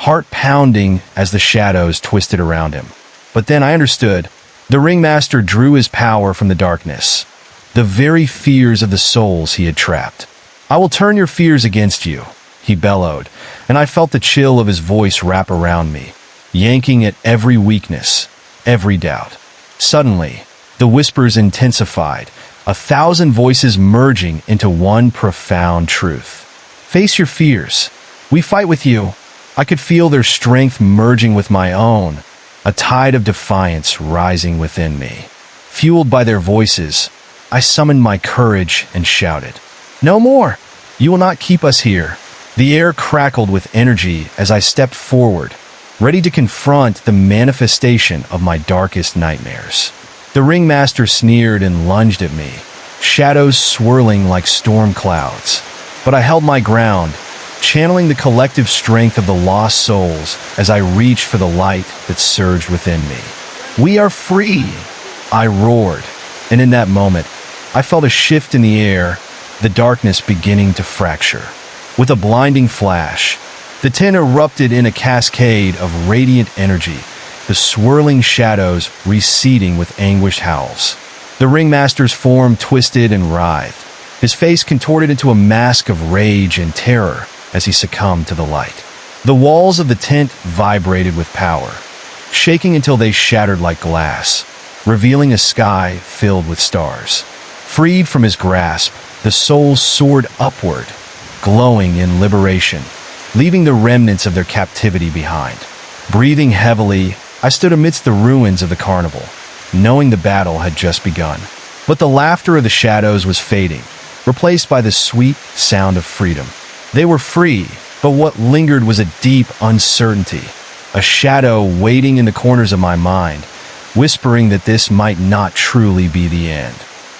heart pounding as the shadows twisted around him. But then I understood. The ringmaster drew his power from the darkness, the very fears of the souls he had trapped. "I will turn your fears against you," he bellowed, and I felt the chill of his voice wrap around me, yanking at every weakness, every doubt. Suddenly, the whispers intensified, 1,000 voices merging into one profound truth. "Face your fears. We fight with you." I could feel their strength merging with my own, a tide of defiance rising within me. Fueled by their voices, I summoned my courage and shouted, "No more! You will not keep us here." The air crackled with energy as I stepped forward, ready to confront the manifestation of my darkest nightmares. The ringmaster sneered and lunged at me, shadows swirling like storm clouds. But I held my ground, channeling the collective strength of the lost souls as I reached for the light that surged within me. "We are free!" I roared, and in that moment, I felt a shift in the air, the darkness beginning to fracture. With a blinding flash, the tent erupted in a cascade of radiant energy, the swirling shadows receding with anguished howls. The ringmaster's form twisted and writhed, his face contorted into a mask of rage and terror as he succumbed to the light. The walls of the tent vibrated with power, shaking until they shattered like glass, revealing a sky filled with stars. Freed from his grasp, the souls soared upward, glowing in liberation, leaving the remnants of their captivity behind. Breathing heavily, I stood amidst the ruins of the carnival, knowing the battle had just begun. But the laughter of the shadows was fading, replaced by the sweet sound of freedom. They were free, but what lingered was a deep uncertainty, a shadow waiting in the corners of my mind, whispering that this might not truly be the end.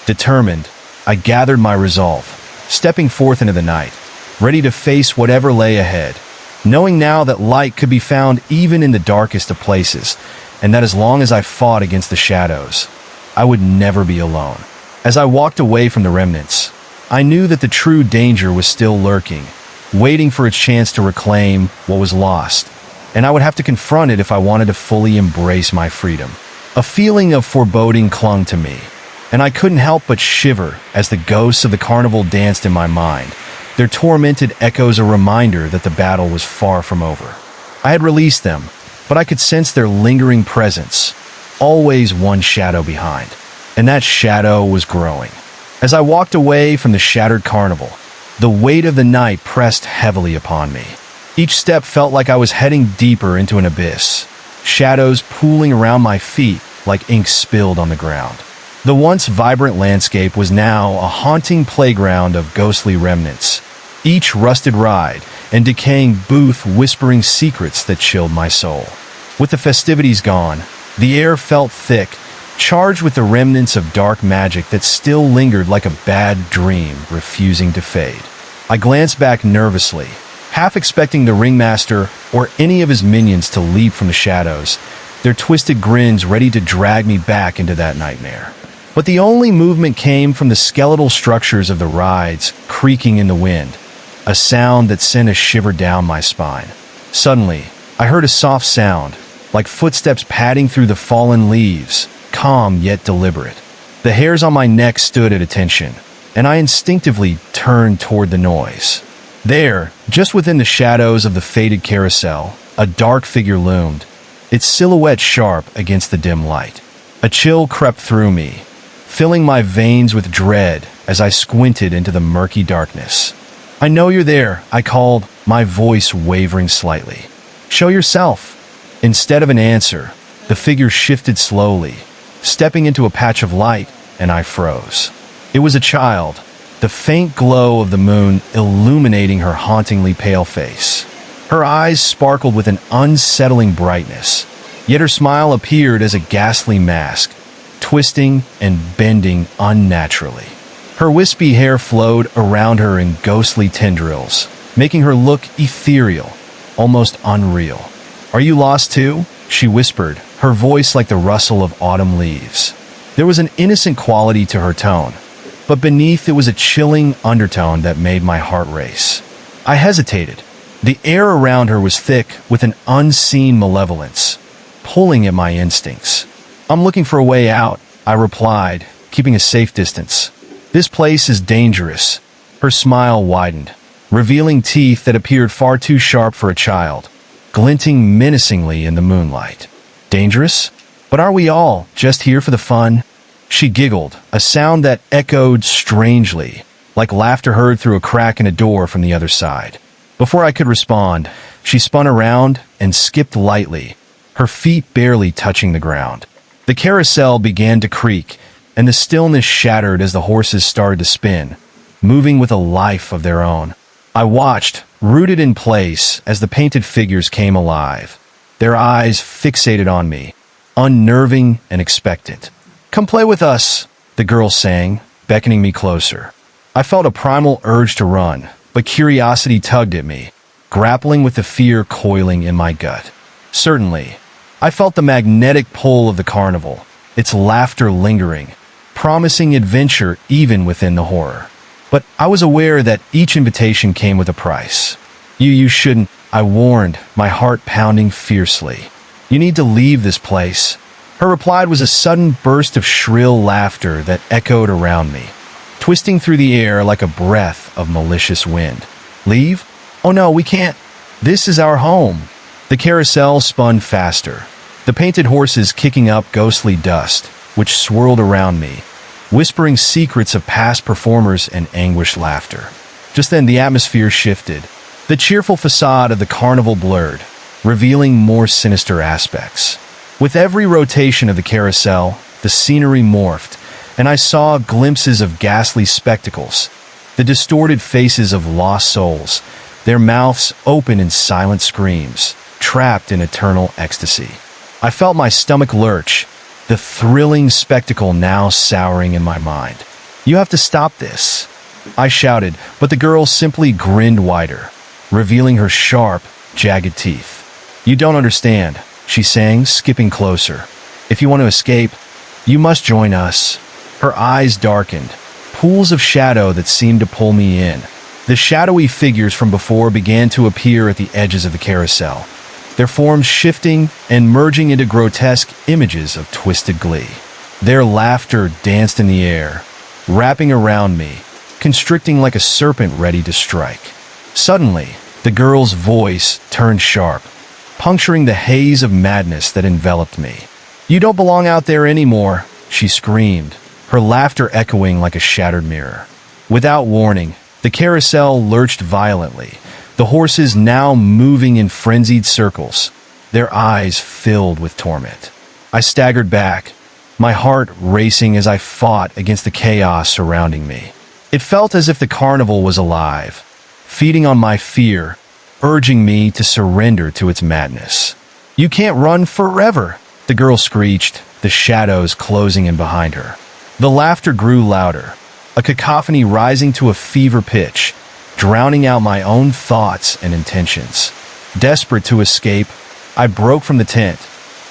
Determined, I gathered my resolve, stepping forth into the night, ready to face whatever lay ahead, knowing now that light could be found even in the darkest of places, and that as long as I fought against the shadows, I would never be alone. As I walked away from the remnants, I knew that the true danger was still lurking, waiting for its chance to reclaim what was lost, and I would have to confront it if I wanted to fully embrace my freedom. A feeling of foreboding clung to me, and I couldn't help but shiver as the ghosts of the carnival danced in my mind, their tormented echoes a reminder that the battle was far from over. I had released them, but I could sense their lingering presence, always one shadow behind, and that shadow was growing. As I walked away from the shattered carnival, the weight of the night pressed heavily upon me. Each step felt like I was heading deeper into an abyss, shadows pooling around my feet like ink spilled on the ground. The once vibrant landscape was now a haunting playground of ghostly remnants, each rusted ride and decaying booth whispering secrets that chilled my soul. With the festivities gone, the air felt thick, charged with the remnants of dark magic that still lingered like a bad dream refusing to fade. I glanced back nervously, half expecting the ringmaster or any of his minions to leap from the shadows, their twisted grins ready to drag me back into that nightmare. But the only movement came from the skeletal structures of the rides creaking in the wind, a sound that sent a shiver down my spine. Suddenly, I heard a soft sound, like footsteps padding through the fallen leaves, calm yet deliberate. The hairs on my neck stood at attention, and I instinctively turned toward the noise. There, just within the shadows of the faded carousel, a dark figure loomed, its silhouette sharp against the dim light. A chill crept through me, filling my veins with dread as I squinted into the murky darkness. "I know you're there," I called, my voice wavering slightly. "Show yourself." Instead of an answer, the figure shifted slowly, stepping into a patch of light, and I froze. It was a child, the faint glow of the moon illuminating her hauntingly pale face. Her eyes sparkled with an unsettling brightness, yet her smile appeared as a ghastly mask, twisting and bending unnaturally. Her wispy hair flowed around her in ghostly tendrils, making her look ethereal, almost unreal. "Are you lost too?" she whispered, her voice like the rustle of autumn leaves. There was an innocent quality to her tone, but beneath it was a chilling undertone that made my heart race. I hesitated. The air around her was thick with an unseen malevolence, pulling at my instincts. "I'm looking for a way out," I replied, keeping a safe distance. "This place is dangerous." Her smile widened, revealing teeth that appeared far too sharp for a child, glinting menacingly in the moonlight. "Dangerous? But are we all just here for the fun?" She giggled, a sound that echoed strangely, like laughter heard through a crack in a door from the other side. Before I could respond, she spun around and skipped lightly, her feet barely touching the ground. The carousel began to creak, and the stillness shattered as the horses started to spin, moving with a life of their own. I watched, rooted in place, as the painted figures came alive, their eyes fixated on me, unnerving and expectant. "Come play with us," the girl sang, beckoning me closer. I felt a primal urge to run, but curiosity tugged at me, grappling with the fear coiling in my gut. Certainly, I felt the magnetic pull of the carnival, its laughter lingering, promising adventure even within the horror. But I was aware that each invitation came with a price. You shouldn't," I warned, my heart pounding fiercely. "You need to leave this place." Her reply was a sudden burst of shrill laughter that echoed around me, twisting through the air like a breath of malicious wind. "Leave? Oh no, we can't. This is our home." The carousel spun faster, the painted horses kicking up ghostly dust, which swirled around me, whispering secrets of past performers and anguished laughter. Just then the atmosphere shifted. The cheerful facade of the carnival blurred, revealing more sinister aspects. With every rotation of the carousel, the scenery morphed, and I saw glimpses of ghastly spectacles, the distorted faces of lost souls, their mouths open in silent screams, trapped in eternal ecstasy. I felt my stomach lurch, the thrilling spectacle now souring in my mind. "You have to stop this," I shouted, but the girl simply grinned wider, revealing her sharp, jagged teeth. "You don't understand," she sang, skipping closer. "If you want to escape, you must join us." Her eyes darkened, pools of shadow that seemed to pull me in. The shadowy figures from before began to appear at the edges of the carousel, their forms shifting and merging into grotesque images of twisted glee. Their laughter danced in the air, wrapping around me, constricting like a serpent ready to strike. Suddenly, the girl's voice turned sharp, puncturing the haze of madness that enveloped me. "You don't belong out there anymore," she screamed, her laughter echoing like a shattered mirror. Without warning, the carousel lurched violently, the horses now moving in frenzied circles, their eyes filled with torment. I staggered back, my heart racing as I fought against the chaos surrounding me. It felt as if the carnival was alive, feeding on my fear, urging me to surrender to its madness. "You can't run forever," the girl screeched, the shadows closing in behind her. The laughter grew louder, a cacophony rising to a fever pitch, drowning out my own thoughts and intentions. Desperate to escape, I broke from the tent,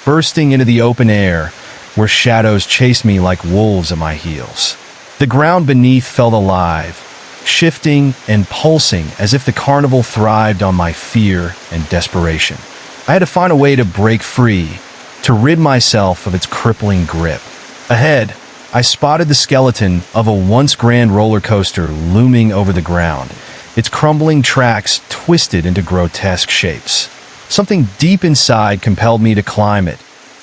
bursting into the open air, where shadows chased me like wolves at my heels. The ground beneath felt alive, shifting and pulsing as if the carnival thrived on my fear and desperation. I had to find a way to break free, to rid myself of its crippling grip. Ahead, I spotted the skeleton of a once grand roller coaster looming over the ground, its crumbling tracks twisted into grotesque shapes. Something deep inside compelled me to climb it,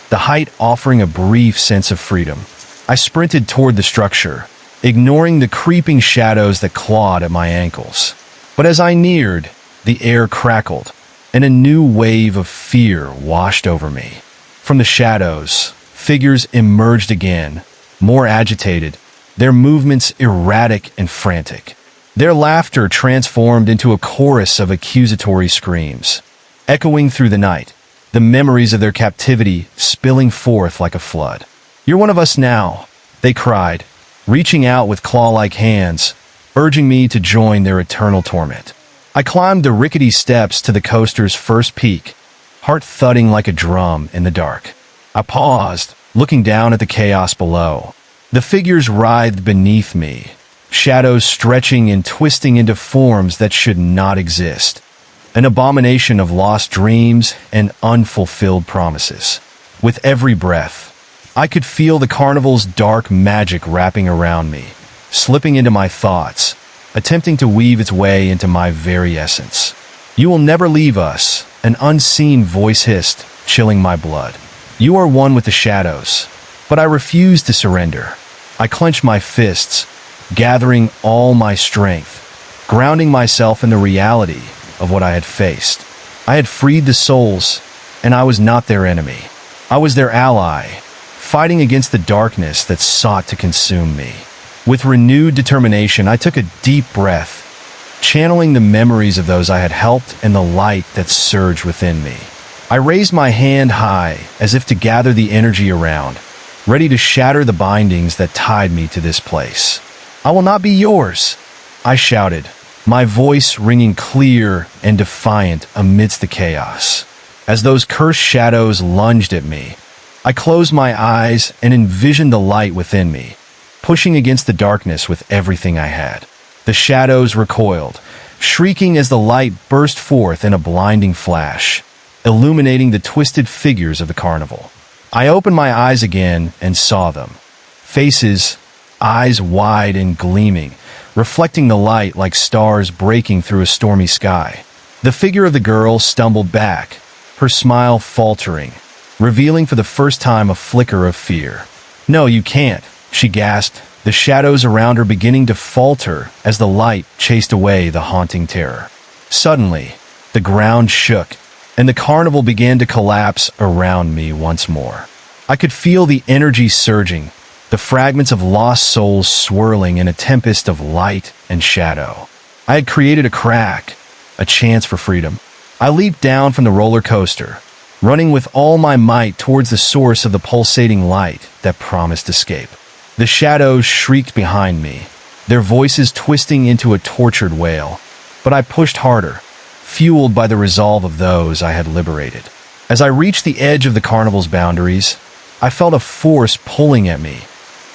the height offering a brief sense of freedom. I sprinted toward the structure, ignoring the creeping shadows that clawed at my ankles. But as I neared, the air crackled, and a new wave of fear washed over me. From the shadows, figures emerged again, more agitated, their movements erratic and frantic. Their laughter transformed into a chorus of accusatory screams, echoing through the night, the memories of their captivity spilling forth like a flood. "You're one of us now," they cried, reaching out with claw-like hands, urging me to join their eternal torment. I climbed the rickety steps to the coaster's first peak, heart thudding like a drum in the dark. I paused, looking down at the chaos below. The figures writhed beneath me, shadows stretching and twisting into forms that should not exist, an abomination of lost dreams and unfulfilled promises. With every breath, I could feel the carnival's dark magic wrapping around me, slipping into my thoughts, attempting to weave its way into my very essence. "You will never leave us," an unseen voice hissed, chilling my blood. "You are one with the shadows." But I refused to surrender. I clenched my fists, gathering all my strength, grounding myself in the reality of what I had faced. I had freed the souls, and I was not their enemy. I was their ally, fighting against the darkness that sought to consume me. With renewed determination, I took a deep breath, channeling the memories of those I had helped and the light that surged within me. I raised my hand high, as if to gather the energy around, ready to shatter the bindings that tied me to this place. "I will not be yours," I shouted, my voice ringing clear and defiant amidst the chaos. As those cursed shadows lunged at me, I closed my eyes and envisioned the light within me, pushing against the darkness with everything I had. The shadows recoiled, shrieking as the light burst forth in a blinding flash, illuminating the twisted figures of the carnival. I opened my eyes again and saw them. Faces, eyes wide and gleaming, reflecting the light like stars breaking through a stormy sky. The figure of the girl stumbled back, her smile faltering, revealing for the first time a flicker of fear. "No, you can't," she gasped, the shadows around her beginning to falter as the light chased away the haunting terror. Suddenly, the ground shook, and the carnival began to collapse around me once more. I could feel the energy surging, the fragments of lost souls swirling in a tempest of light and shadow. I had created a crack, a chance for freedom. I leaped down from the roller coaster, running with all my might towards the source of the pulsating light that promised escape. The shadows shrieked behind me, their voices twisting into a tortured wail, but I pushed harder, fueled by the resolve of those I had liberated. As I reached the edge of the carnival's boundaries, I felt a force pulling at me,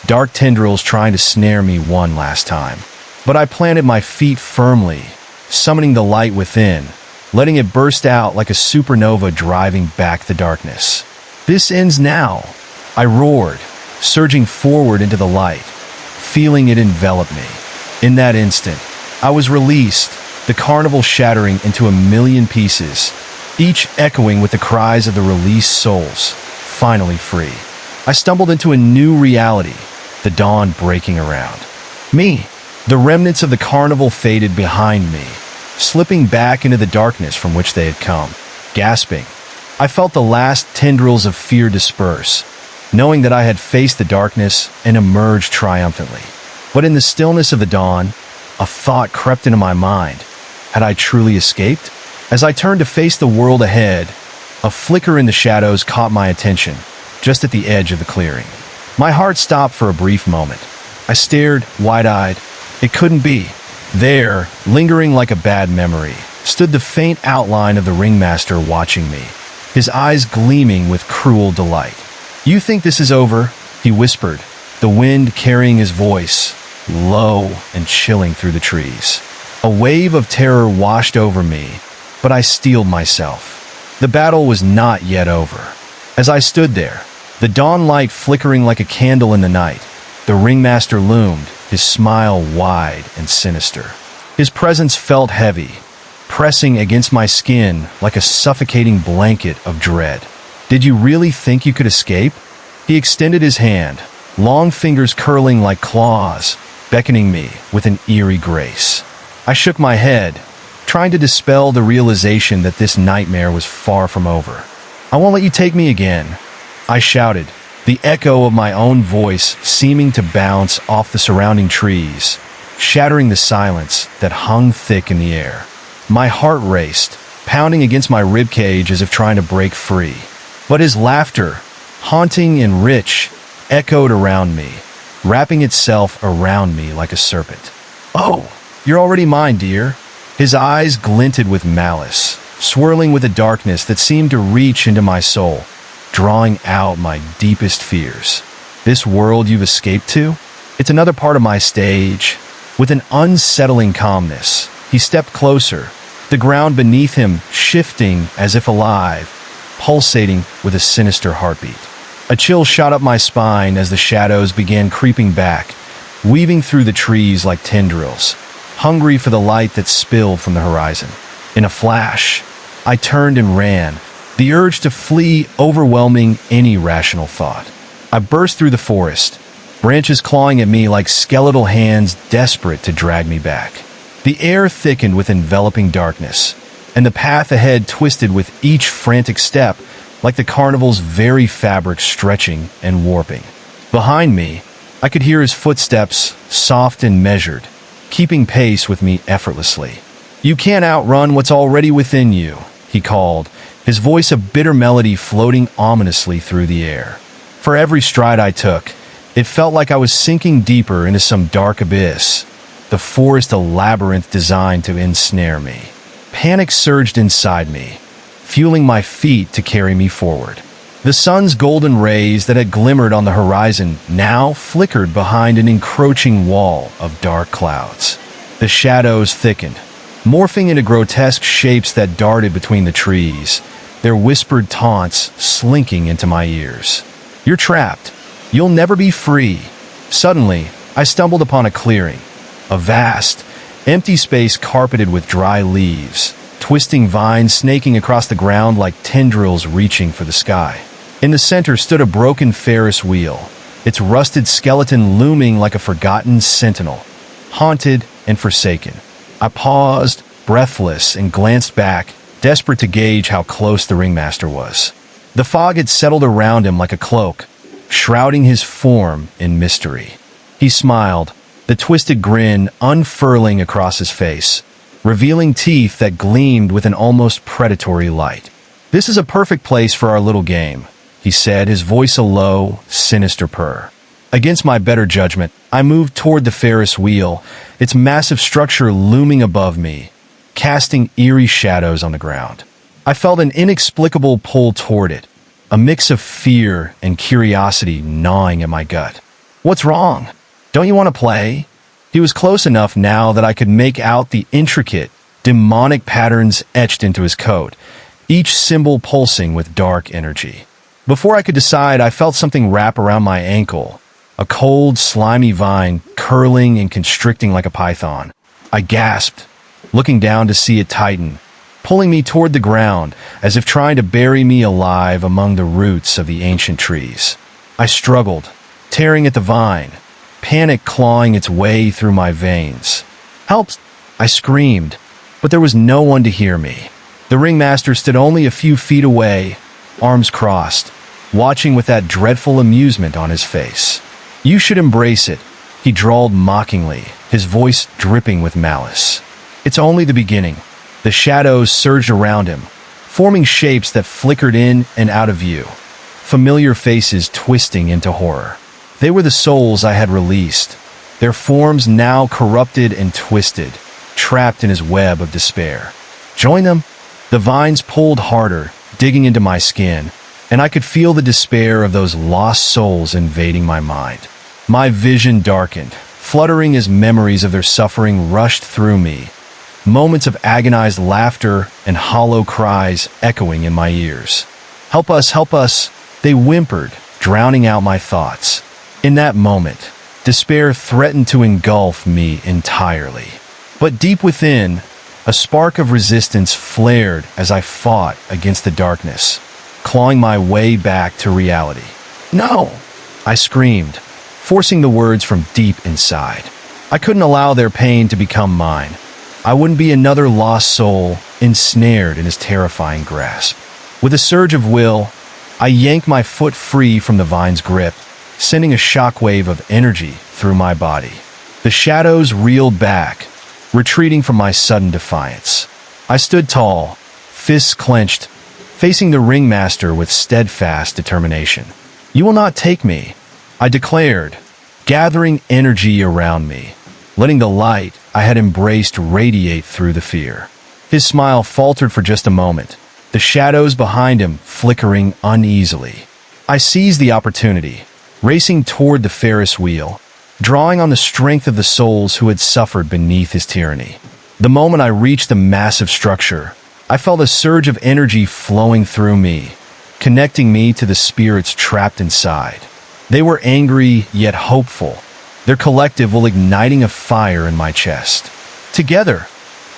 dark tendrils trying to snare me one last time. But I planted my feet firmly, summoning the light within, letting it burst out like a supernova driving back the darkness. "This ends now," I roared, surging forward into the light, feeling it envelop me. In that instant, I was released, the carnival shattering into a million pieces, each echoing with the cries of the released souls, finally free. I stumbled into a new reality, the dawn breaking around me. The remnants of the carnival faded behind me, slipping back into the darkness from which they had come. Gasping, I felt the last tendrils of fear disperse, knowing that I had faced the darkness and emerged triumphantly. But in the stillness of the dawn, a thought crept into my mind. Had I truly escaped? As I turned to face the world ahead, a flicker in the shadows caught my attention, just at the edge of the clearing. My heart stopped for a brief moment. I stared, wide-eyed. It couldn't be. There, lingering like a bad memory, stood the faint outline of the ringmaster watching me, his eyes gleaming with cruel delight. "You think this is over?" he whispered, the wind carrying his voice, low and chilling through the trees. A wave of terror washed over me, but I steeled myself. The battle was not yet over. As I stood there, the dawn light flickering like a candle in the night, the ringmaster loomed, his smile wide and sinister. His presence felt heavy, pressing against my skin like a suffocating blanket of dread. "Did you really think you could escape?" He extended his hand, long fingers curling like claws, beckoning me with an eerie grace. I shook my head, trying to dispel the realization that this nightmare was far from over. "I won't let you take me again," I shouted, the echo of my own voice seeming to bounce off the surrounding trees, shattering the silence that hung thick in the air. My heart raced, pounding against my ribcage as if trying to break free. But his laughter, haunting and rich, echoed around me, wrapping itself around me like a serpent. "Oh, you're already mine, dear." His eyes glinted with malice, swirling with a darkness that seemed to reach into my soul, drawing out my deepest fears. "This world you've escaped to? It's another part of my stage." With an unsettling calmness, he stepped closer, the ground beneath him shifting as if alive, pulsating with a sinister heartbeat. A chill shot up my spine as the shadows began creeping back, weaving through the trees like tendrils, hungry for the light that spilled from the horizon. In a flash, I turned and ran, the urge to flee overwhelming any rational thought. I burst through the forest, branches clawing at me like skeletal hands desperate to drag me back. The air thickened with enveloping darkness, and the path ahead twisted with each frantic step like the carnival's very fabric stretching and warping. Behind me, I could hear his footsteps, soft and measured, keeping pace with me effortlessly. "You can't outrun what's already within you," he called, his voice a bitter melody floating ominously through the air. For every stride I took, it felt like I was sinking deeper into some dark abyss, the forest a labyrinth designed to ensnare me. Panic surged inside me, fueling my feet to carry me forward. The sun's golden rays that had glimmered on the horizon now flickered behind an encroaching wall of dark clouds. The shadows thickened, morphing into grotesque shapes that darted between the trees, their whispered taunts slinking into my ears. "You're trapped. You'll never be free." Suddenly, I stumbled upon a clearing, a vast, empty space carpeted with dry leaves, twisting vines snaking across the ground like tendrils reaching for the sky. In the center stood a broken Ferris wheel, its rusted skeleton looming like a forgotten sentinel, haunted and forsaken. I paused, breathless, and glanced back, desperate to gauge how close the ringmaster was. The fog had settled around him like a cloak, shrouding his form in mystery. He smiled, the twisted grin unfurling across his face, revealing teeth that gleamed with an almost predatory light. "This is a perfect place for our little game," he said, his voice a low, sinister purr. Against my better judgment, I moved toward the Ferris wheel, its massive structure looming above me, casting eerie shadows on the ground. I felt an inexplicable pull toward it, a mix of fear and curiosity gnawing at my gut. "What's wrong? Don't you want to play?" He was close enough now that I could make out the intricate, demonic patterns etched into his coat, each symbol pulsing with dark energy. Before I could decide, I felt something wrap around my ankle, a cold, slimy vine curling and constricting like a python. I gasped, looking down to see it tighten, pulling me toward the ground as if trying to bury me alive among the roots of the ancient trees. I struggled, tearing at the vine, panic clawing its way through my veins. "Help!" I screamed, but there was no one to hear me. The ringmaster stood only a few feet away, arms crossed, watching with that dreadful amusement on his face. "You should embrace it," he drawled mockingly, his voice dripping with malice. "It's only the beginning." The shadows surged around him, forming shapes that flickered in and out of view, familiar faces twisting into horror. They were the souls I had released, their forms now corrupted and twisted, trapped in his web of despair. "Join them?" The vines pulled harder, digging into my skin, and I could feel the despair of those lost souls invading my mind. My vision darkened, fluttering as memories of their suffering rushed through me, moments of agonized laughter and hollow cries echoing in my ears. "Help us, help us," they whimpered, drowning out my thoughts. In that moment, despair threatened to engulf me entirely. But deep within, a spark of resistance flared as I fought against the darkness, clawing my way back to reality. "No!" I screamed, forcing the words from deep inside. I couldn't allow their pain to become mine. I wouldn't be another lost soul ensnared in his terrifying grasp. With a surge of will, I yanked my foot free from the vine's grip, sending a shockwave of energy through my body. The shadows reeled back, retreating from my sudden defiance. I stood tall, fists clenched, facing the ringmaster with steadfast determination. "You will not take me," I declared, gathering energy around me, letting the light I had embraced radiate through the fear. His smile faltered for just a moment, the shadows behind him flickering uneasily. I seized the opportunity, racing toward the Ferris wheel, drawing on the strength of the souls who had suffered beneath his tyranny. The moment I reached the massive structure, I felt a surge of energy flowing through me, connecting me to the spirits trapped inside. They were angry yet hopeful, their collective will igniting a fire in my chest. "Together!"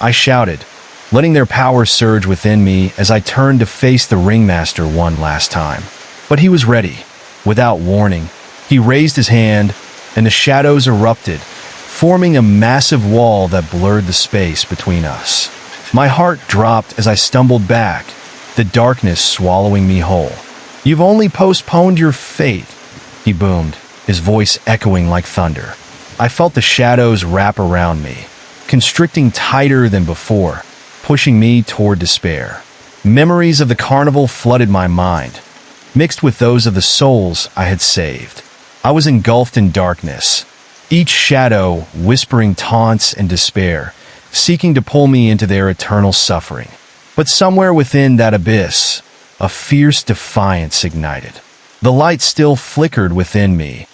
I shouted, letting their power surge within me as I turned to face the ringmaster one last time. But he was ready. Without warning, he raised his hand, and the shadows erupted, forming a massive wall that blurred the space between us. My heart dropped as I stumbled back, the darkness swallowing me whole. "You've only postponed your fate," he boomed, his voice echoing like thunder. I felt the shadows wrap around me, constricting tighter than before, pushing me toward despair. Memories of the carnival flooded my mind, mixed with those of the souls I had saved. I was engulfed in darkness, each shadow whispering taunts and despair, seeking to pull me into their eternal suffering. But somewhere within that abyss, a fierce defiance ignited. The light still flickered within me,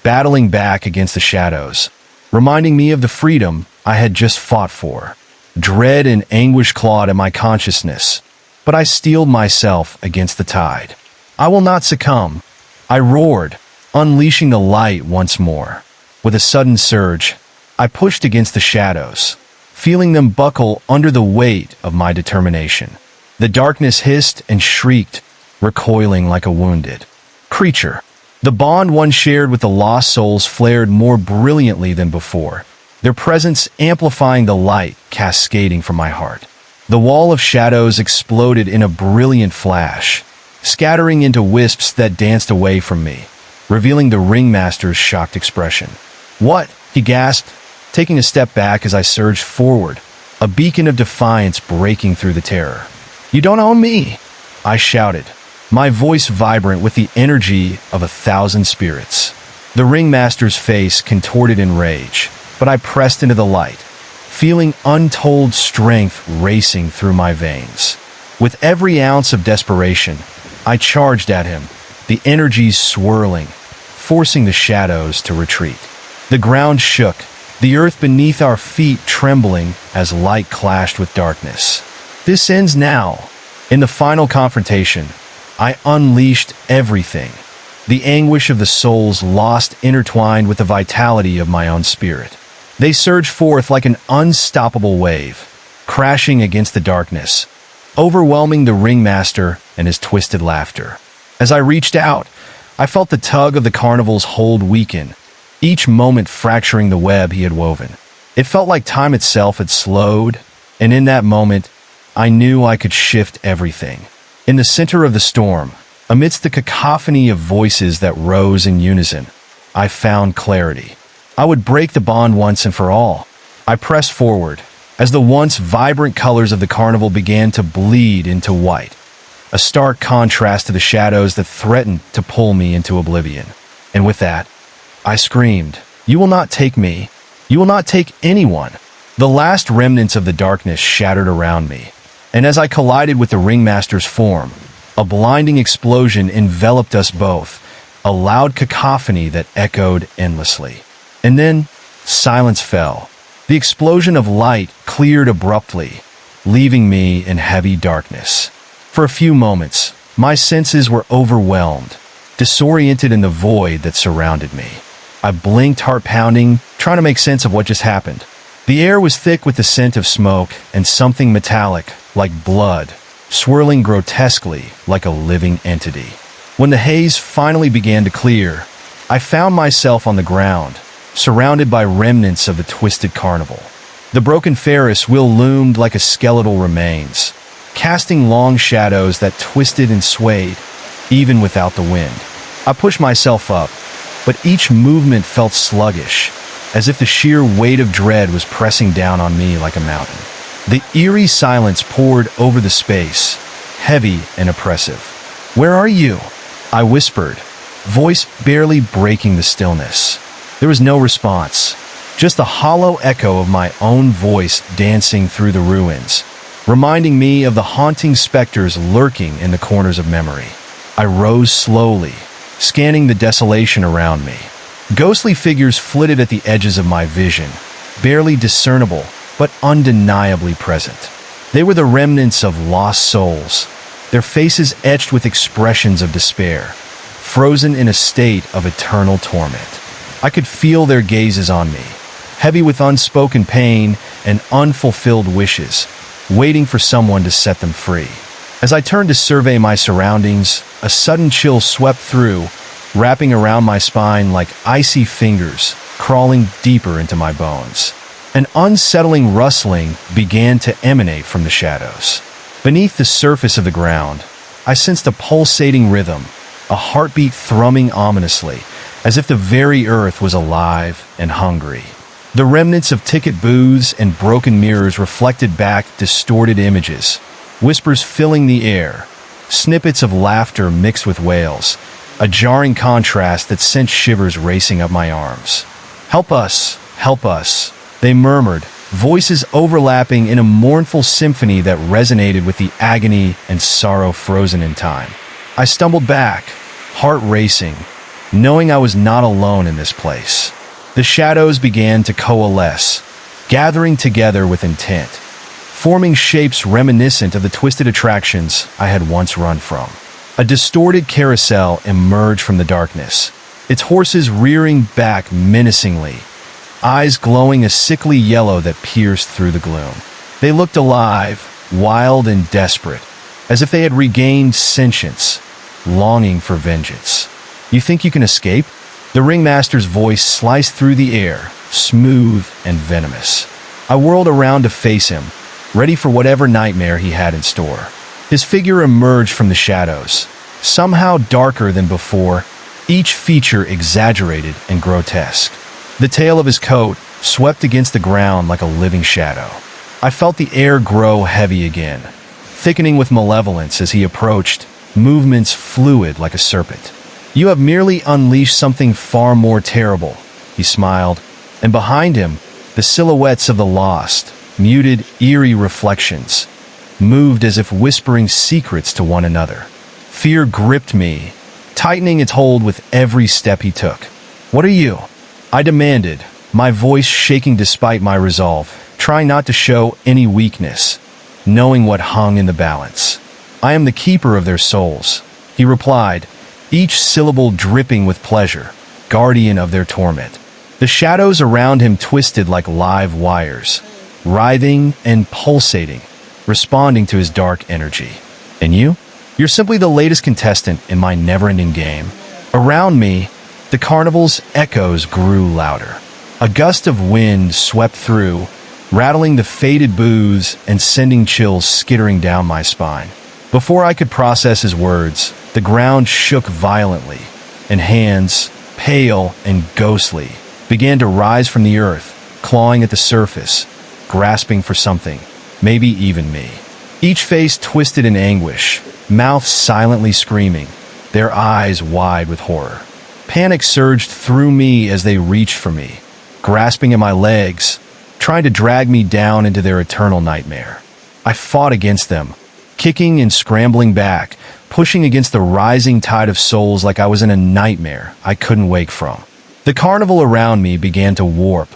battling back against the shadows, reminding me of the freedom I had just fought for. Dread and anguish clawed at my consciousness, but I steeled myself against the tide. "I will not succumb," I roared, unleashing the light once more. With a sudden surge, I pushed against the shadows, feeling them buckle under the weight of my determination. The darkness hissed and shrieked, recoiling like a wounded creature. The bond one shared with the lost souls flared more brilliantly than before, their presence amplifying the light cascading from my heart. The wall of shadows exploded in a brilliant flash, scattering into wisps that danced away from me, revealing the ringmaster's shocked expression. "What?" he gasped, taking a step back as I surged forward, a beacon of defiance breaking through the terror. "You don't own me!" I shouted, my voice vibrant with the energy of 1,000 spirits. The ringmaster's face contorted in rage, but I pressed into the light, feeling untold strength racing through my veins. With every ounce of desperation, I charged at him, the energies swirling, forcing the shadows to retreat. The ground shook, the earth beneath our feet trembling as light clashed with darkness. This ends now. In the final confrontation, I unleashed everything. The anguish of the souls lost intertwined with the vitality of my own spirit. They surged forth like an unstoppable wave, crashing against the darkness, overwhelming the ringmaster and his twisted laughter. As I reached out, I felt the tug of the carnival's hold weaken, each moment fracturing the web he had woven. It felt like time itself had slowed, and in that moment, I knew I could shift everything. In the center of the storm, amidst the cacophony of voices that rose in unison, I found clarity. I would break the bond once and for all. I pressed forward, as the once vibrant colors of the carnival began to bleed into white, a stark contrast to the shadows that threatened to pull me into oblivion. And with that, I screamed, "You will not take me. You will not take anyone." The last remnants of the darkness shattered around me, and as I collided with the ringmaster's form, a blinding explosion enveloped us both, a loud cacophony that echoed endlessly. And then, silence fell. The explosion of light cleared abruptly, leaving me in heavy darkness. For a few moments, my senses were overwhelmed, disoriented in the void that surrounded me. I blinked, heart pounding, trying to make sense of what just happened. The air was thick with the scent of smoke and something metallic, like blood, swirling grotesquely like a living entity. When the haze finally began to clear, I found myself on the ground, surrounded by remnants of the twisted carnival. The broken Ferris wheel loomed like a skeletal remains, casting long shadows that twisted and swayed, even without the wind. I pushed myself up, but each movement felt sluggish, as if the sheer weight of dread was pressing down on me like a mountain. The eerie silence poured over the space, heavy and oppressive. "Where are you?" I whispered, voice barely breaking the stillness. There was no response, just the hollow echo of my own voice dancing through the ruins, reminding me of the haunting specters lurking in the corners of memory. I rose slowly, scanning the desolation around me. Ghostly figures flitted at the edges of my vision, barely discernible but undeniably present. They were the remnants of lost souls, their faces etched with expressions of despair, frozen in a state of eternal torment. I could feel their gazes on me, heavy with unspoken pain and unfulfilled wishes, waiting for someone to set them free. As I turned to survey my surroundings, a sudden chill swept through, wrapping around my spine like icy fingers, crawling deeper into my bones. An unsettling rustling began to emanate from the shadows. Beneath the surface of the ground, I sensed a pulsating rhythm, a heartbeat thrumming ominously, as if the very earth was alive and hungry. The remnants of ticket booths and broken mirrors reflected back distorted images, whispers filling the air, snippets of laughter mixed with wails, a jarring contrast that sent shivers racing up my arms. "Help us, help us," they murmured, voices overlapping in a mournful symphony that resonated with the agony and sorrow frozen in time. I stumbled back, heart racing, knowing I was not alone in this place. The shadows began to coalesce, gathering together with intent, forming shapes reminiscent of the twisted attractions I had once run from. A distorted carousel emerged from the darkness, its horses rearing back menacingly, eyes glowing a sickly yellow that pierced through the gloom. They looked alive, wild and desperate, as if they had regained sentience, longing for vengeance. "You think you can escape?" The ringmaster's voice sliced through the air, smooth and venomous. I whirled around to face him, ready for whatever nightmare he had in store. His figure emerged from the shadows, somehow darker than before, each feature exaggerated and grotesque. The tail of his coat swept against the ground like a living shadow. I felt the air grow heavy again, thickening with malevolence as he approached, movements fluid like a serpent. "You have merely unleashed something far more terrible," he smiled, and behind him, the silhouettes of the lost, muted, eerie reflections, moved as if whispering secrets to one another. Fear gripped me, tightening its hold with every step he took. "What are you?" I demanded, my voice shaking despite my resolve, trying not to show any weakness, knowing what hung in the balance. "I am the keeper of their souls," he replied, each syllable dripping with pleasure, guardian of their torment. The shadows around him twisted like live wires, writhing and pulsating, responding to his dark energy. "And you? You're simply the latest contestant in my never-ending game." Around me, the carnival's echoes grew louder. A gust of wind swept through, rattling the faded booths and sending chills skittering down my spine. Before I could process his words, the ground shook violently, and hands, pale and ghostly, began to rise from the earth, clawing at the surface, grasping for something, maybe even me. Each face twisted in anguish, mouths silently screaming, their eyes wide with horror. Panic surged through me as they reached for me, grasping at my legs, trying to drag me down into their eternal nightmare. I fought against them, kicking and scrambling back, pushing against the rising tide of souls like I was in a nightmare I couldn't wake from. The carnival around me began to warp,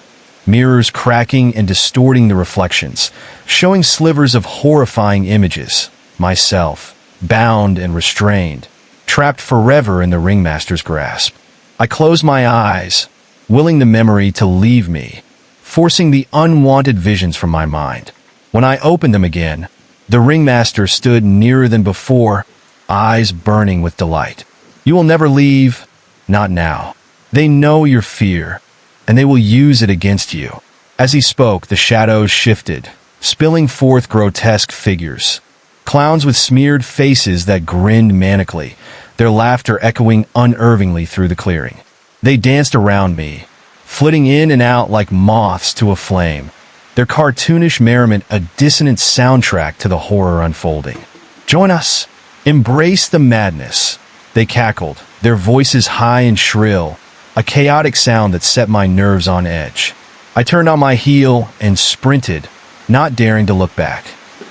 mirrors cracking and distorting the reflections, showing slivers of horrifying images, myself, bound and restrained, trapped forever in the ringmaster's grasp. I closed my eyes, willing the memory to leave me, forcing the unwanted visions from my mind. When I opened them again, the ringmaster stood nearer than before, eyes burning with delight. "You will never leave, not now. They know your fear, and they will use it against you." As he spoke, the shadows shifted, spilling forth grotesque figures. Clowns with smeared faces that grinned manically, their laughter echoing unnervingly through the clearing. They danced around me, flitting in and out like moths to a flame, their cartoonish merriment a dissonant soundtrack to the horror unfolding. "Join us! Embrace the madness!" They cackled, their voices high and shrill, a chaotic sound that set my nerves on edge. I turned on my heel and sprinted, not daring to look back.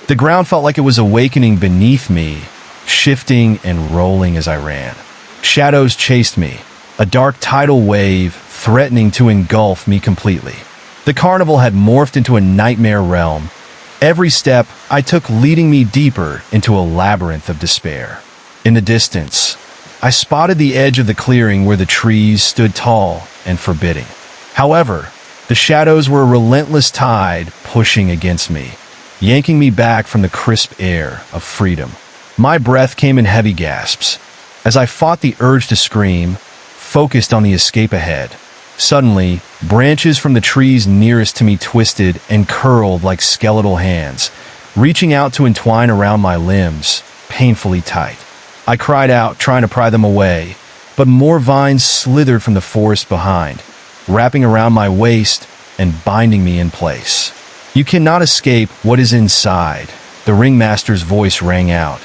The ground felt like it was awakening beneath me, shifting and rolling as I ran. Shadows chased me, a dark tidal wave threatening to engulf me completely. The carnival had morphed into a nightmare realm, every step I took leading me deeper into a labyrinth of despair. In the distance, I spotted the edge of the clearing where the trees stood tall and forbidding. However, the shadows were a relentless tide pushing against me, yanking me back from the crisp air of freedom. My breath came in heavy gasps. As I fought the urge to scream, focused on the escape ahead, suddenly, branches from the trees nearest to me twisted and curled like skeletal hands, reaching out to entwine around my limbs, painfully tight. I cried out, trying to pry them away, but more vines slithered from the forest behind, wrapping around my waist and binding me in place. "You cannot escape what is inside," the ringmaster's voice rang out,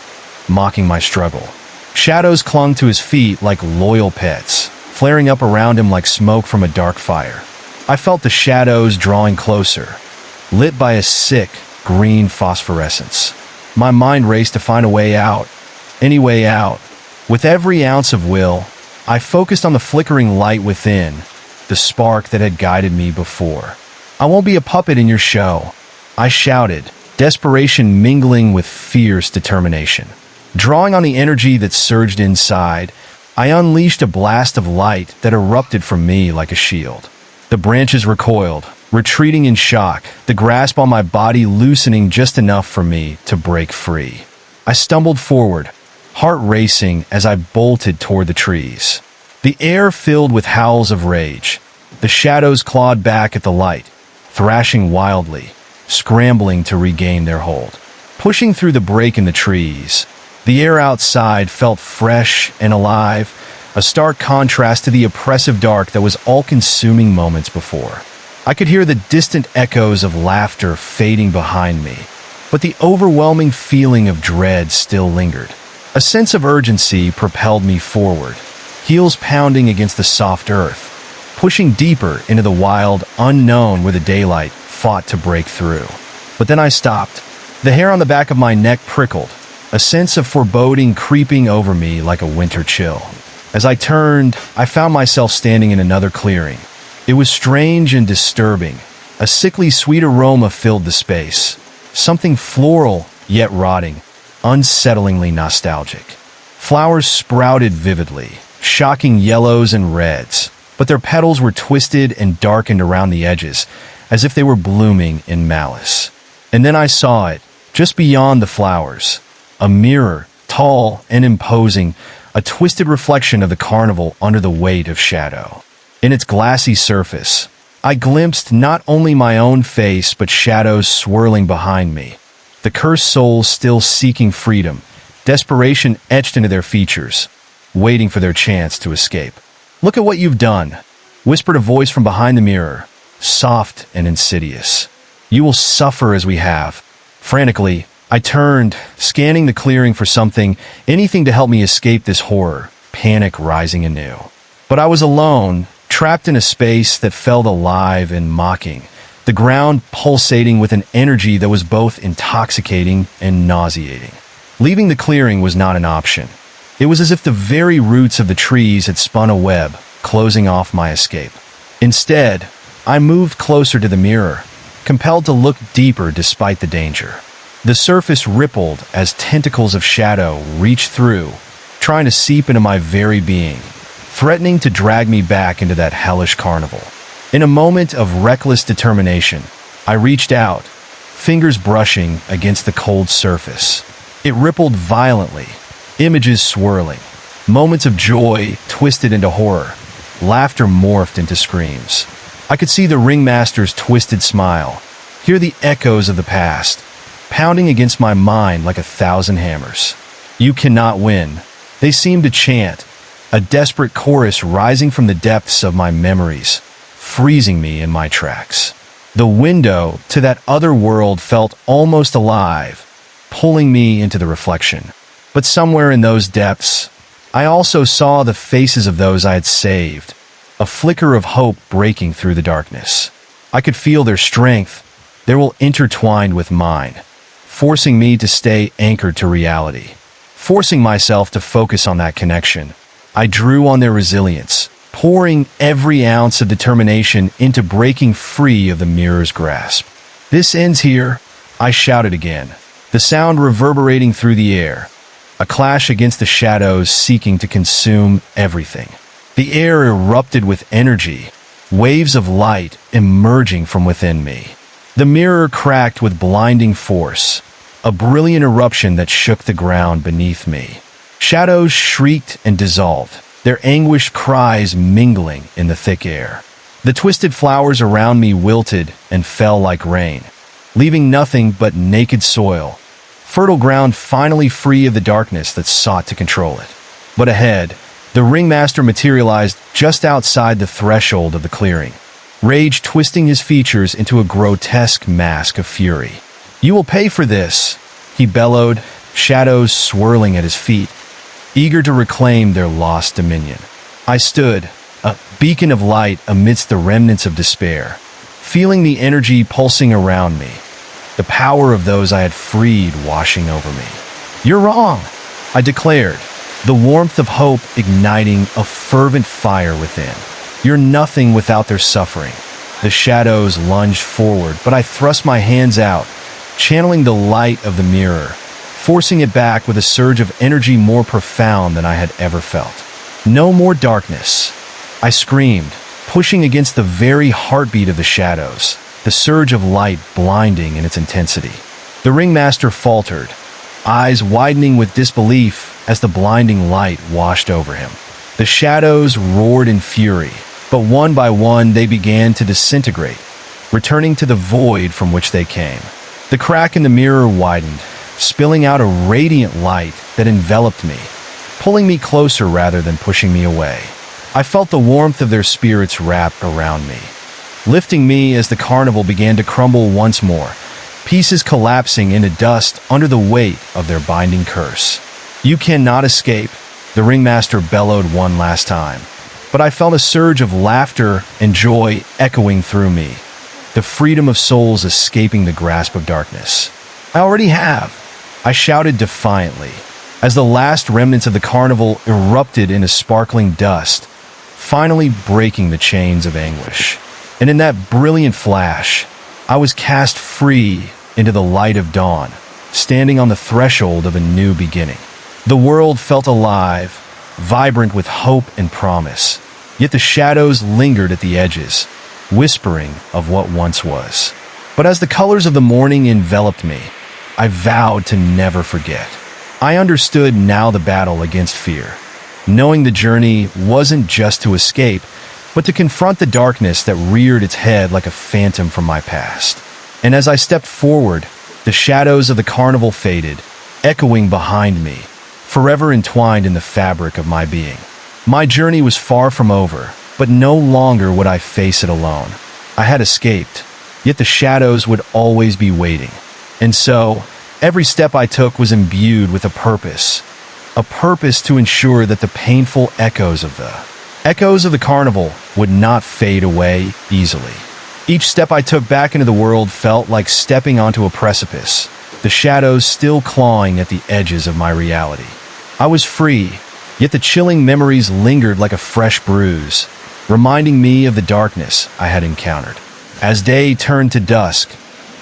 mocking my struggle. Shadows clung to his feet like loyal pets, flaring up around him like smoke from a dark fire. I felt the shadows drawing closer, lit by a sick, green phosphorescence. My mind raced to find a way out, any way out. With every ounce of will, I focused on the flickering light within, the spark that had guided me before. "I won't be a puppet in your show," I shouted, desperation mingling with fierce determination. Drawing on the energy that surged inside, I unleashed a blast of light that erupted from me like a shield. The branches recoiled, retreating in shock, the grasp on my body loosening just enough for me to break free. I stumbled forward, heart racing as I bolted toward the trees. The air filled with howls of rage. The shadows clawed back at the light, thrashing wildly, scrambling to regain their hold. Pushing through the break in the trees, the air outside felt fresh and alive, a stark contrast to the oppressive dark that was all-consuming moments before. I could hear the distant echoes of laughter fading behind me, but the overwhelming feeling of dread still lingered. A sense of urgency propelled me forward, heels pounding against the soft earth, pushing deeper into the wild, unknown where the daylight fought to break through. But then I stopped. The hair on the back of my neck prickled, a sense of foreboding creeping over me like a winter chill. As I turned, I found myself standing in another clearing. It was strange and disturbing. A sickly sweet aroma filled the space. Something floral, yet rotting, unsettlingly nostalgic. Flowers sprouted vividly, shocking yellows and reds, but their petals were twisted and darkened around the edges, as if they were blooming in malice. And then I saw it, just beyond the flowers. A mirror, tall and imposing, a twisted reflection of the carnival under the weight of shadow. In its glassy surface, I glimpsed not only my own face but shadows swirling behind me. The cursed souls still seeking freedom, desperation etched into their features, waiting for their chance to escape. "Look at what you've done," whispered a voice from behind the mirror, soft and insidious. "You will suffer as we have." Frantically, I turned, scanning the clearing for something, anything to help me escape this horror, panic rising anew. But I was alone, trapped in a space that felt alive and mocking, the ground pulsating with an energy that was both intoxicating and nauseating. Leaving the clearing was not an option. It was as if the very roots of the trees had spun a web, closing off my escape. Instead, I moved closer to the mirror, compelled to look deeper despite the danger. The surface rippled as tentacles of shadow reached through, trying to seep into my very being, threatening to drag me back into that hellish carnival. In a moment of reckless determination, I reached out, fingers brushing against the cold surface. It rippled violently, images swirling, moments of joy twisted into horror, laughter morphed into screams. I could see the ringmaster's twisted smile, hear the echoes of the past, pounding against my mind like 1,000 hammers. "You cannot win," they seemed to chant, a desperate chorus rising from the depths of my memories, freezing me in my tracks. The window to that other world felt almost alive, pulling me into the reflection. But somewhere in those depths, I also saw the faces of those I had saved, a flicker of hope breaking through the darkness. I could feel their strength, their will intertwined with mine, forcing me to stay anchored to reality. Forcing myself to focus on that connection, I drew on their resilience, pouring every ounce of determination into breaking free of the mirror's grasp. "This ends here," I shouted again, the sound reverberating through the air, a clash against the shadows seeking to consume everything. The air erupted with energy, waves of light emerging from within me. The mirror cracked with blinding force, a brilliant eruption that shook the ground beneath me. Shadows shrieked and dissolved, their anguished cries mingling in the thick air. The twisted flowers around me wilted and fell like rain, leaving nothing but naked soil, fertile ground finally free of the darkness that sought to control it. But ahead, the ringmaster materialized just outside the threshold of the clearing, rage twisting his features into a grotesque mask of fury. "You will pay for this," he bellowed, shadows swirling at his feet, eager to reclaim their lost dominion. I stood, a beacon of light amidst the remnants of despair, feeling the energy pulsing around me, the power of those I had freed washing over me. "You're wrong," I declared, the warmth of hope igniting a fervent fire within. "You're nothing without their suffering." The shadows lunged forward, but I thrust my hands out, channeling the light of the mirror, forcing it back with a surge of energy more profound than I had ever felt. "No more darkness," I screamed, pushing against the very heartbeat of the shadows, the surge of light blinding in its intensity. The ringmaster faltered, eyes widening with disbelief as the blinding light washed over him. The shadows roared in fury, but one by one they began to disintegrate, returning to the void from which they came. The crack in the mirror widened, spilling out a radiant light that enveloped me, pulling me closer rather than pushing me away. I felt the warmth of their spirits wrap around me, lifting me as the carnival began to crumble once more, pieces collapsing into dust under the weight of their binding curse. "You cannot escape," the ringmaster bellowed one last time, but I felt a surge of laughter and joy echoing through me, the freedom of souls escaping the grasp of darkness. "I already have," I shouted defiantly, as the last remnants of the carnival erupted into sparkling dust, finally breaking the chains of anguish. And in that brilliant flash, I was cast free into the light of dawn, standing on the threshold of a new beginning. The world felt alive, vibrant with hope and promise, yet the shadows lingered at the edges, whispering of what once was. But as the colors of the morning enveloped me, I vowed to never forget. I understood now the battle against fear, knowing the journey wasn't just to escape, but to confront the darkness that reared its head like a phantom from my past. And as I stepped forward, the shadows of the carnival faded, echoing behind me, forever entwined in the fabric of my being. My journey was far from over, but no longer would I face it alone. I had escaped, yet the shadows would always be waiting. And so, every step I took was imbued with a purpose to ensure that the painful echoes of the carnival would not fade away easily. Each step I took back into the world felt like stepping onto a precipice, the shadows still clawing at the edges of my reality. I was free, yet the chilling memories lingered like a fresh bruise, reminding me of the darkness I had encountered. As day turned to dusk,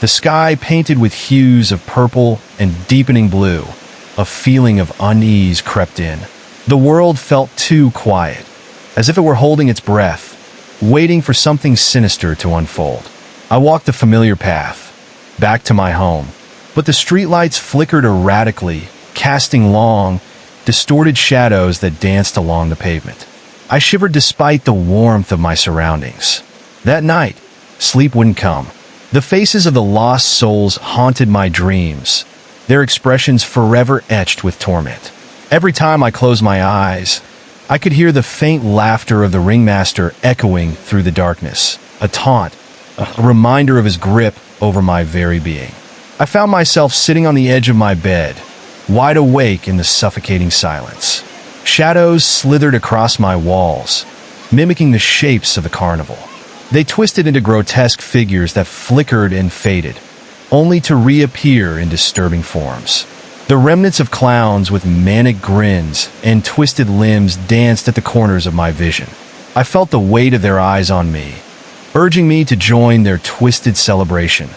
the sky painted with hues of purple and deepening blue, a feeling of unease crept in. The world felt too quiet, as if it were holding its breath, waiting for something sinister to unfold. I walked the familiar path, back to my home, but the streetlights flickered erratically, casting long, distorted shadows that danced along the pavement. I shivered despite the warmth of my surroundings. That night, sleep wouldn't come. The faces of the lost souls haunted my dreams, their expressions forever etched with torment. Every time I closed my eyes, I could hear the faint laughter of the ringmaster echoing through the darkness, a taunt, a reminder of his grip over my very being. I found myself sitting on the edge of my bed, wide awake in the suffocating silence. Shadows slithered across my walls, mimicking the shapes of the carnival. They twisted into grotesque figures that flickered and faded, only to reappear in disturbing forms. The remnants of clowns with manic grins and twisted limbs danced at the corners of my vision. I felt the weight of their eyes on me, urging me to join their twisted celebration,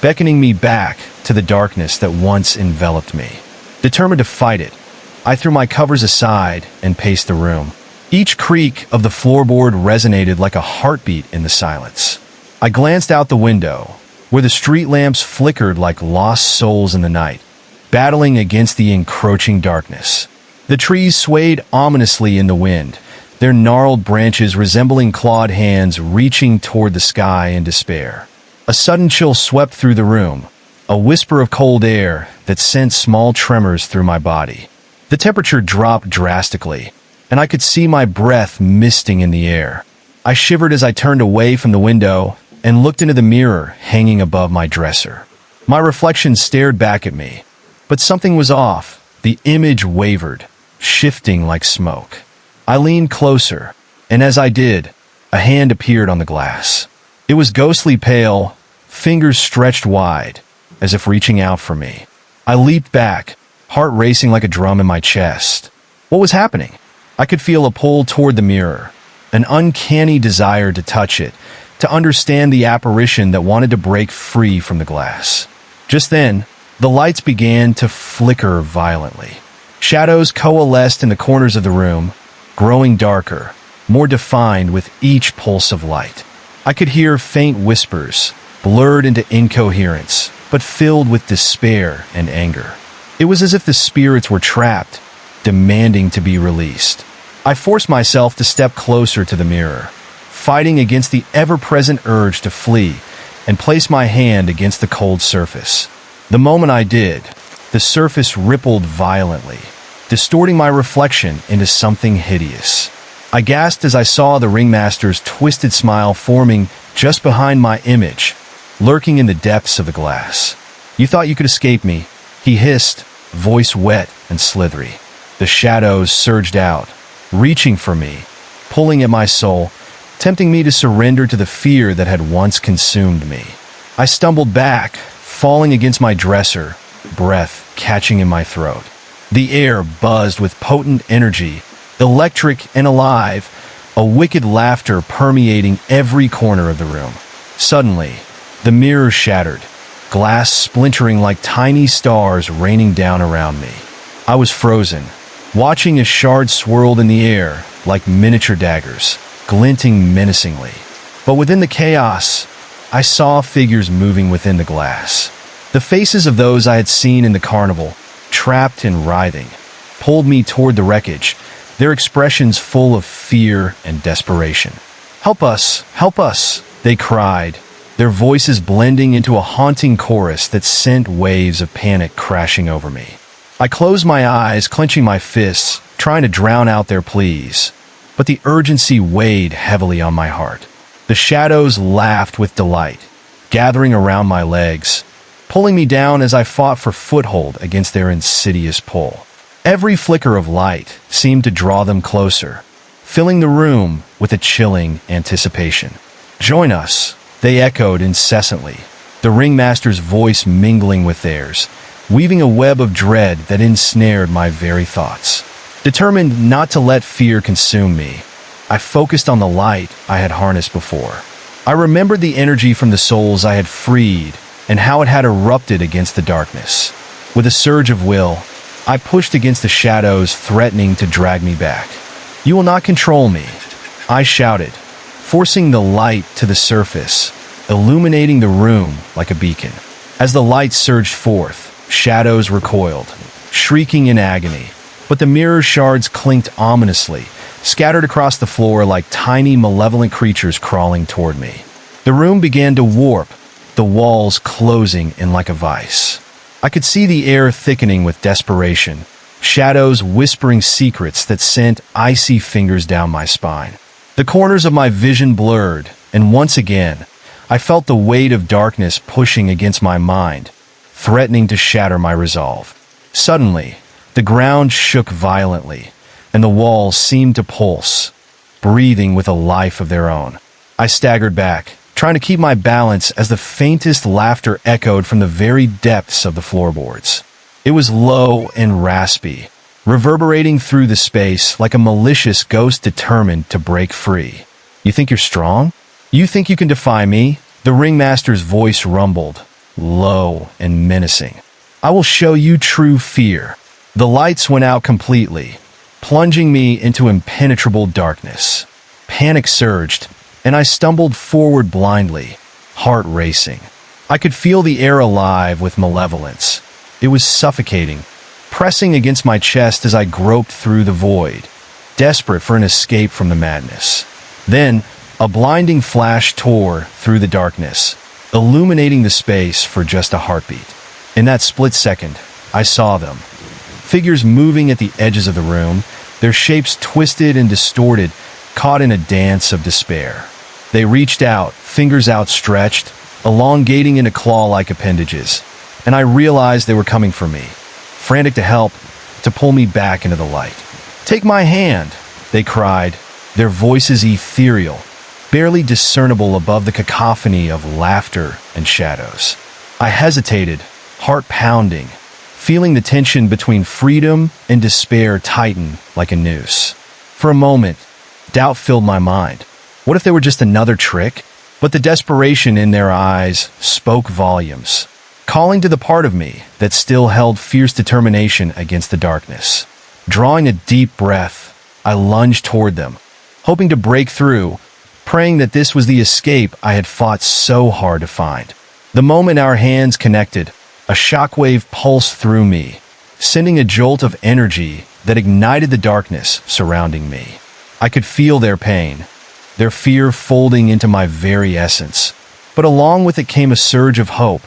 beckoning me back to the darkness that once enveloped me. Determined to fight it, I threw my covers aside and paced the room. Each creak of the floorboard resonated like a heartbeat in the silence. I glanced out the window, where the street lamps flickered like lost souls in the night, battling against the encroaching darkness. The trees swayed ominously in the wind, their gnarled branches resembling clawed hands reaching toward the sky in despair. A sudden chill swept through the room, a whisper of cold air that sent small tremors through my body. The temperature dropped drastically, and I could see my breath misting in the air. I shivered as I turned away from the window and looked into the mirror hanging above my dresser. My reflection stared back at me, but something was off. The image wavered, shifting like smoke. I leaned closer, and as I did, a hand appeared on the glass. It was ghostly pale, fingers stretched wide, as if reaching out for me. I leaped back, heart racing like a drum in my chest. What was happening? I could feel a pull toward the mirror, an uncanny desire to touch it, to understand the apparition that wanted to break free from the glass. Just then, the lights began to flicker violently. Shadows coalesced in the corners of the room, growing darker, more defined with each pulse of light. I could hear faint whispers, blurred into incoherence, but filled with despair and anger. It was as if the spirits were trapped, demanding to be released. I forced myself to step closer to the mirror, fighting against the ever-present urge to flee, and place my hand against the cold surface. The moment I did, the surface rippled violently, distorting my reflection into something hideous. I gasped as I saw the ringmaster's twisted smile forming just behind my image, lurking in the depths of the glass. "You thought you could escape me," he hissed, voice wet and slithery. The shadows surged out, reaching for me, pulling at my soul, tempting me to surrender to the fear that had once consumed me. I stumbled back, falling against my dresser, breath catching in my throat. The air buzzed with potent energy, electric and alive, a wicked laughter permeating every corner of the room. Suddenly, the mirror shattered, glass splintering like tiny stars raining down around me. I was frozen, watching as shards swirled in the air like miniature daggers, glinting menacingly. But within the chaos, I saw figures moving within the glass. The faces of those I had seen in the carnival, trapped and writhing, pulled me toward the wreckage, their expressions full of fear and desperation. Help us," they cried, their voices blending into a haunting chorus that sent waves of panic crashing over me. I closed my eyes, clenching my fists, trying to drown out their pleas, but the urgency weighed heavily on my heart. The shadows laughed with delight, gathering around my legs, pulling me down as I fought for foothold against their insidious pull. Every flicker of light seemed to draw them closer, filling the room with a chilling anticipation. "Join us," they echoed incessantly, the ringmaster's voice mingling with theirs, weaving a web of dread that ensnared my very thoughts. Determined not to let fear consume me, I focused on the light I had harnessed before. I remembered the energy from the souls I had freed and how it had erupted against the darkness. With a surge of will, I pushed against the shadows threatening to drag me back. "You will not control me," I shouted, forcing the light to the surface, illuminating the room like a beacon. As the light surged forth, shadows recoiled, shrieking in agony, but the mirror shards clinked ominously, scattered across the floor like tiny malevolent creatures crawling toward me. The room began to warp, the walls closing in like a vice. I could see the air thickening with desperation, shadows whispering secrets that sent icy fingers down my spine. The corners of my vision blurred, and once again, I felt the weight of darkness pushing against my mind, threatening to shatter my resolve. Suddenly, the ground shook violently, and the walls seemed to pulse, breathing with a life of their own. I staggered back, trying to keep my balance as the faintest laughter echoed from the very depths of the floorboards. It was low and raspy, reverberating through the space like a malicious ghost determined to break free. "You think you're strong? You think you can defy me?" The ringmaster's voice rumbled, low and menacing. "I will show you true fear." The lights went out completely, plunging me into impenetrable darkness. Panic surged, and I stumbled forward blindly, heart racing. I could feel the air alive with malevolence. It was suffocating, pressing against my chest as I groped through the void, desperate for an escape from the madness. Then, a blinding flash tore through the darkness, illuminating the space for just a heartbeat. In that split second, I saw them. Figures moving at the edges of the room, their shapes twisted and distorted, caught in a dance of despair. They reached out, fingers outstretched, elongating into claw-like appendages, and I realized they were coming for me, frantic to help, to pull me back into the light. "Take my hand," they cried, their voices ethereal, barely discernible above the cacophony of laughter and shadows. I hesitated, heart pounding, feeling the tension between freedom and despair tighten like a noose. For a moment, doubt filled my mind. What if they were just another trick? But the desperation in their eyes spoke volumes, calling to the part of me that still held fierce determination against the darkness. Drawing a deep breath, I lunged toward them, hoping to break through, praying that this was the escape I had fought so hard to find. The moment our hands connected, a shockwave pulsed through me, sending a jolt of energy that ignited the darkness surrounding me. I could feel their pain, their fear folding into my very essence, but along with it came a surge of hope,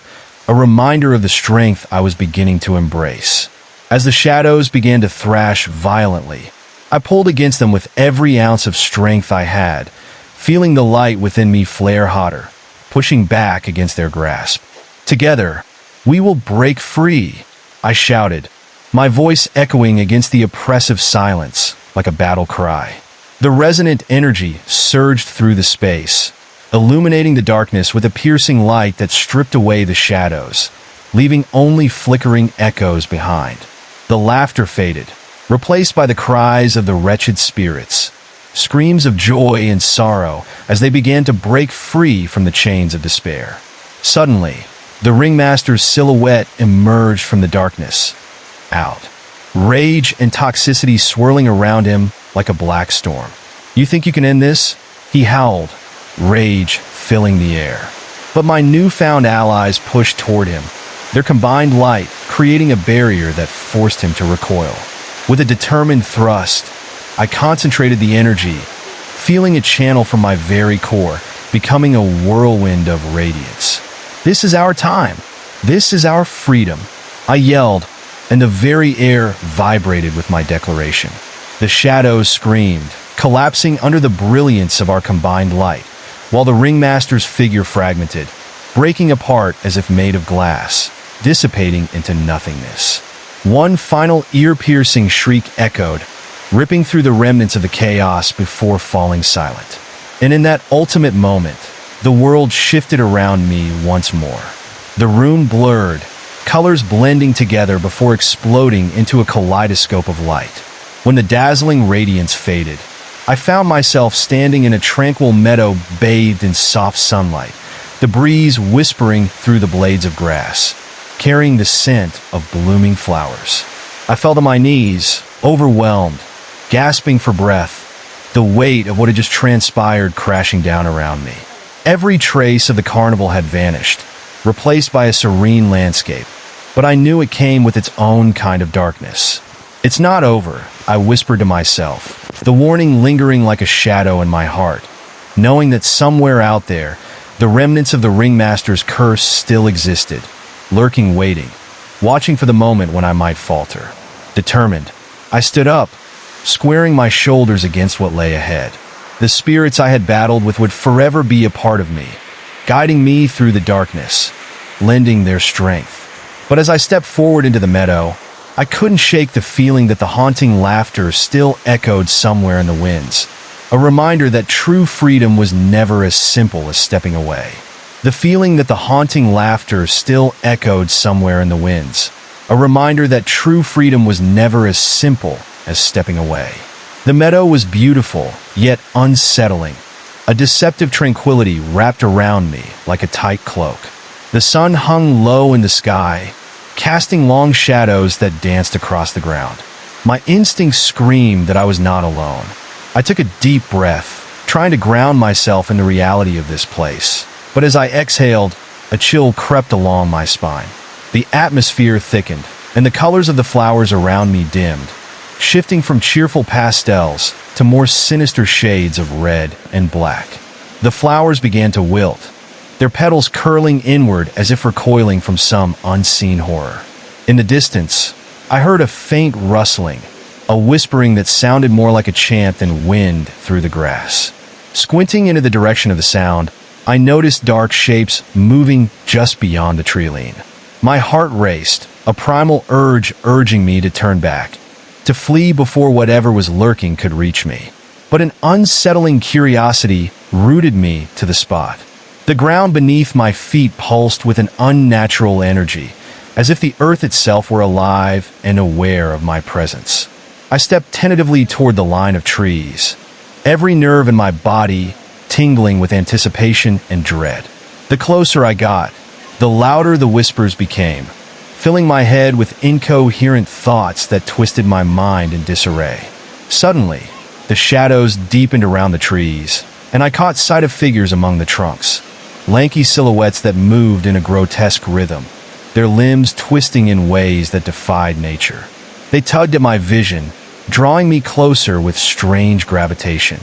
a reminder of the strength I was beginning to embrace. As the shadows began to thrash violently, I pulled against them with every ounce of strength I had, feeling the light within me flare hotter, pushing back against their grasp. Together, we will break free, I shouted, my voice echoing against the oppressive silence like a battle cry. The resonant energy surged through the space, illuminating the darkness with a piercing light that stripped away the shadows, leaving only flickering echoes behind. The laughter faded, replaced by the cries of the wretched spirits, screams of joy and sorrow as they began to break free from the chains of despair. Suddenly, the ringmaster's silhouette emerged from the darkness, out, rage and toxicity swirling around him like a black storm. "You think you can end this?" he howled, rage filling the air. But my newfound allies pushed toward him, their combined light creating a barrier that forced him to recoil. With a determined thrust, I concentrated the energy, feeling it channel from my very core, becoming a whirlwind of radiance. "This is our time. This is our freedom," I yelled, and the very air vibrated with my declaration. The shadows screamed, collapsing under the brilliance of our combined light, while the ringmaster's figure fragmented, breaking apart as if made of glass, dissipating into nothingness. One final ear-piercing shriek echoed, ripping through the remnants of the chaos before falling silent. And in that ultimate moment, the world shifted around me once more. The room blurred, colors blending together before exploding into a kaleidoscope of light. When the dazzling radiance faded, I found myself standing in a tranquil meadow bathed in soft sunlight, the breeze whispering through the blades of grass, carrying the scent of blooming flowers. I fell to my knees, overwhelmed, gasping for breath, the weight of what had just transpired crashing down around me. Every trace of the carnival had vanished, replaced by a serene landscape, but I knew it came with its own kind of darkness. "It's not over," I whispered to myself, the warning lingering like a shadow in my heart, knowing that somewhere out there, the remnants of the ringmaster's curse still existed, lurking, waiting, watching for the moment when I might falter. Determined, I stood up, squaring my shoulders against what lay ahead. The spirits I had battled with would forever be a part of me, guiding me through the darkness, lending their strength. But as I stepped forward into the meadow, I couldn't shake the feeling that the haunting laughter still echoed somewhere in the winds, a reminder that true freedom was never as simple as stepping away. The feeling that the haunting laughter still echoed somewhere in the winds, a reminder that true freedom was never as simple as stepping away. The meadow was beautiful, yet unsettling. A deceptive tranquility wrapped around me like a tight cloak. The sun hung low in the sky, casting long shadows that danced across the ground. My instincts screamed that I was not alone. I took a deep breath, trying to ground myself in the reality of this place. But as I exhaled, a chill crept along my spine. The atmosphere thickened, and the colors of the flowers around me dimmed, shifting from cheerful pastels to more sinister shades of red and black. The flowers began to wilt, their petals curling inward as if recoiling from some unseen horror. In the distance, I heard a faint rustling, a whispering that sounded more like a chant than wind through the grass. Squinting into the direction of the sound, I noticed dark shapes moving just beyond the tree-line. My heart raced, a primal urge urging me to turn back, to flee before whatever was lurking could reach me. But an unsettling curiosity rooted me to the spot. The ground beneath my feet pulsed with an unnatural energy, as if the earth itself were alive and aware of my presence. I stepped tentatively toward the line of trees, every nerve in my body tingling with anticipation and dread. The closer I got, the louder the whispers became, filling my head with incoherent thoughts that twisted my mind in disarray. Suddenly, the shadows deepened around the trees, and I caught sight of figures among the trunks, lanky silhouettes that moved in a grotesque rhythm, their limbs twisting in ways that defied nature. They tugged at my vision, drawing me closer with strange gravitation.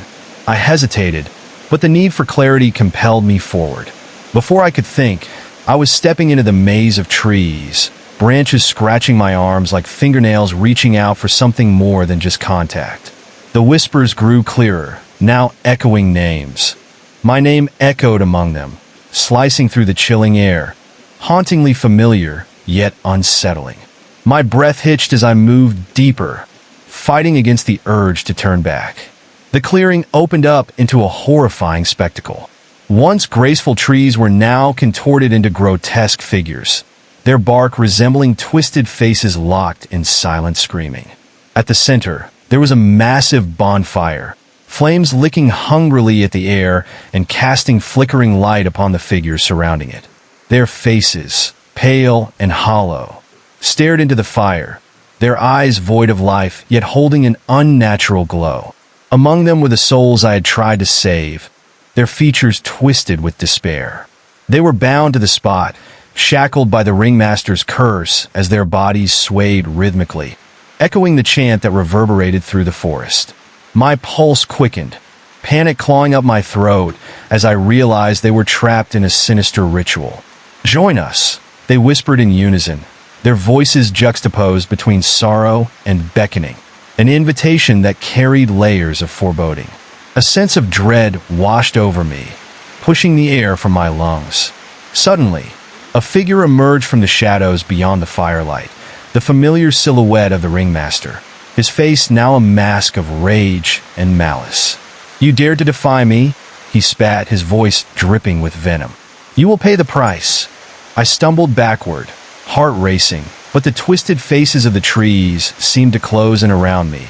I hesitated, but the need for clarity compelled me forward. Before I could think, I was stepping into the maze of trees, branches scratching my arms like fingernails reaching out for something more than just contact. The whispers grew clearer, now echoing names. My name echoed among them, slicing through the chilling air, hauntingly familiar, yet unsettling. My breath hitched as I moved deeper, fighting against the urge to turn back. The clearing opened up into a horrifying spectacle. Once graceful trees were now contorted into grotesque figures, their bark resembling twisted faces locked in silent screaming. At the center, there was a massive bonfire, flames licking hungrily at the air and casting flickering light upon the figures surrounding it. Their faces, pale and hollow, stared into the fire, their eyes void of life, yet holding an unnatural glow. Among them were the souls I had tried to save, their features twisted with despair. They were bound to the spot, shackled by the ringmaster's curse as their bodies swayed rhythmically, echoing the chant that reverberated through the forest. My pulse quickened, panic clawing up my throat as I realized they were trapped in a sinister ritual. "Join us," they whispered in unison, their voices juxtaposed between sorrow and beckoning, an invitation that carried layers of foreboding. A sense of dread washed over me, pushing the air from my lungs. Suddenly, a figure emerged from the shadows beyond the firelight, the familiar silhouette of the ringmaster, his face now a mask of rage and malice. "You dared to defy me?" he spat, his voice dripping with venom. "You will pay the price." I stumbled backward, heart racing, but the twisted faces of the trees seemed to close in around me,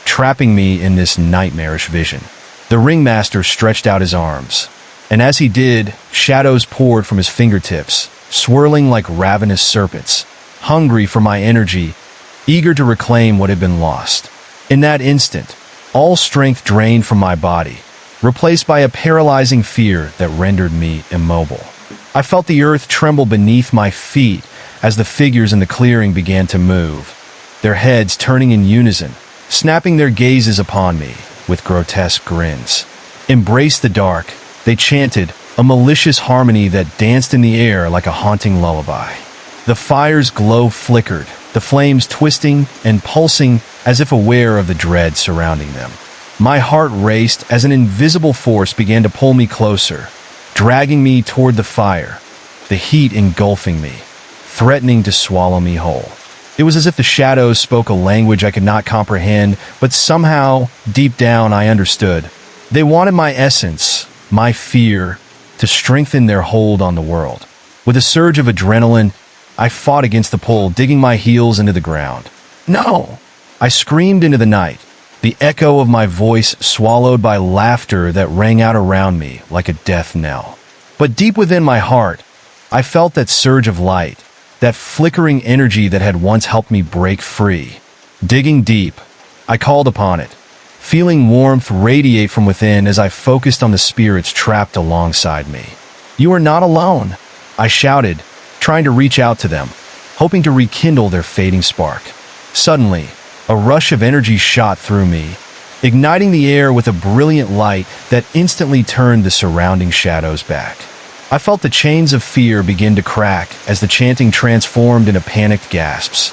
trapping me in this nightmarish vision. The ringmaster stretched out his arms, and as he did, shadows poured from his fingertips, swirling like ravenous serpents, hungry for my energy, eager to reclaim what had been lost. In that instant, all strength drained from my body, replaced by a paralyzing fear that rendered me immobile. I felt the earth tremble beneath my feet as the figures in the clearing began to move, their heads turning in unison, snapping their gazes upon me with grotesque grins. "Embrace the dark," they chanted, a malicious harmony that danced in the air like a haunting lullaby. The fire's glow flickered, the flames twisting and pulsing as if aware of the dread surrounding them. My heart raced as an invisible force began to pull me closer, dragging me toward the fire, the heat engulfing me, threatening to swallow me whole. It was as if the shadows spoke a language I could not comprehend, but somehow, deep down, I understood. They wanted my essence, my fear, to strengthen their hold on the world. With a surge of adrenaline, I fought against the pull, digging my heels into the ground. "No!" I screamed into the night, the echo of my voice swallowed by laughter that rang out around me like a death knell. But deep within my heart, I felt that surge of light, that flickering energy that had once helped me break free. Digging deep, I called upon it, feeling warmth radiate from within as I focused on the spirits trapped alongside me. "You are not alone," I shouted, trying to reach out to them, hoping to rekindle their fading spark. Suddenly, a rush of energy shot through me, igniting the air with a brilliant light that instantly turned the surrounding shadows back. I felt the chains of fear begin to crack as the chanting transformed into panicked gasps.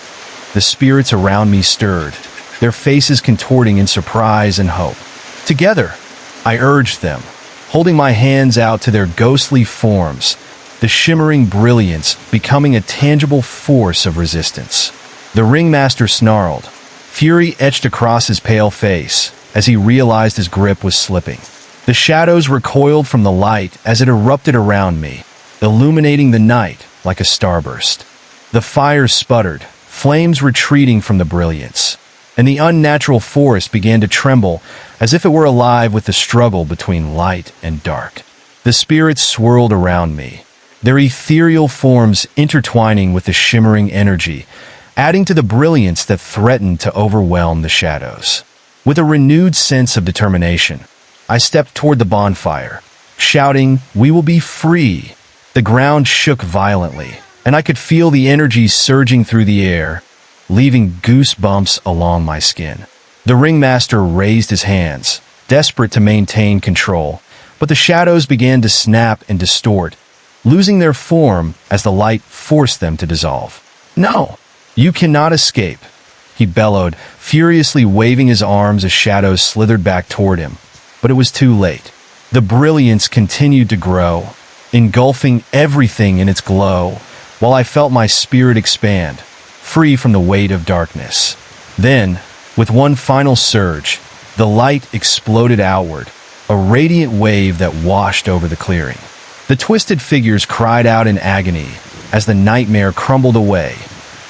The spirits around me stirred, their faces contorting in surprise and hope. "Together," I urged them, holding my hands out to their ghostly forms, the shimmering brilliance becoming a tangible force of resistance. The ringmaster snarled, fury etched across his pale face as he realized his grip was slipping. The shadows recoiled from the light as it erupted around me, illuminating the night like a starburst. The fire sputtered, flames retreating from the brilliance, and the unnatural forest began to tremble as if it were alive with the struggle between light and dark. The spirits swirled around me, their ethereal forms intertwining with the shimmering energy, adding to the brilliance that threatened to overwhelm the shadows. With a renewed sense of determination, I stepped toward the bonfire, shouting, "We will be free!" The ground shook violently, and I could feel the energy surging through the air, leaving goosebumps along my skin. The ringmaster raised his hands, desperate to maintain control, but the shadows began to snap and distort, losing their form as the light forced them to dissolve. No, you cannot escape, he bellowed, furiously waving his arms as shadows slithered back toward him. But it was too late. The brilliance continued to grow, engulfing everything in its glow, while I felt my spirit expand, free from the weight of darkness. Then, with one final surge, the light exploded outward, a radiant wave that washed over the clearing. The twisted figures cried out in agony as the nightmare crumbled away,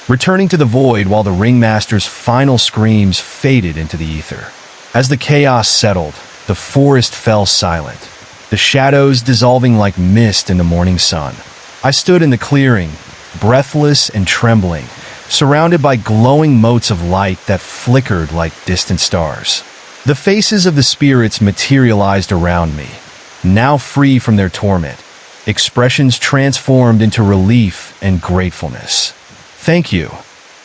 returning to the void while the ringmaster's final screams faded into the ether. As the chaos settled, the forest fell silent, the shadows dissolving like mist in the morning sun. I stood in the clearing, breathless and trembling, surrounded by glowing motes of light that flickered like distant stars. The faces of the spirits materialized around me, now free from their torment, expressions transformed into relief and gratefulness. "Thank you,"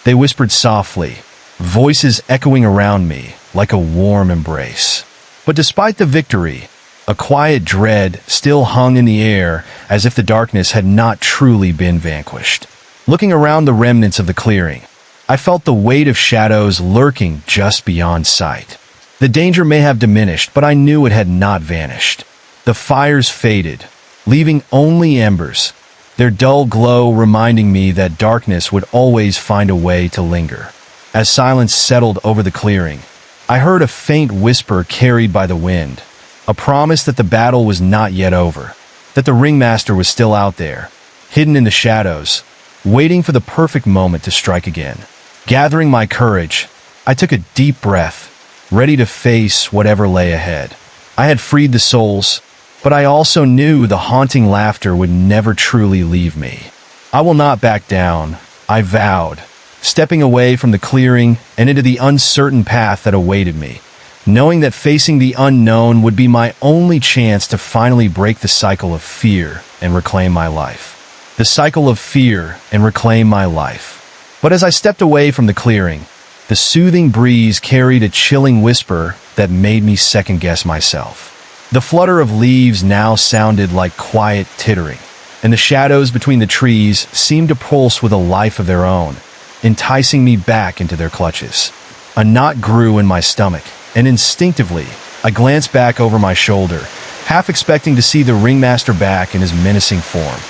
they whispered softly, voices echoing around me like a warm embrace. But despite the victory, a quiet dread still hung in the air as if the darkness had not truly been vanquished. Looking around the remnants of the clearing, I felt the weight of shadows lurking just beyond sight. The danger may have diminished, but I knew it had not vanished. The fires faded, leaving only embers, their dull glow reminding me that darkness would always find a way to linger. As silence settled over the clearing, I heard a faint whisper carried by the wind, a promise that the battle was not yet over, that the ringmaster was still out there, hidden in the shadows, waiting for the perfect moment to strike again. Gathering my courage, I took a deep breath, ready to face whatever lay ahead. I had freed the souls, but I also knew the haunting laughter would never truly leave me. "I will not back down," I vowed, stepping away from the clearing and into the uncertain path that awaited me, knowing that facing the unknown would be my only chance to finally break the cycle of fear and reclaim my life. The cycle of fear and reclaim my life. But as I stepped away from the clearing, the soothing breeze carried a chilling whisper that made me second-guess myself. The flutter of leaves now sounded like quiet tittering, and the shadows between the trees seemed to pulse with a life of their own, enticing me back into their clutches. A knot grew in my stomach, and instinctively, I glanced back over my shoulder, half expecting to see the ringmaster back in his menacing form,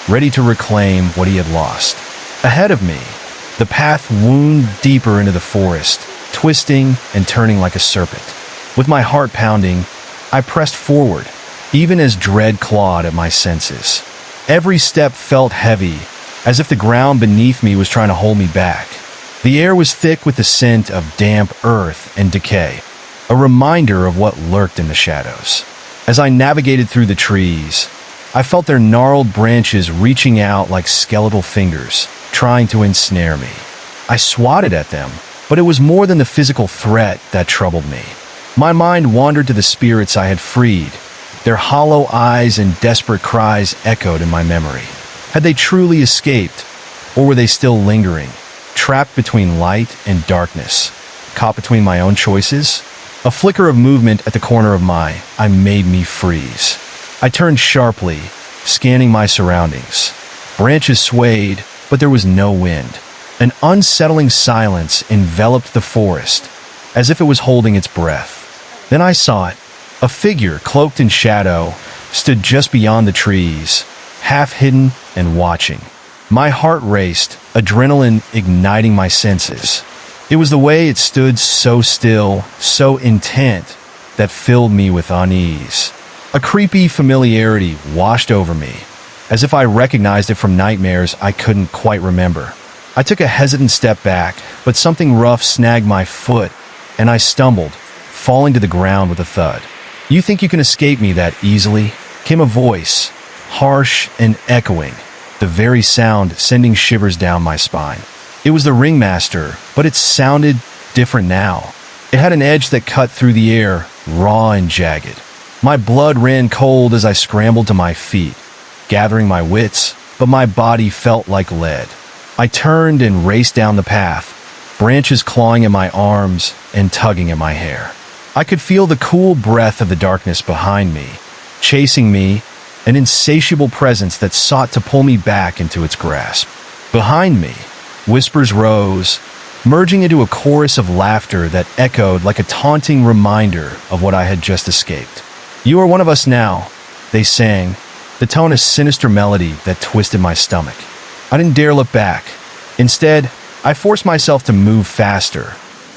ready to reclaim what he had lost. Ahead of me, the path wound deeper into the forest, twisting and turning like a serpent. With my heart pounding, I pressed forward, even as dread clawed at my senses. Every step felt heavy, as if the ground beneath me was trying to hold me back. The air was thick with the scent of damp earth and decay, a reminder of what lurked in the shadows. As I navigated through the trees, I felt their gnarled branches reaching out like skeletal fingers, trying to ensnare me. I swatted at them, but it was more than the physical threat that troubled me. My mind wandered to the spirits I had freed. Their hollow eyes and desperate cries echoed in my memory. Had they truly escaped, or were they still lingering, trapped between light and darkness, caught between my own choices? A flicker of movement at the corner of my eye made me freeze. I turned sharply, scanning my surroundings. Branches swayed, but there was no wind. An unsettling silence enveloped the forest, as if it was holding its breath. Then I saw it. A figure, cloaked in shadow, stood just beyond the trees, half hidden and watching. My heart raced, adrenaline igniting my senses. It was the way it stood so still, so intent, that filled me with unease. A creepy familiarity washed over me, as if I recognized it from nightmares I couldn't quite remember. I took a hesitant step back, but something rough snagged my foot, and I stumbled, falling to the ground with a thud. "You think you can escape me that easily?" came a voice, harsh and echoing, the very sound sending shivers down my spine. It was the ringmaster, but it sounded different now. It had an edge that cut through the air, raw and jagged. My blood ran cold as I scrambled to my feet, gathering my wits, but my body felt like lead. I turned and raced down the path, branches clawing at my arms and tugging at my hair. I could feel the cool breath of the darkness behind me, chasing me, an insatiable presence that sought to pull me back into its grasp. Behind me, Whispers rose, merging into a chorus of laughter that echoed like a taunting reminder of what I had just escaped. "You are one of us now," they sang, the tone a sinister melody that twisted my stomach. I didn't dare look back. Instead, I forced myself to move faster,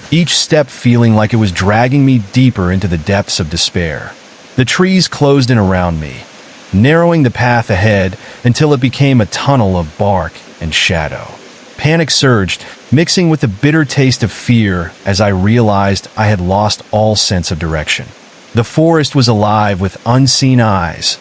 each step feeling like it was dragging me deeper into the depths of despair. The trees closed in around me, narrowing the path ahead until it became a tunnel of bark and shadow. Panic surged, mixing with the bitter taste of fear as I realized I had lost all sense of direction. The forest was alive with unseen eyes,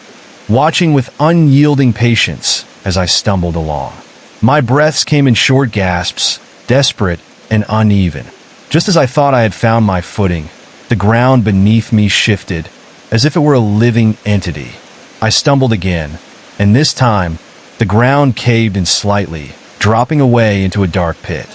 watching with unyielding patience as I stumbled along. My breaths came in short gasps, desperate and uneven. Just as I thought I had found my footing, the ground beneath me shifted, as if it were a living entity. I stumbled again, and this time, the ground caved in slightly, dropping away into a dark pit.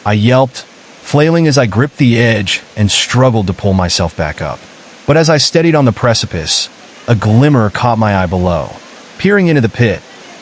I yelped, flailing as I gripped the edge and struggled to pull myself back up. But as I steadied on the precipice, a glimmer caught my eye below. Peering into the pit,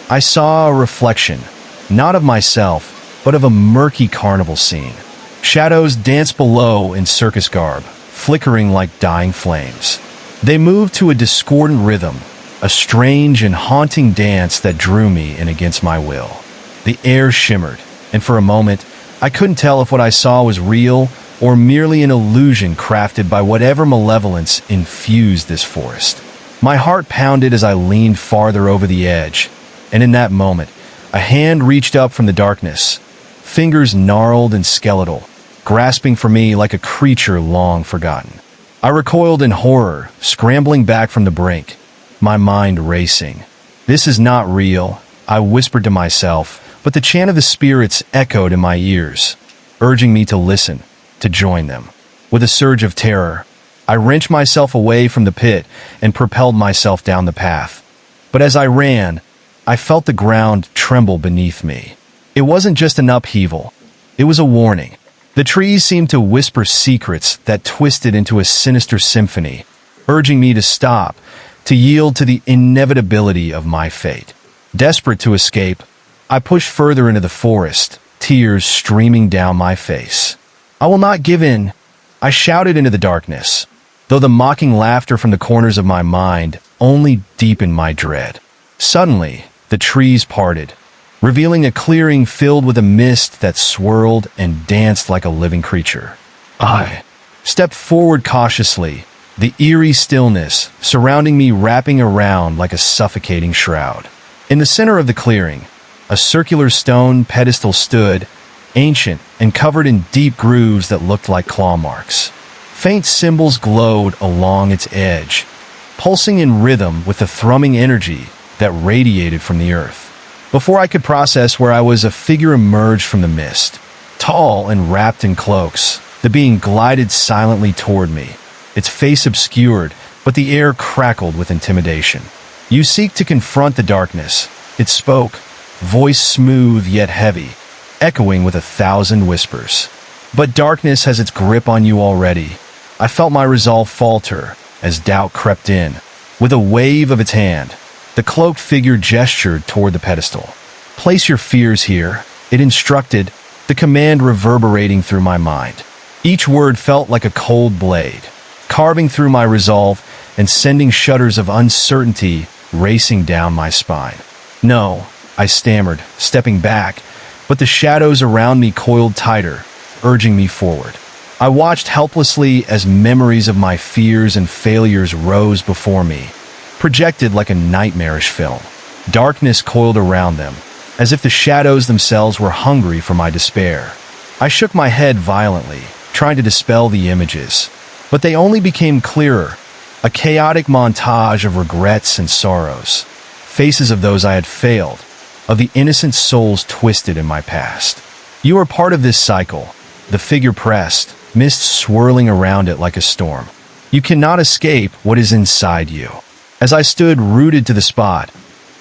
I saw a reflection, not of myself, but of a murky carnival scene. Shadows danced below in circus garb, flickering like dying flames. They moved to a discordant rhythm, a strange and haunting dance that drew me in against my will. The air shimmered, and for a moment, I couldn't tell if what I saw was real or merely an illusion crafted by whatever malevolence infused this forest. My heart pounded as I leaned farther over the edge, and in that moment, a hand reached up from the darkness, fingers gnarled and skeletal, grasping for me like a creature long forgotten. I recoiled in horror, scrambling back from the brink, my mind racing. "This is not real," I whispered to myself, but the chant of the spirits echoed in my ears, urging me to listen, to join them. With a surge of terror, I wrenched myself away from the pit and propelled myself down the path. But as I ran, I felt the ground tremble beneath me. It wasn't just an upheaval, it was a warning. The trees seemed to whisper secrets that twisted into a sinister symphony, urging me to stop, to yield to the inevitability of my fate. Desperate to escape, I pushed further into the forest, tears streaming down my face. "I will not give in," I shouted into the darkness, though the mocking laughter from the corners of my mind only deepened my dread. Suddenly, the trees parted, revealing a clearing filled with a mist that swirled and danced like a living creature. I stepped forward cautiously, the eerie stillness surrounding me wrapping around like a suffocating shroud. In the center of the clearing, a circular stone pedestal stood, ancient and covered in deep grooves that looked like claw marks. Faint symbols glowed along its edge, pulsing in rhythm with the thrumming energy that radiated from the earth. Before I could process where I was, a figure emerged from the mist. Tall and wrapped in cloaks, the being glided silently toward me, its face obscured, but the air crackled with intimidation. "You seek to confront the darkness," it spoke, voice smooth yet heavy, echoing with 1,000 whispers. "But darkness has its grip on you already." I felt my resolve falter as doubt crept in. With a wave of its hand, the cloaked figure gestured toward the pedestal. "Place your fears here," it instructed, the command reverberating through my mind. Each word felt like a cold blade, carving through my resolve and sending shudders of uncertainty racing down my spine. "No," I stammered, stepping back, but the shadows around me coiled tighter, urging me forward. I watched helplessly as memories of my fears and failures rose before me, projected like a nightmarish film. Darkness coiled around them, as if the shadows themselves were hungry for my despair. I shook my head violently, trying to dispel the images, but they only became clearer, a chaotic montage of regrets and sorrows, faces of those I had failed, of the innocent souls twisted in my past. "You are part of this cycle," the figure pressed, mist swirling around it like a storm. "You cannot escape what is inside you." As I stood rooted to the spot,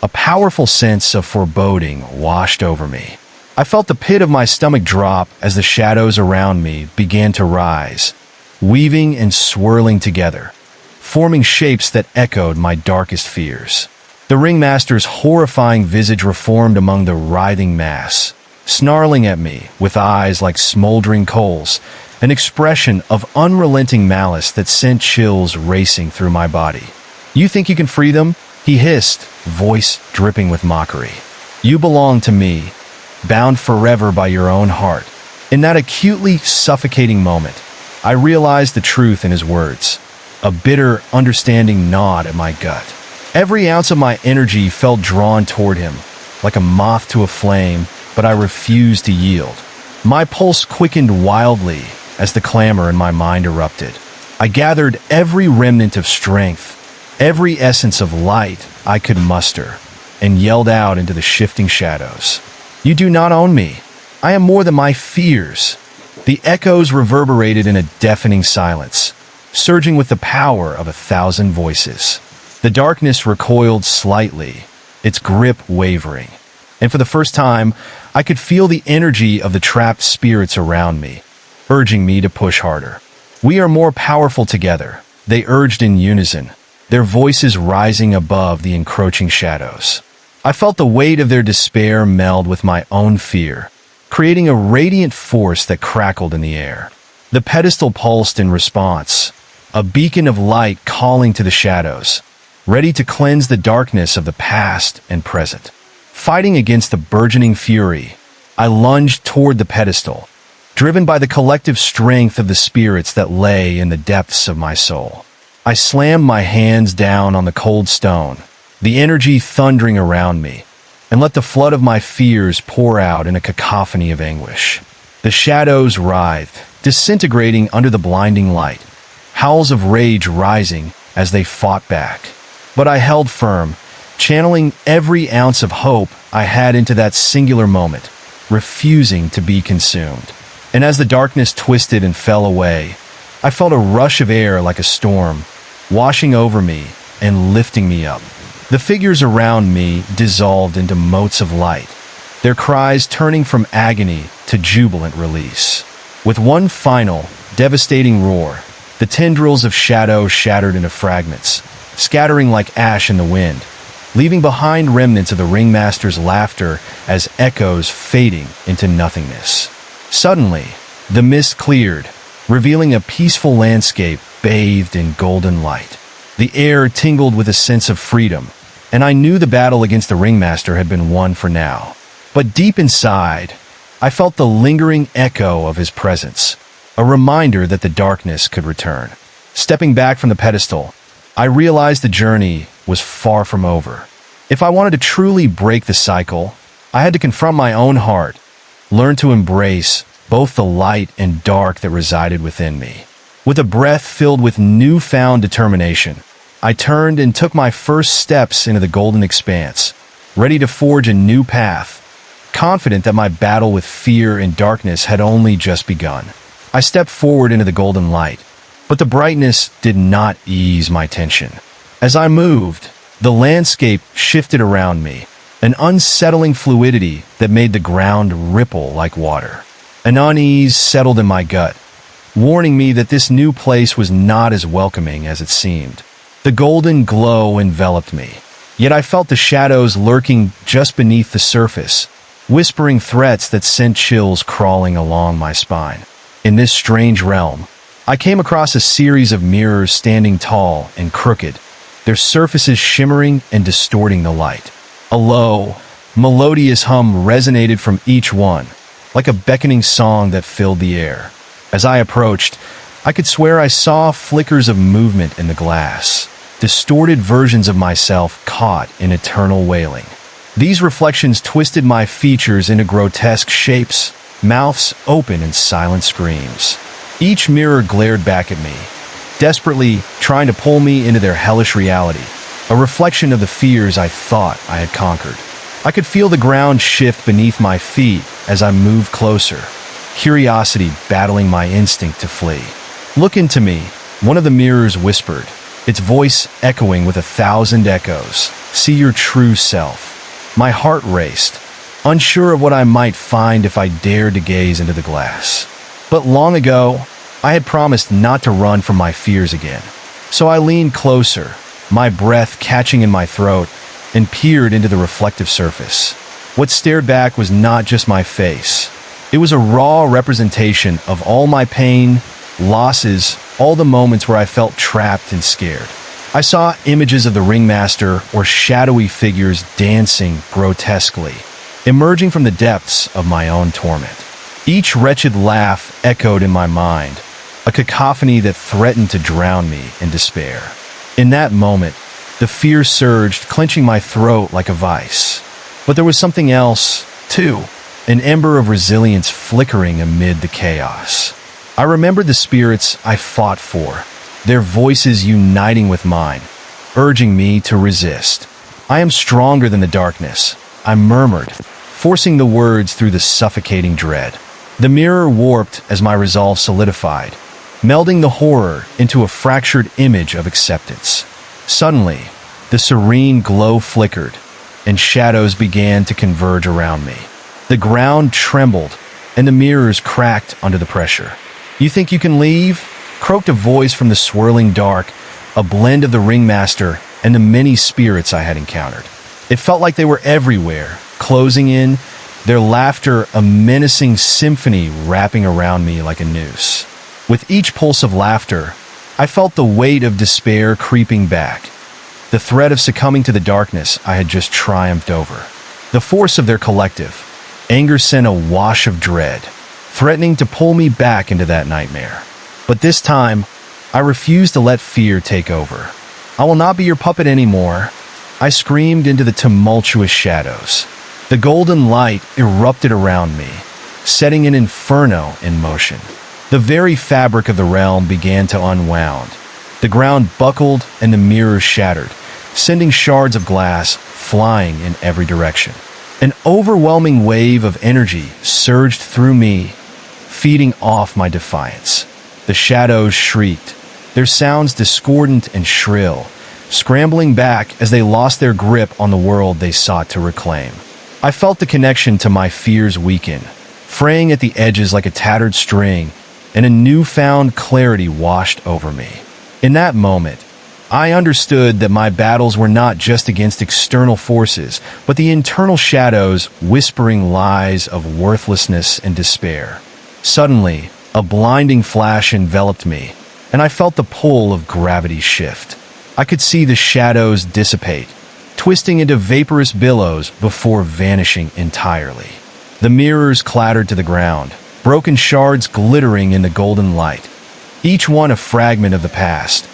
a powerful sense of foreboding washed over me. I felt the pit of my stomach drop as the shadows around me began to rise, weaving and swirling together, forming shapes that echoed my darkest fears. The ringmaster's horrifying visage reformed among the writhing mass, snarling at me with eyes like smoldering coals, an expression of unrelenting malice that sent chills racing through my body. "You think you can free them?" he hissed, voice dripping with mockery. "You belong to me, bound forever by your own heart." In that acutely suffocating moment, I realized the truth in his words. A bitter, understanding gnawed at my gut. Every ounce of my energy felt drawn toward him, like a moth to a flame, but I refused to yield. My pulse quickened wildly as the clamor in my mind erupted. I gathered every remnant of strength, every essence of light I could muster, and yelled out into the shifting shadows. "You do not own me. I am more than my fears." The echoes reverberated in a deafening silence, surging with the power of 1,000 voices. The darkness recoiled slightly, its grip wavering, and for the first time, I could feel the energy of the trapped spirits around me, urging me to push harder. "We are more powerful together," they urged in unison, their voices rising above the encroaching shadows. I felt the weight of their despair meld with my own fear, creating a radiant force that crackled in the air. The pedestal pulsed in response, a beacon of light calling to the shadows, ready to cleanse the darkness of the past and present. Fighting against the burgeoning fury, I lunged toward the pedestal, driven by the collective strength of the spirits that lay in the depths of my soul. I slammed my hands down on the cold stone, the energy thundering around me, and let the flood of my fears pour out in a cacophony of anguish. The shadows writhed, disintegrating under the blinding light, howls of rage rising as they fought back. But I held firm, channeling every ounce of hope I had into that singular moment, refusing to be consumed. And as the darkness twisted and fell away, I felt a rush of air like a storm, washing over me and lifting me up. The figures around me dissolved into motes of light, their cries turning from agony to jubilant release. With one final, devastating roar, the tendrils of shadow shattered into fragments, scattering like ash in the wind, leaving behind remnants of the ringmaster's laughter as echoes fading into nothingness. Suddenly, the mist cleared, revealing a peaceful landscape bathed in golden light. The air tingled with a sense of freedom, and I knew the battle against the ringmaster had been won for now. But deep inside, I felt the lingering echo of his presence, a reminder that the darkness could return. Stepping back from the pedestal, I realized the journey was far from over. If I wanted to truly break the cycle, I had to confront my own heart, learn to embrace both the light and dark that resided within me. With a breath filled with newfound determination, I turned and took my first steps into the golden expanse, ready to forge a new path, confident that my battle with fear and darkness had only just begun. I stepped forward into the golden light, but the brightness did not ease my tension. As I moved, the landscape shifted around me, an unsettling fluidity that made the ground ripple like water. An unease settled in my gut, warning me that this new place was not as welcoming as it seemed. The golden glow enveloped me, yet I felt the shadows lurking just beneath the surface, whispering threats that sent chills crawling along my spine. In this strange realm, I came across a series of mirrors standing tall and crooked, their surfaces shimmering and distorting the light. A low, melodious hum resonated from each one, like a beckoning song that filled the air. As I approached, I could swear I saw flickers of movement in the glass, distorted versions of myself caught in eternal wailing. These reflections twisted my features into grotesque shapes, mouths open in silent screams. Each mirror glared back at me, desperately trying to pull me into their hellish reality, a reflection of the fears I thought I had conquered. I could feel the ground shift beneath my feet as I moved closer, curiosity battling my instinct to flee. "Look into me," one of the mirrors whispered, its voice echoing with 1,000 echoes. "See your true self." My heart raced, unsure of what I might find if I dared to gaze into the glass. But long ago, I had promised not to run from my fears again. So I leaned closer, my breath catching in my throat, and peered into the reflective surface. What stared back was not just my face. It was a raw representation of all my pain, losses, all the moments where I felt trapped and scared. I saw images of the ringmaster or shadowy figures dancing grotesquely, emerging from the depths of my own torment. Each wretched laugh echoed in my mind, a cacophony that threatened to drown me in despair. In that moment, the fear surged, clenching my throat like a vice. But there was something else, too, an ember of resilience flickering amid the chaos. I remembered the spirits I fought for, their voices uniting with mine, urging me to resist. "I am stronger than the darkness," I murmured, forcing the words through the suffocating dread. The mirror warped as my resolve solidified, melding the horror into a fractured image of acceptance. Suddenly, the serene glow flickered, and shadows began to converge around me. The ground trembled, and the mirrors cracked under the pressure. "You think you can leave?" croaked a voice from the swirling dark, a blend of the ringmaster and the many spirits I had encountered. It felt like they were everywhere, closing in, their laughter a menacing symphony wrapping around me like a noose. With each pulse of laughter, I felt the weight of despair creeping back, the threat of succumbing to the darkness I had just triumphed over. The force of their collective anger sent a wash of dread, threatening to pull me back into that nightmare. But this time, I refused to let fear take over. "I will not be your puppet anymore," I screamed into the tumultuous shadows. The golden light erupted around me, setting an inferno in motion. The very fabric of the realm began to unwound. The ground buckled and the mirrors shattered, sending shards of glass flying in every direction. An overwhelming wave of energy surged through me, feeding off my defiance. The shadows shrieked, their sounds discordant and shrill, scrambling back as they lost their grip on the world they sought to reclaim. I felt the connection to my fears weaken, fraying at the edges like a tattered string, and a newfound clarity washed over me. In that moment, I understood that my battles were not just against external forces, but the internal shadows whispering lies of worthlessness and despair. Suddenly, a blinding flash enveloped me, and I felt the pull of gravity shift. I could see the shadows dissipate, twisting into vaporous billows before vanishing entirely. The mirrors clattered to the ground, broken shards glittering in the golden light, each one a fragment of the past,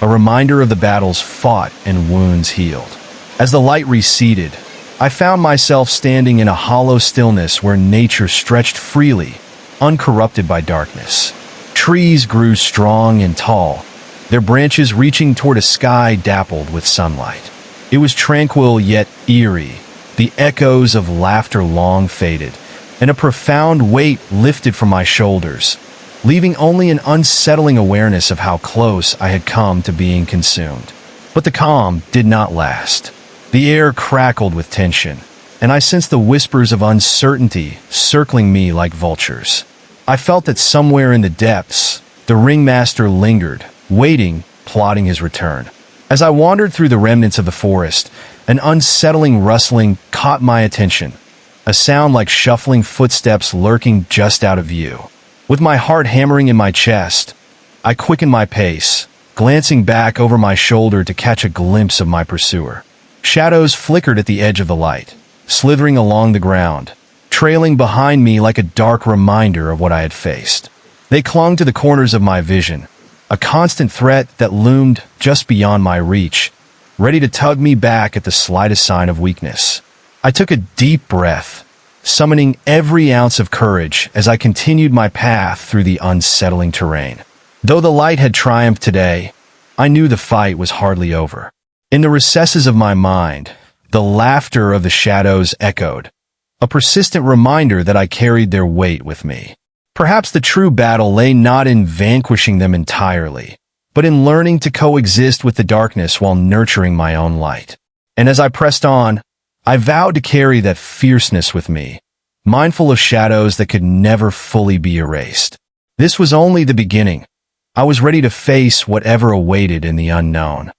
a reminder of the battles fought and wounds healed. As the light receded, I found myself standing in a hollow stillness where nature stretched freely, uncorrupted by darkness. Trees grew strong and tall, their branches reaching toward a sky dappled with sunlight. It was tranquil yet eerie, the echoes of laughter long faded, and a profound weight lifted from my shoulders, leaving only an unsettling awareness of how close I had come to being consumed. But the calm did not last. The air crackled with tension, and I sensed the whispers of uncertainty circling me like vultures. I felt that somewhere in the depths, the ringmaster lingered, waiting, plotting his return. As I wandered through the remnants of the forest, an unsettling rustling caught my attention, a sound like shuffling footsteps lurking just out of view. With my heart hammering in my chest, I quickened my pace, glancing back over my shoulder to catch a glimpse of my pursuer. Shadows flickered at the edge of the light, slithering along the ground, trailing behind me like a dark reminder of what I had faced. They clung to the corners of my vision, a constant threat that loomed just beyond my reach, ready to tug me back at the slightest sign of weakness. I took a deep breath, summoning every ounce of courage as I continued my path through the unsettling terrain. Though the light had triumphed today, I knew the fight was hardly over. In the recesses of my mind, the laughter of the shadows echoed, a persistent reminder that I carried their weight with me. Perhaps the true battle lay not in vanquishing them entirely, but in learning to coexist with the darkness while nurturing my own light. And as I pressed on, I vowed to carry that fierceness with me, mindful of shadows that could never fully be erased. This was only the beginning. I was ready to face whatever awaited in the unknown.